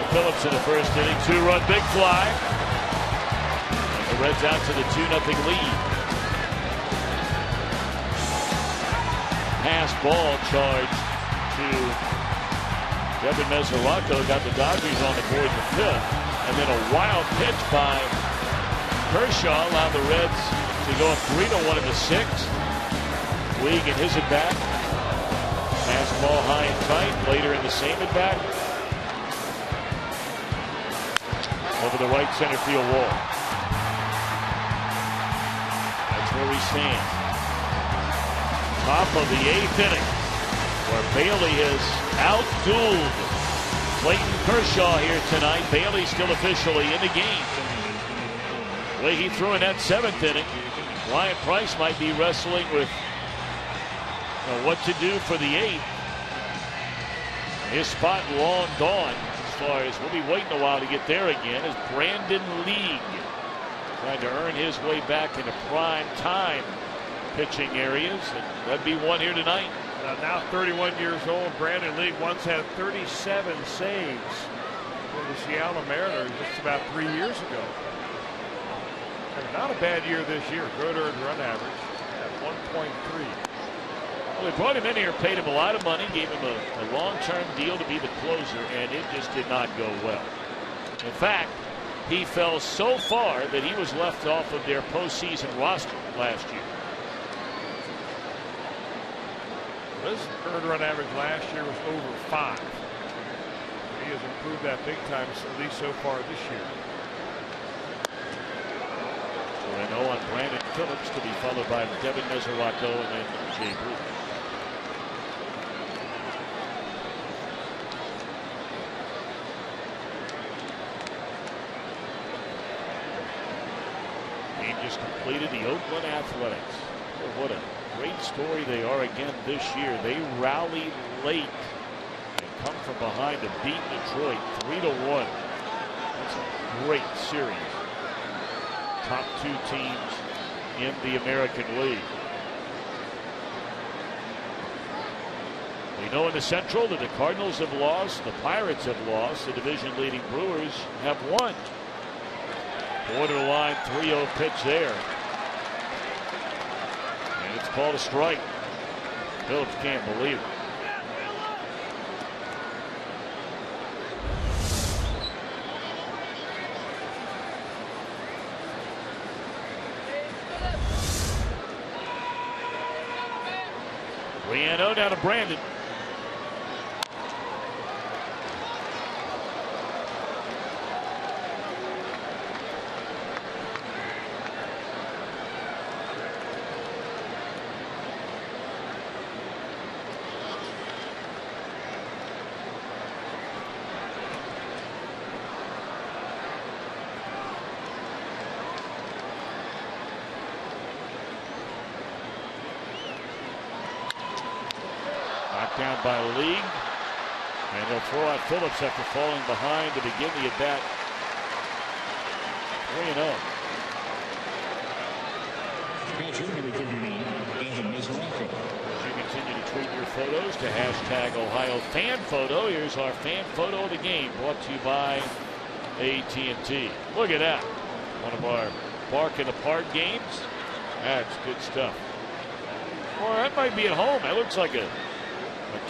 S3: Phillips in the first inning. 2-run big fly. The Reds out to the 2-0 lead. Pass ball charge to Devin Mesoraco. Got the Dodgers on the board in the fifth. And then a wild pitch by Kershaw allowed the Reds to go 3-1 in the sixth. League in his at-bat. Fastball high and tight. Later in the same at-bat. Over the right center field wall. That's where we stand. Top of the eighth inning, where Bailey has outdueled Clayton Kershaw here tonight. Bailey still officially in the game. The way he threw in that seventh inning, Ryan Price might be wrestling with what to do for the eighth. His spot long gone. As far as we'll be waiting a while to get there again, as Brandon League trying to earn his way back into prime time pitching areas, and that'd be one here tonight.
S4: Now 31 years old, Brandon League once had 37 saves for the Seattle Mariners just about 3 years ago. And not a bad year this year. Good earned run average at 1.3.
S3: Well, they brought him in here, paid him a lot of money, gave him a long-term deal to be the closer, and it just did not go well. In fact, he fell so far that he was left off of their postseason roster last year.
S4: His earned run average last year was over 5. He has improved that big time, at least so far this year.
S3: So they know on Brandon Phillips to be followed by Devin Mesoraco and then Jay Bruce. Game just completed. The Oakland Athletics. Oh, what a great story they are again this year. They rallied late and come from behind to beat Detroit 3-1. That's a great series. Top two teams in the American League. We know in the Central that the Cardinals have lost, the Pirates have lost, the division-leading Brewers have won. Borderline 3-0 pitch there. And it's called a strike. Phillips can't believe it. Riano down to Brandon. Down by League, and they'll throw out Phillips after falling behind to begin the at-bat. 3-0. You continue to tweet your photos to hashtag #OhioFanPhoto. Here's our fan photo of the game, brought to you by AT&T. Look at that. One of our Bark in the Park games. That's good stuff. Well, that might be at home. That looks like a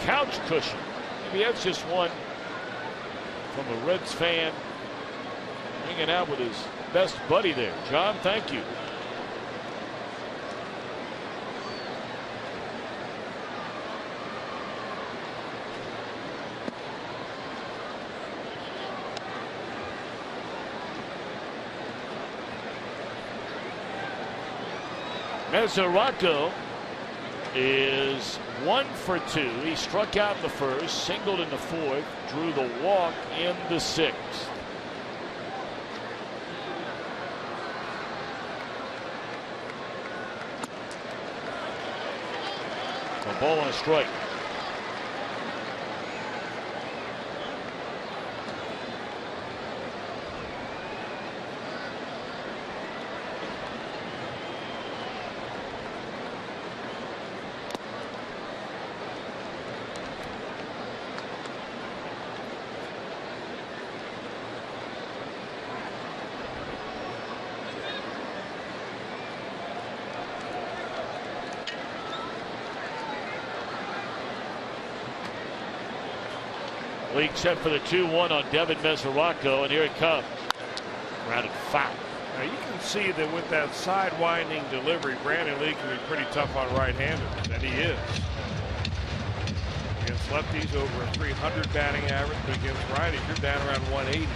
S3: couch cushion. Maybe that's just one from a Reds fan hanging out with his best buddy there. John, thank you. Mesoraco is 1 for 2. He struck out in the first, singled in the fourth, drew the walk in the sixth. A ball and a strike. League set for the 2-1 on Devin Mesoraco, and here it comes. Grounded foul.
S4: Now you can see that with that side winding delivery, Brandon Lee can be pretty tough on right-handers, and he is. Against lefties, over a 300 batting average, but against righties, you're down around 180.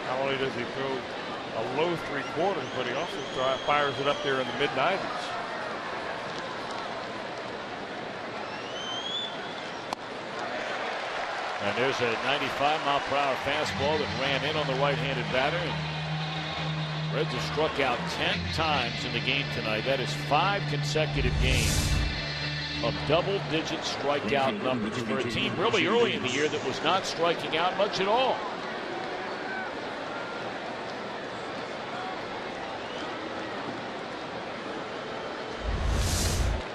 S4: Not only does he throw a low 3/4, but he also fires it up there in the mid-90s.
S3: And there's a 95-mile-per-hour fastball that ran in on the right-handed batter. Reds have struck out 10 times in the game tonight. That is 5 consecutive games of double-digit strikeout numbers for a team really early in the year that was not striking out much at all.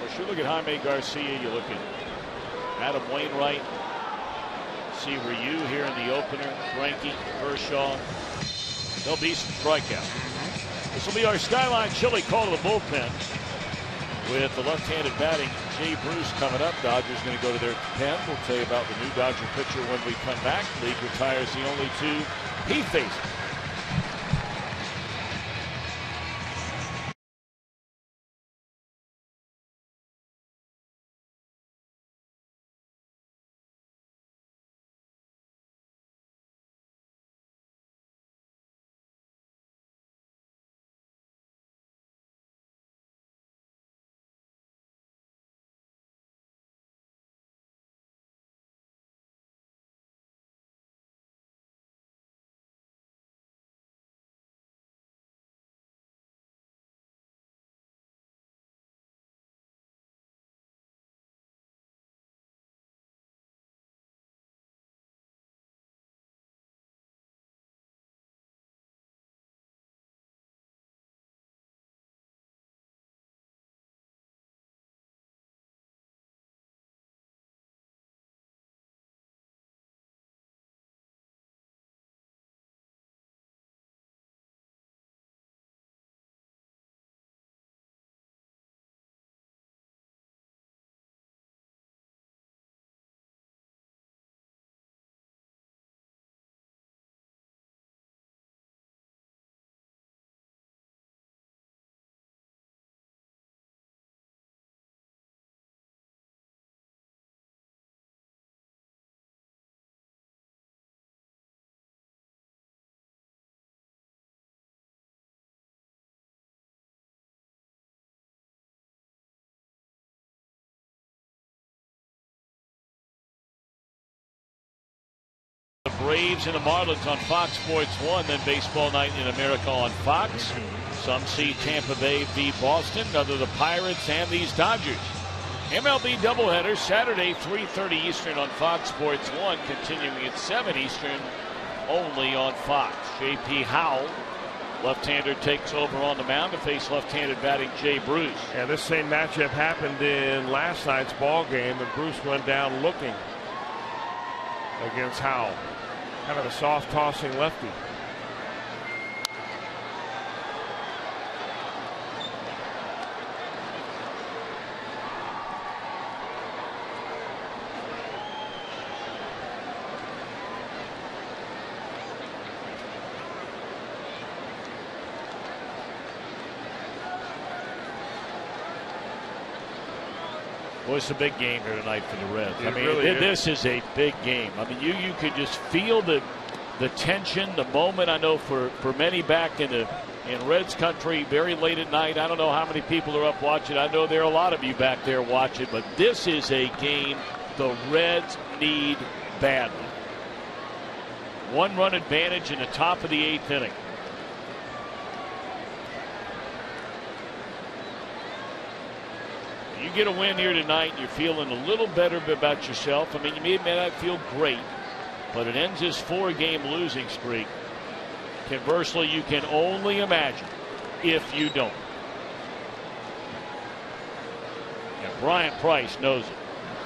S3: Well, sure, look at Jaime Garcia. You look at Adam Wainwright. See Ryu here in the opener, Greinke, Kershaw. There'll be some strikeouts. This will be our Skyline Chili call to the bullpen with the left-handed batting Jay Bruce coming up. Dodgers going to go to their pen. We'll tell you about the new Dodger pitcher when we come back. League retires the only 2 he faces. Braves and the Marlins on Fox Sports 1, then Baseball Night in America on Fox. Some see Tampa Bay v. Boston, other the Pirates and these Dodgers. MLB doubleheader Saturday 3:30 Eastern on Fox Sports 1, continuing at 7 Eastern only on Fox. J.P. Howell, left-hander, takes over on the mound to face left-handed batting Jay Bruce.
S4: Yeah, this same matchup happened in last night's ball game, and Bruce went down looking against Howell. Kind of a soft tossing lefty.
S3: Well, it's a big game here tonight for the Reds.
S4: I mean, really
S3: this is a big game. I mean, you could just feel the tension, the moment. I know for many back in Reds country, very late at night. I don't know how many people are up watching. I know there are a lot of you back there watching, but this is a game the Reds need badly. 1-run advantage in the top of the 8th inning. You get a win here tonight, you're feeling a little better about yourself. I mean, you may not feel great, but it ends this 4-game losing streak. Conversely, you can only imagine if you don't. And Brian Price knows it.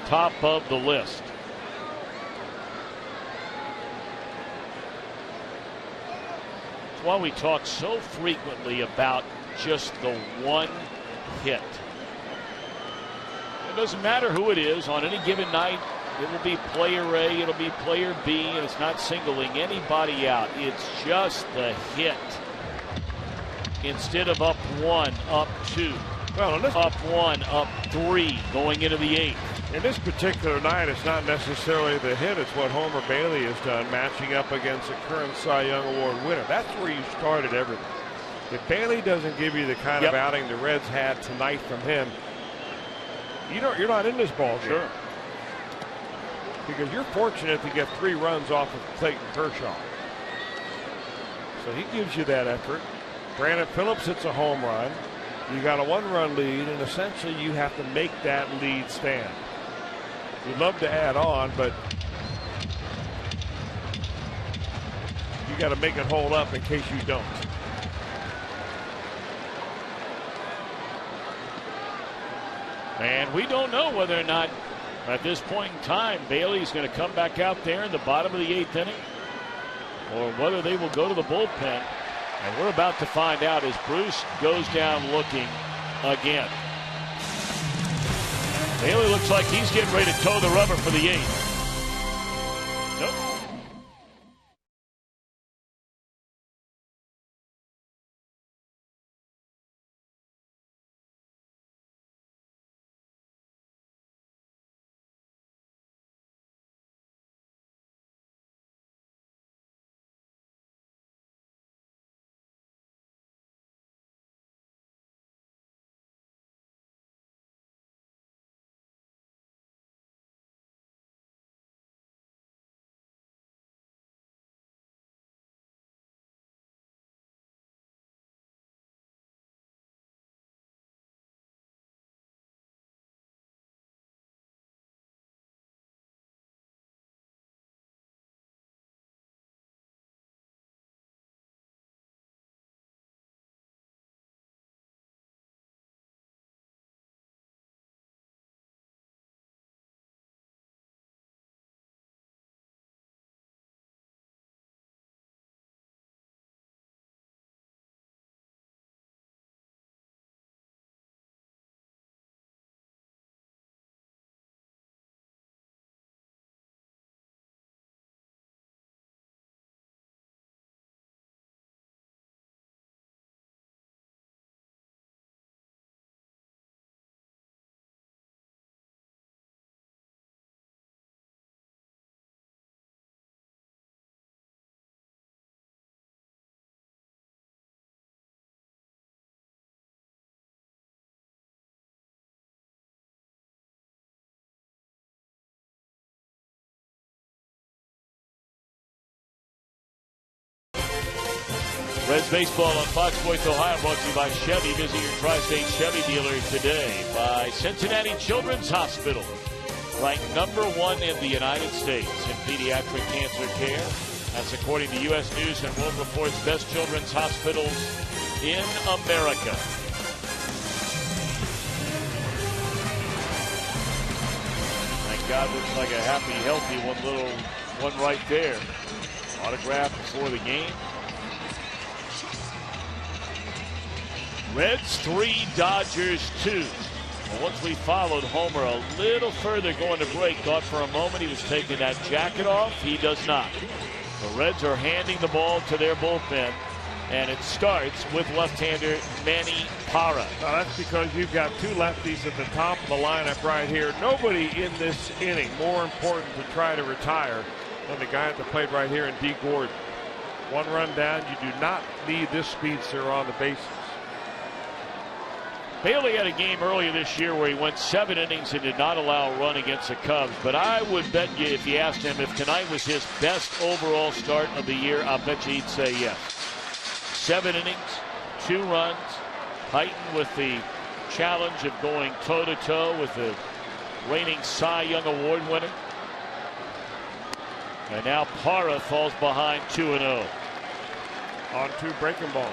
S3: Top of the list. That's why we talk so frequently about just the one hit. It doesn't matter who it is on any given night. It will be player A, it'll be player B, and it's not singling anybody out. It's just the hit. Instead of up 1, up 2, up 1, up 3, going into the 8th.
S4: In this particular night, it's not necessarily the hit, it's what Homer Bailey has done, matching up against the current Cy Young Award winner. That's where you started everything. If Bailey doesn't give you the kind of outing the Reds had tonight from him, you're not in this ball game.
S3: Sure.
S4: Because you're fortunate to get 3 runs off of Clayton Kershaw. So he gives you that effort. Brandon Phillips hits a home run. You got a 1-run lead, and essentially you have to make that lead stand. You'd love to add on, but you got to make it hold up in case you don't.
S3: And we don't know whether or not at this point in time Bailey's going to come back out there in the bottom of the 8th inning, or whether they will go to the bullpen. And we're about to find out as Bruce goes down looking again. Bailey looks like he's getting ready to toe the rubber for the 8th. Nope. Reds baseball on Fox Sports Ohio, brought to you by Chevy. Visit your Tri-State Chevy dealer today. By Cincinnati Children's Hospital, ranked #1 in the United States in pediatric cancer care. That's according to U.S. News and World Report's best children's hospitals in America. Thank God, looks like a happy, healthy one right there. Autograph before the game. Reds 3, Dodgers 2. Well, once we followed Homer a little further going to break, thought for a moment he was taking that jacket off. He does not. The Reds are handing the ball to their bullpen, and it starts with left-hander Manny Parra.
S4: Now that's because you've got 2 lefties at the top of the lineup right here. Nobody in this inning more important to try to retire than the guy at the plate right here in D. Gordon. 1 run down. You do not need this speedster on the bases.
S3: Bailey had a game earlier this year where he went 7 innings and did not allow a run against the Cubs. But I would bet you, if you asked him if tonight was his best overall start of the year, I'll bet you he'd say yes. 7 innings, 2 runs, heightened with the challenge of going toe-to-toe with the reigning Cy Young Award winner. And now Parra falls behind 2-0.
S4: On 2 breaking balls.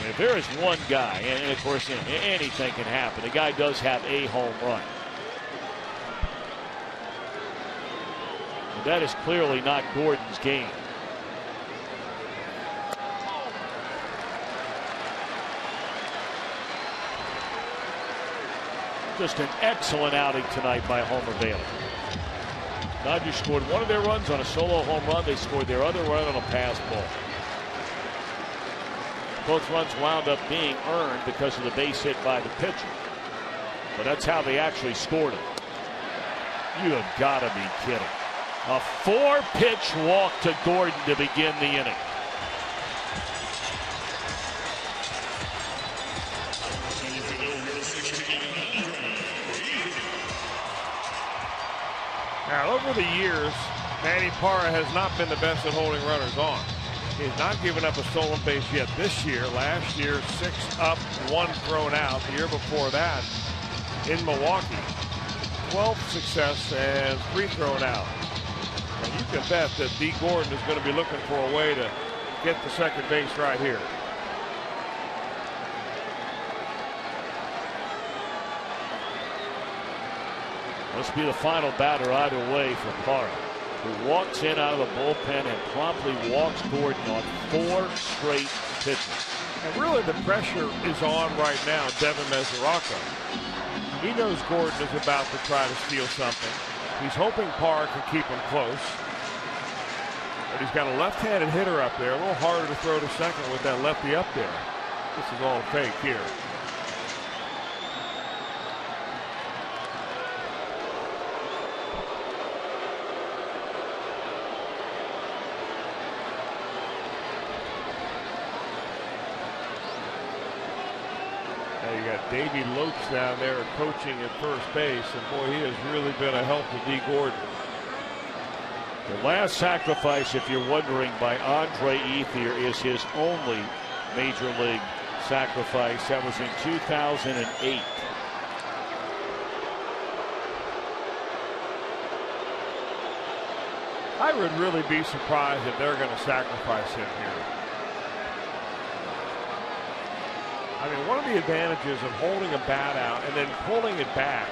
S3: If there is one guy, and of course anything can happen, the guy does have a home run. But that is clearly not Gordon's game. Just an excellent outing tonight by Homer Bailey. Dodgers scored one of their runs on a solo home run. They scored their other run on a pass ball. Both runs wound up being earned because of the base hit by the pitcher. But that's how they actually scored it. You have got to be kidding. A 4-pitch walk to Gordon to begin the inning.
S4: Now, over the years, Manny Parra has not been the best at holding runners on. He's not given up a stolen base yet this year. Last year, 6 up, 1 thrown out. The year before that, in Milwaukee, 12 success and 3 thrown out. And you can bet that D. Gordon is going to be looking for a way to get the second base right here.
S3: Must be the final batter either way for Parra, who walks in out of the bullpen and promptly walks Gordon on 4 straight pitches.
S4: And really the pressure is on right now, Devin Mesoraco. He knows Gordon is about to try to steal something. He's hoping Parra can keep him close. But he's got a left-handed hitter up there, a little harder to throw to second with that lefty up there. This is all fake here. You got Davey Lopes down there coaching at first base, and boy, he has really been a help to D. Gordon.
S3: The last sacrifice, if you're wondering, by Andre Ethier is his only major league sacrifice. That was in 2008.
S4: I would really be surprised if they're going to sacrifice him here. I mean, one of the advantages of holding a bat out and then pulling it back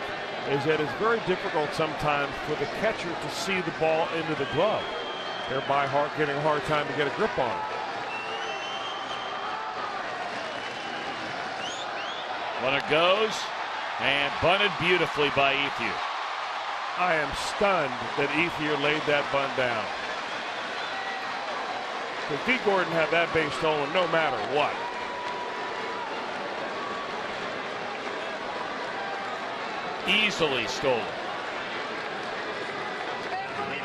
S4: is that it's very difficult sometimes for the catcher to see the ball into the glove, thereby getting a hard time to get a grip on it.
S3: Runner goes and bunted beautifully by Ethier.
S4: I am stunned that Ethier laid that bunt down. Because D. Gordon had that base stolen no matter what.
S3: Easily stolen.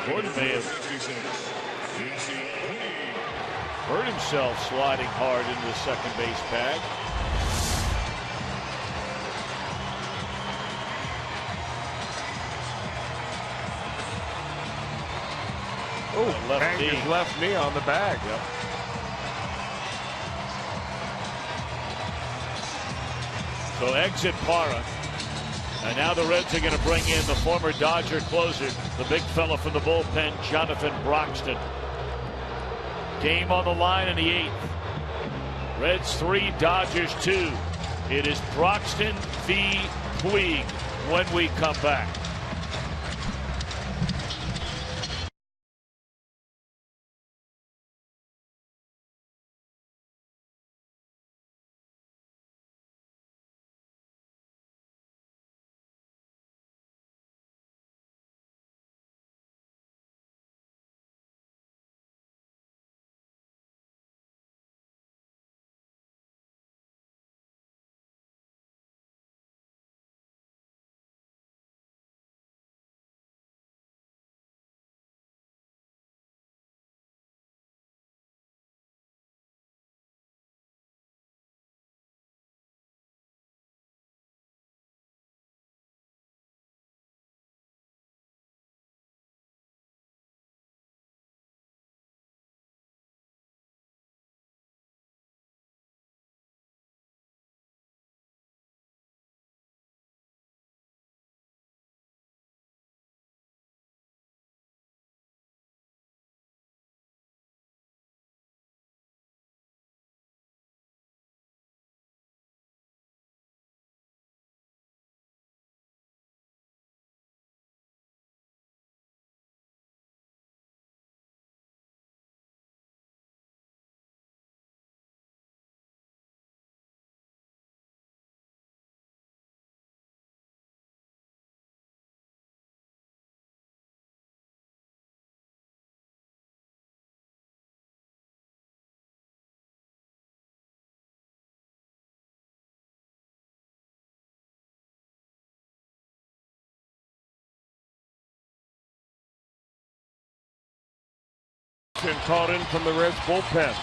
S3: Gordon may have hurt himself sliding hard into the second base bag.
S4: Oh, left knee. His left knee on the bag.
S3: Yep. So exit Parra. And now the Reds are going to bring in the former Dodger closer, the big fella from the bullpen, Jonathan Broxton. Game on the line in the 8th. Reds 3, Dodgers 2. It is Broxton v. Puig when we come back.
S4: Broxton called in from the Reds bullpen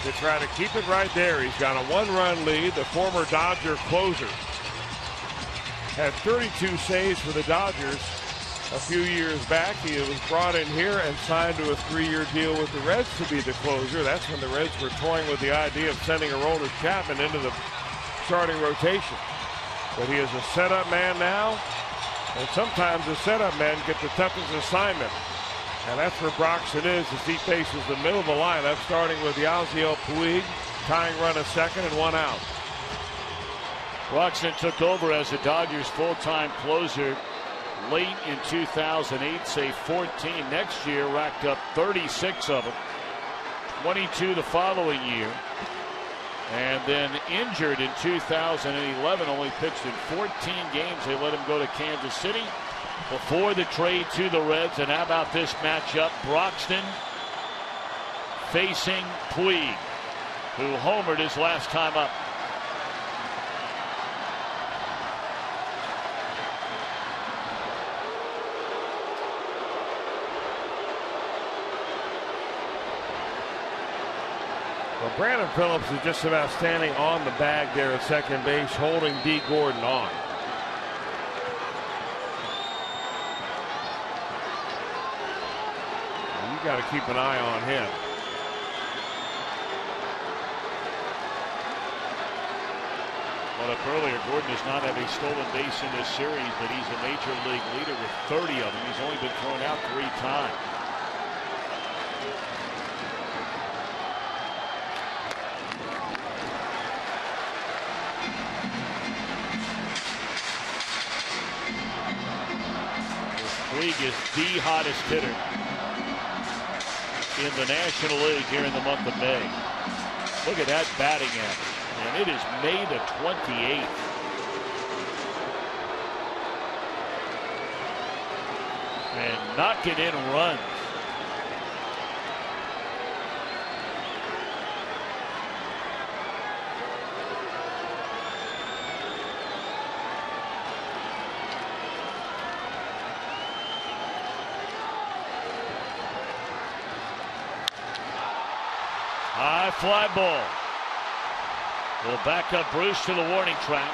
S4: to try to keep it right there. He's got a 1-run lead. The former Dodger closer had 32 saves for the Dodgers a few years back. He was brought in here and signed to a 3-year deal with the Reds to be the closer. That's when the Reds were toying with the idea of sending Aroldis Chapman into the starting rotation. But he is a setup man now, and sometimes the setup men get the toughest assignment. And that's where Broxton is as he faces the middle of the lineup, starting with Yasiel Puig, tying run at second and 1 out.
S3: Broxton took over as the Dodgers full-time closer late in 2008, say 14. Next year racked up 36 of them, 22 the following year, and then injured in 2011, only pitched in 14 games. They let him go to Kansas City before the trade to the Reds. And how about this matchup? Broxton facing Puig, who homered his last time up.
S4: Well, Brandon Phillips is just about standing on the bag there at second base, holding D. Gordon on. And you got to keep an eye on him.
S3: Well, up earlier, Gordon does not have a stolen base in this series, but he's a major league leader with 30 of them. He's only been thrown out 3 times. Puig is the hottest hitter in the National League here in the month of May. Look at that batting average, and it is May the 28th. And knocking in runs. High fly ball. Will back up Bruce to the warning track.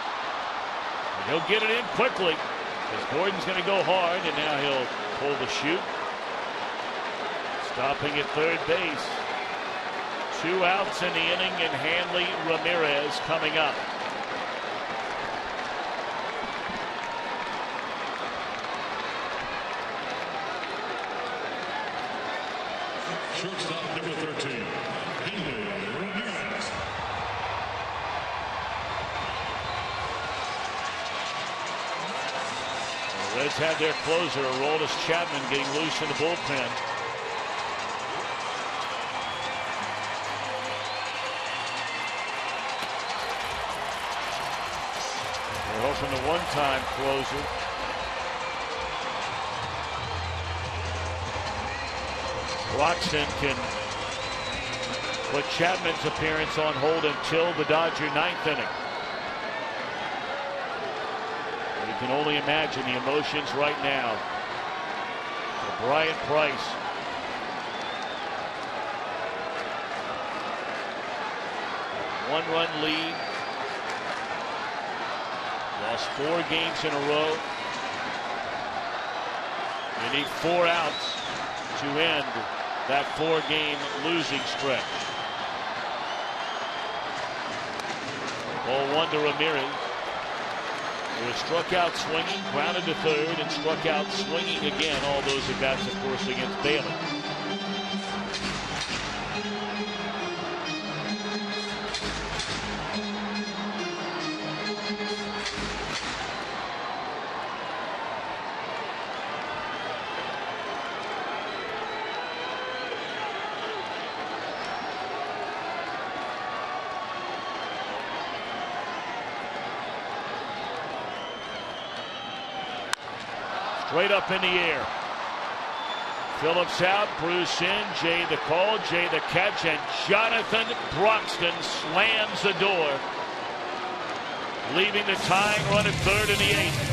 S3: And he'll get it in quickly, because Gordon's going to go hard, and now he'll pull the chute. Stopping at third base. 2 outs in the inning, and Hanley Ramirez coming up.
S2: Shortstop number 13.
S3: The Reds had their closer, Aroldis Chapman, getting loose in the bullpen. They're hoping the one-time closer. Broxton can put Chapman's appearance on hold until the Dodger 9th inning. You can only imagine the emotions right now for Bryant Price. One-run lead. Lost 4 games in a row. They need 4 outs to end that 4-game losing stretch. Ball 1 to Ramirez. He was struck out swinging, grounded to third, and struck out swinging again. All those at-bats, of course, against Bailey. Straight up in the air. Phillips out, Bruce in, Jay the call, Jay the catch, and Jonathan Broxton slams the door, leaving the tying run at third in the 8th.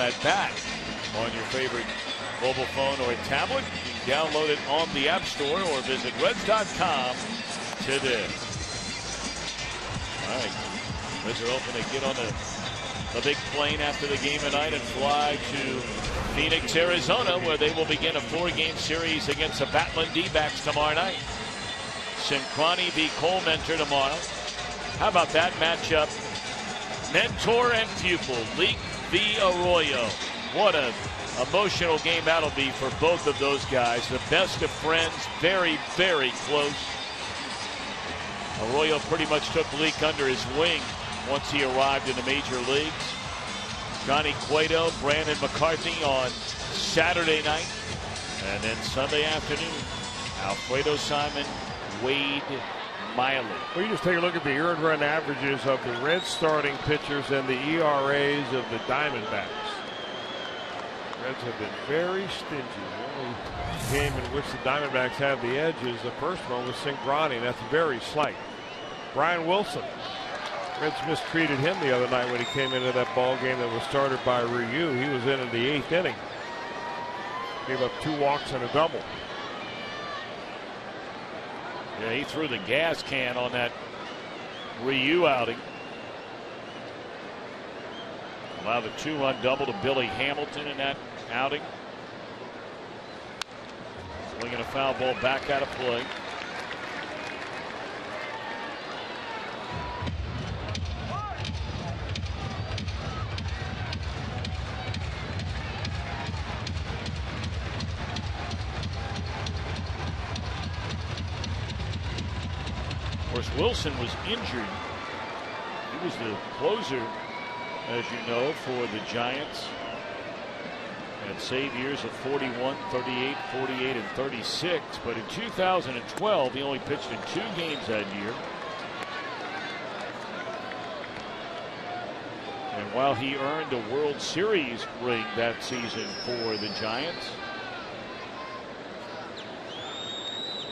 S3: at bat on your favorite mobile phone or tablet. You can download it on the App Store or visit Reds.com today. All right, Reds are hoping to get on the big plane after the game tonight and fly to Phoenix, Arizona, where they will begin a 4-game series against the battling D-backs tomorrow night. Cincinnati v. Cole Mentor tomorrow. How about that matchup? Mentor and pupil, Leak v. Arroyo. What an emotional game that'll be for both of those guys. The best of friends, very, very close. Arroyo pretty much took Leak under his wing once he arrived in the major leagues. Johnny Cueto, Brandon McCarthy on Saturday night. And then Sunday afternoon, Alfredo Simon, Wade Miley.
S4: Well, you just take a look at the earned run averages of the Reds starting pitchers and the ERAs of the Diamondbacks. Reds have been very stingy. The only game in which the Diamondbacks have the edge is the first one with Cincinnati, and that's very slight. Brian Wilson. Reds mistreated him the other night when he came into that ball game that was started by Ryu. He was in the 8th inning. Gave up 2 walks and a double.
S3: Yeah, he threw the gas can on that Ryu outing. Allowed a 2-run double to Billy Hamilton in that outing. Swinging a foul ball back out of play. Of course, Wilson was injured. He was the closer, as you know, for the Giants. Had save years of 41, 38, 48, and 36. But in 2012, he only pitched in 2 games that year. And while he earned a World Series ring that season for the Giants,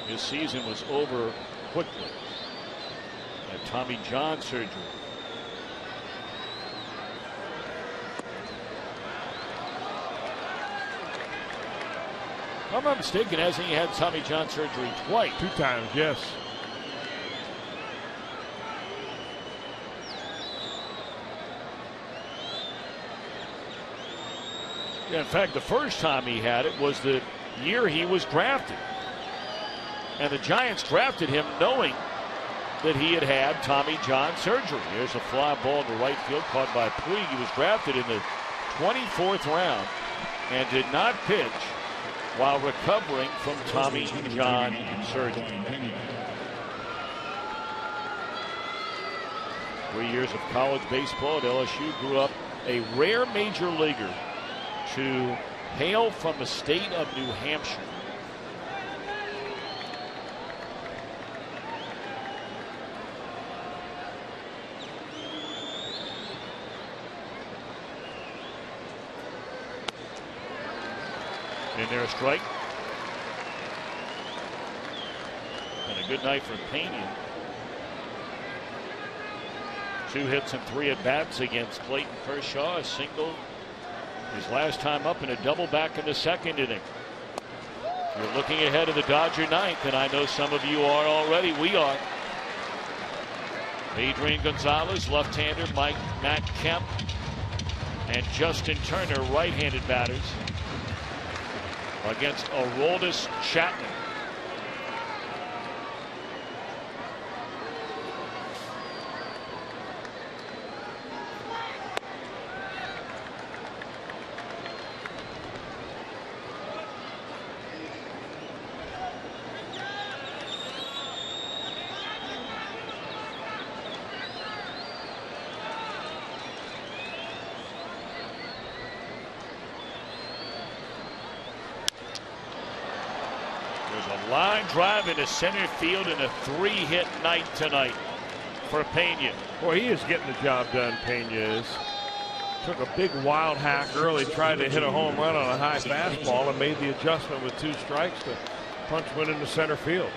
S3: his season was over quickly. Had Tommy John surgery. If I'm not mistaken, hasn't he had Tommy John surgery twice?
S4: 2 times, yes.
S3: Yeah, in fact, the first time he had it was the year he was drafted. And the Giants drafted him knowing that he had had Tommy John surgery. Here's a fly ball to right field caught by Puig. He was drafted in the 24th round and did not pitch while recovering from Tommy John surgery. 3 years of college baseball at LSU. Grew up a rare major leaguer to hail from the state of New Hampshire. In there, a strike. And a good night for Pena. 2 hits and 3 at-bats against Clayton Kershaw. A single his last time up, and a double back in the 2nd inning. If you're looking ahead of the Dodger 9th, and I know some of you are already. We are. Adrian Gonzalez, left-hander, Matt Kemp, and Justin Turner, right-handed batters, against Aroldis Chapman. Line drive into center field in a 3-hit night tonight for Pena.
S4: Boy, he is getting the job done, Pena is. Took a big wild hack early, tried to hit a home run on a high fastball, and made the adjustment with 2 strikes to punch one into center field.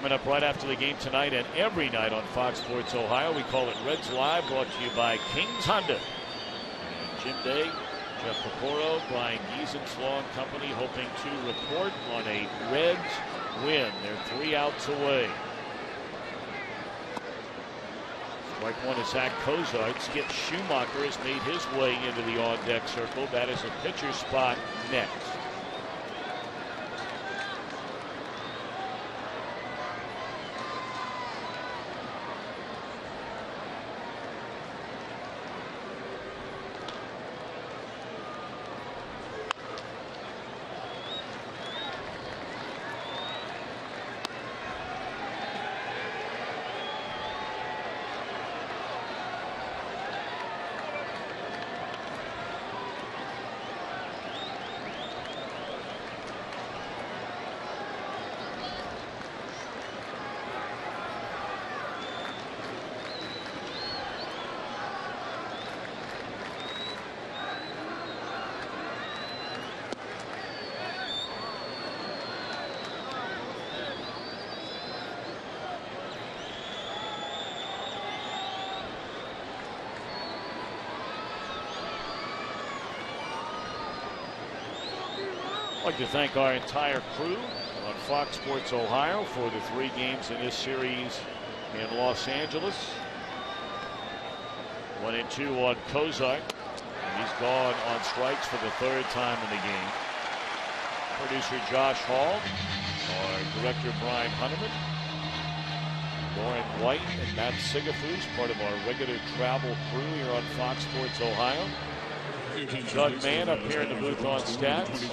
S3: Coming up right after the game tonight and every night on Fox Sports Ohio, we call it Reds Live, brought to you by King's Honda. And Jim Day, Jeff Pecoro, Brian Giesens, Law and Company, hoping to report on a Reds win. They're 3 outs away. Strike one is Zach Cozart. Skip Schumacher has made his way into the on-deck circle. That is a pitcher spot next. I'd like to thank our entire crew on Fox Sports Ohio for the 3 games in this series in Los Angeles. 1 and 2 on Cozart. He's gone on strikes for the 3rd time in the game. Producer Josh Hall, our director Brian Hunterman, Lauren White, and Matt Sigafus, part of our regular travel crew here on Fox Sports Ohio. Doug Mann up here in the booth on stats.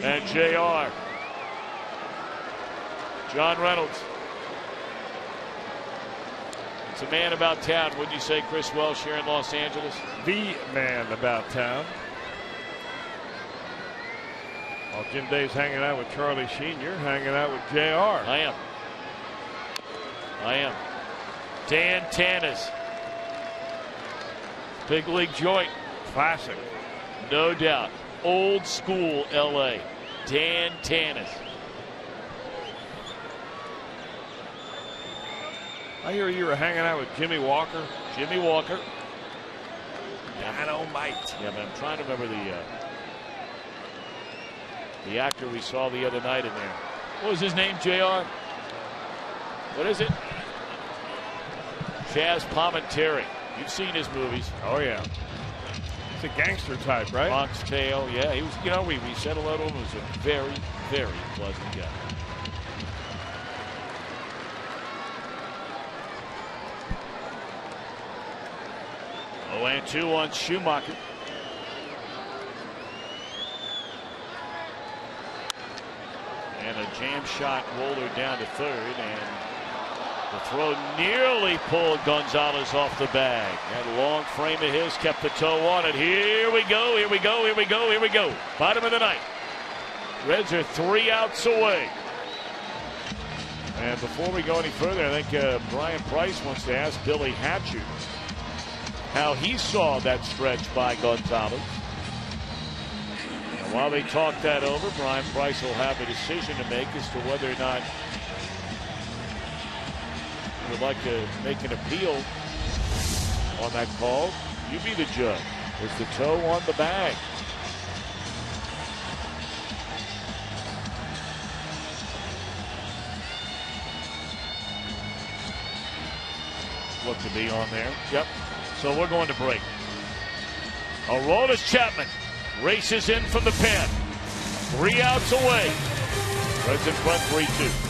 S3: And JR. John Reynolds. It's a man about town, wouldn't you say, Chris Welsh, here in Los Angeles?
S4: The man about town. While Jim Day's hanging out with Charlie Sheen, you're hanging out with JR.
S3: I am. Dan Tanis. Big league joint.
S4: Classic.
S3: No doubt. Old school LA. Dan Tanis.
S4: I hear you were hanging out with Jimmy Walker.
S3: Jimmy Walker.
S4: Dynamite.
S3: Yeah, but I'm trying to remember the actor we saw the other night in there. What was his name, JR? What is it? Chaz Palminteri. You've seen his movies.
S4: Oh, yeah. He's a gangster type, right?
S3: Bronx Tale. Yeah, he was, you know, we said hello to him. He was a very, very pleasant guy. Oh, and 2 on Schumacher. And a jam shot rolled her down to 3rd, and the throw nearly pulled Gonzalez off the bag. That long frame of his kept the toe on it. Here we go, here we go, here we go, here we go. Bottom of the 9th. Reds are 3 outs away. And before we go any further, I think Brian Price wants to ask Billy Hatcher how he saw that stretch by Gonzalez. And while they talk that over, Brian Price will have a decision to make as to whether or not he would like to make an appeal on that call. You be the judge. There's the toe on the bag. Look to be on there. Yep. So we're going to break. Aroldis Chapman races in from the pen. 3 outs away. Reds in front 3-2.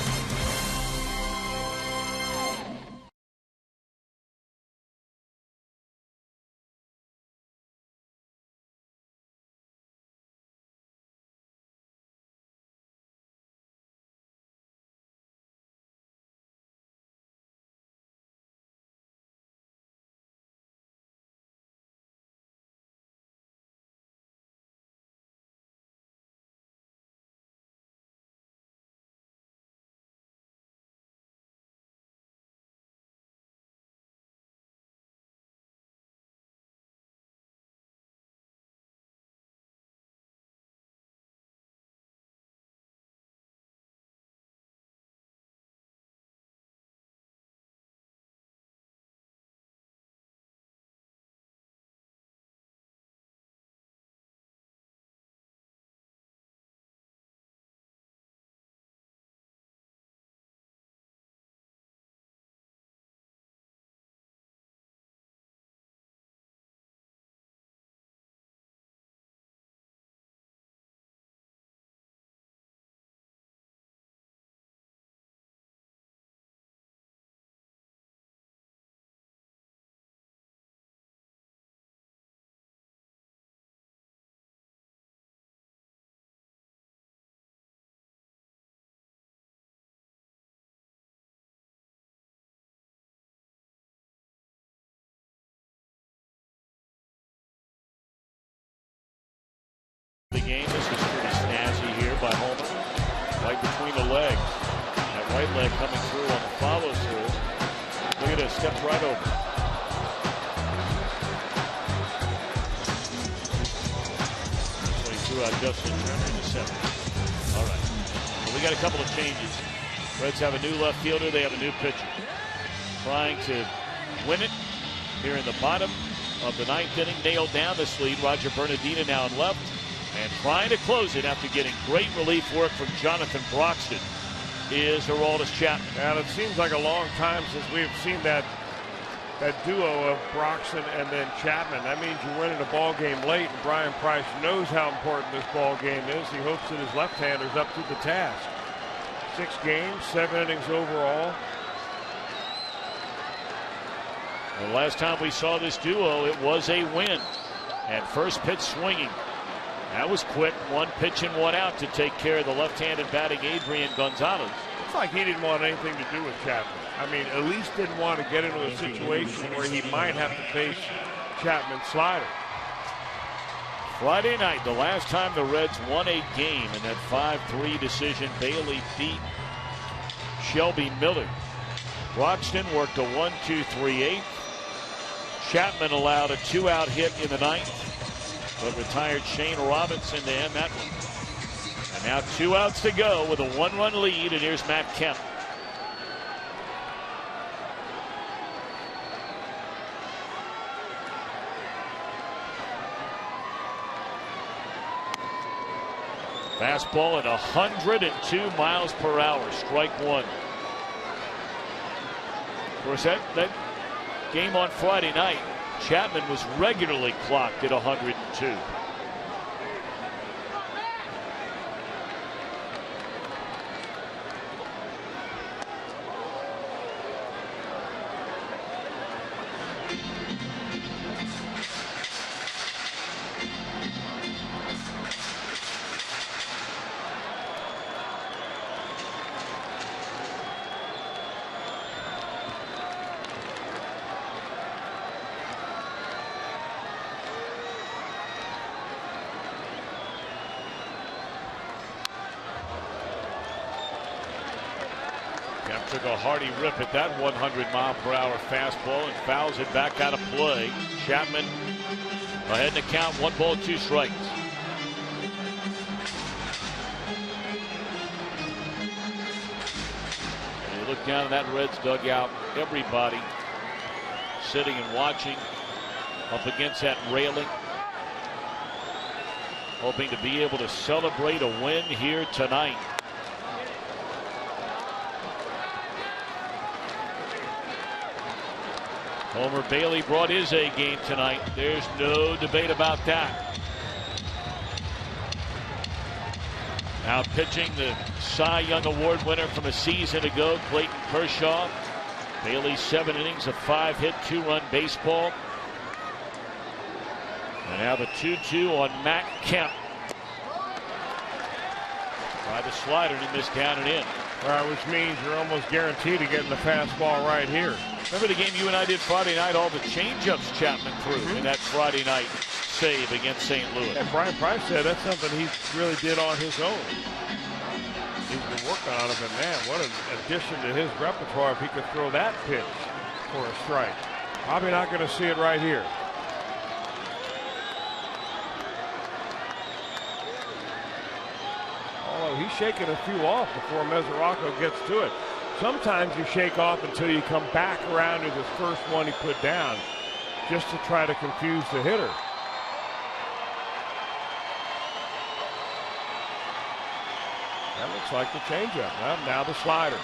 S3: the game. This is pretty snazzy here by Homer. Right between the legs. That right leg coming through on the follow through. Look at this, steps right over. So he threw out Justin Turner in the seventh. All right. Well, we got a couple of changes. Reds have a new left fielder. They have a new pitcher. Trying to win it here in the bottom of the ninth inning. Nailed down this lead. Roger Bernardina now in left. And trying to close it after getting great relief work from Jonathan Broxton is Aroldis Chapman.
S4: And it seems like a long time since we've seen that duo of Broxton and then Chapman. That means you're winning a ball game late, and Brian Price knows how important this ball game is. He hopes that his left-hander's up to the task. 6 games, 7 innings overall.
S3: The last time we saw this duo, it was a win. And first pitch swinging. That was quick. 1 pitch and 1 out to take care of the left-handed batting Adrian Gonzalez.
S4: It's like he didn't want anything to do with Chapman. I mean, at least didn't want to get into a situation where he might have to face Chapman's slider.
S3: Friday night, the last time the Reds won a game in that 5-3 decision, Bailey beat Shelby Miller. Broxton worked a 1-2-3-8. Chapman allowed a 2-out hit in the ninth, but retired Shane Robinson to end that one. And now 2 outs to go with a 1-run lead, and here's Matt Kemp. Fastball at 102 miles per hour, strike 1. Of course, that game on Friday night, Chapman was regularly clocked at 102. Took a hearty rip at that 100-mile-per-hour fastball and fouls it back out of play. Chapman ahead in the count, 1 ball, 2 strikes. And you look down in that Reds dugout, everybody sitting and watching up against that railing, hoping to be able to celebrate a win here tonight. Homer Bailey brought his A game tonight. There's no debate about that. Now pitching the Cy Young Award winner from a season ago, Clayton Kershaw. Bailey 7 innings of 5-hit, 2-run baseball. And now the 2-2 on Matt Kemp. Tried the slider and he missed down and in.
S4: Which means you're almost guaranteed to get in the fastball right here.
S3: Remember the game you and I did Friday night? All the changeups Chapman threw in that Friday night save against St. Louis.
S4: And Brian Price said that's something he really did on his own. He's been working on it, but man, what an addition to his repertoire if he could throw that pitch for a strike. Probably not going to see it right here. Although he's shaking a few off before Mesoraco gets to it. Sometimes you shake off until you come back around to the first one he put down, just to try to confuse the hitter. That looks like the changeup. Well, now the slider.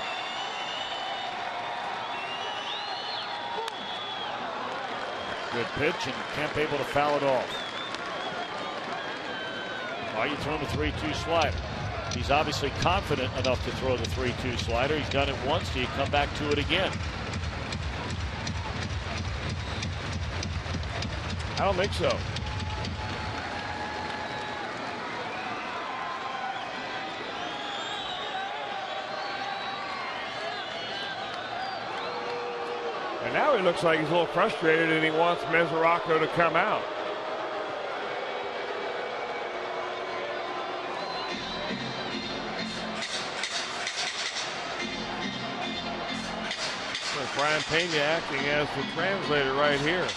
S3: Good pitch, and Kemp able to foul it off. Why are you throwing the 3-2 slider? He's obviously confident enough to throw the 3-2 slider. He's done it once. Do you come back to it again?
S4: I don't think so. And now he looks like he's a little frustrated and he wants Mesoraco to come out. Brian Pena acting as the translator right here.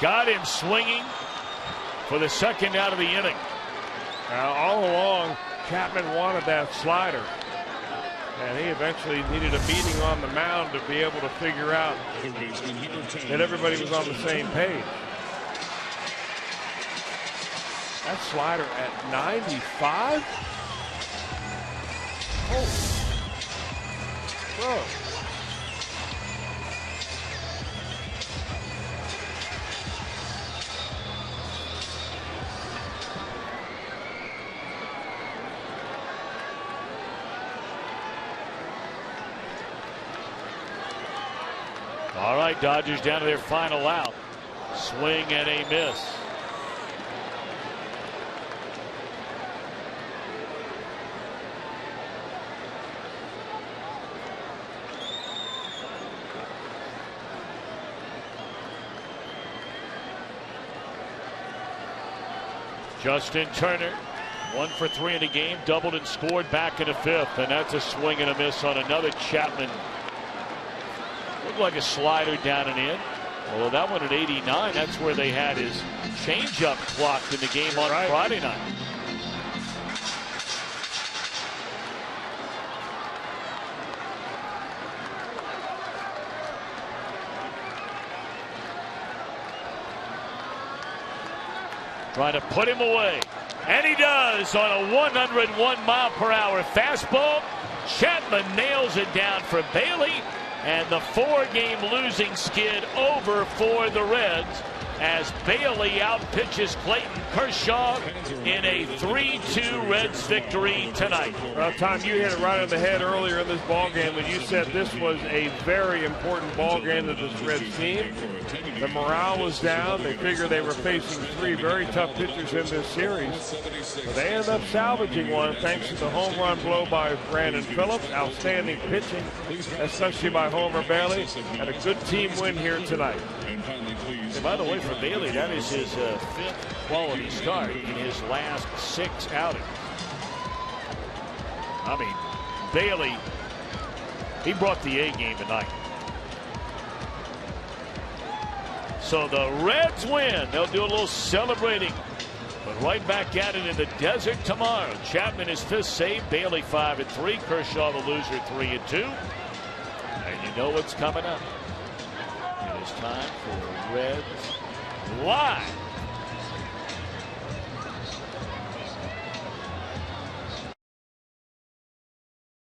S3: Got him swinging for the second out of the inning.
S4: Now, all along, Chapman wanted that slider. And he eventually needed a meeting on the mound to be able to figure out that everybody was on the same page. That slider at 95? Oh. Bro.
S3: All right, Dodgers down to their final out. Swing and a miss. Justin Turner, 1 for 3 in the game, doubled and scored back in the 5th, and that's a swing and a miss on another Chapman. Looked like a slider down and in. Well, that one at 89, that's where they had his changeup clocked in the game on Friday night. Trying to put him away. And he does on a 101 mile per hour fastball. Chapman nails it down for Bailey. And the 4-game losing skid over for the Reds as Bailey outpitches Clayton Kershaw in a 3-2 Reds victory tonight.
S4: Well, Tom, you hit it right on the head earlier in this ball game when you said this was a very important ball game to this Reds team. The morale was down. They figured they were facing 3 very tough pitchers in this series. But they ended up salvaging one thanks to the home run blow by Brandon Phillips. Outstanding pitching, especially by Homer Bailey. And a good team win here tonight.
S3: And by the way, for Bailey, that is his 5th quality start in his last 6 outings. I mean, Bailey, he brought the A game tonight. So the Reds win. They'll do a little celebrating, but right back at it in the desert tomorrow. Chapman his 5th save, Bailey 5-3, Kershaw the loser 3-2. And you know what's coming up. It is time for Reds Live.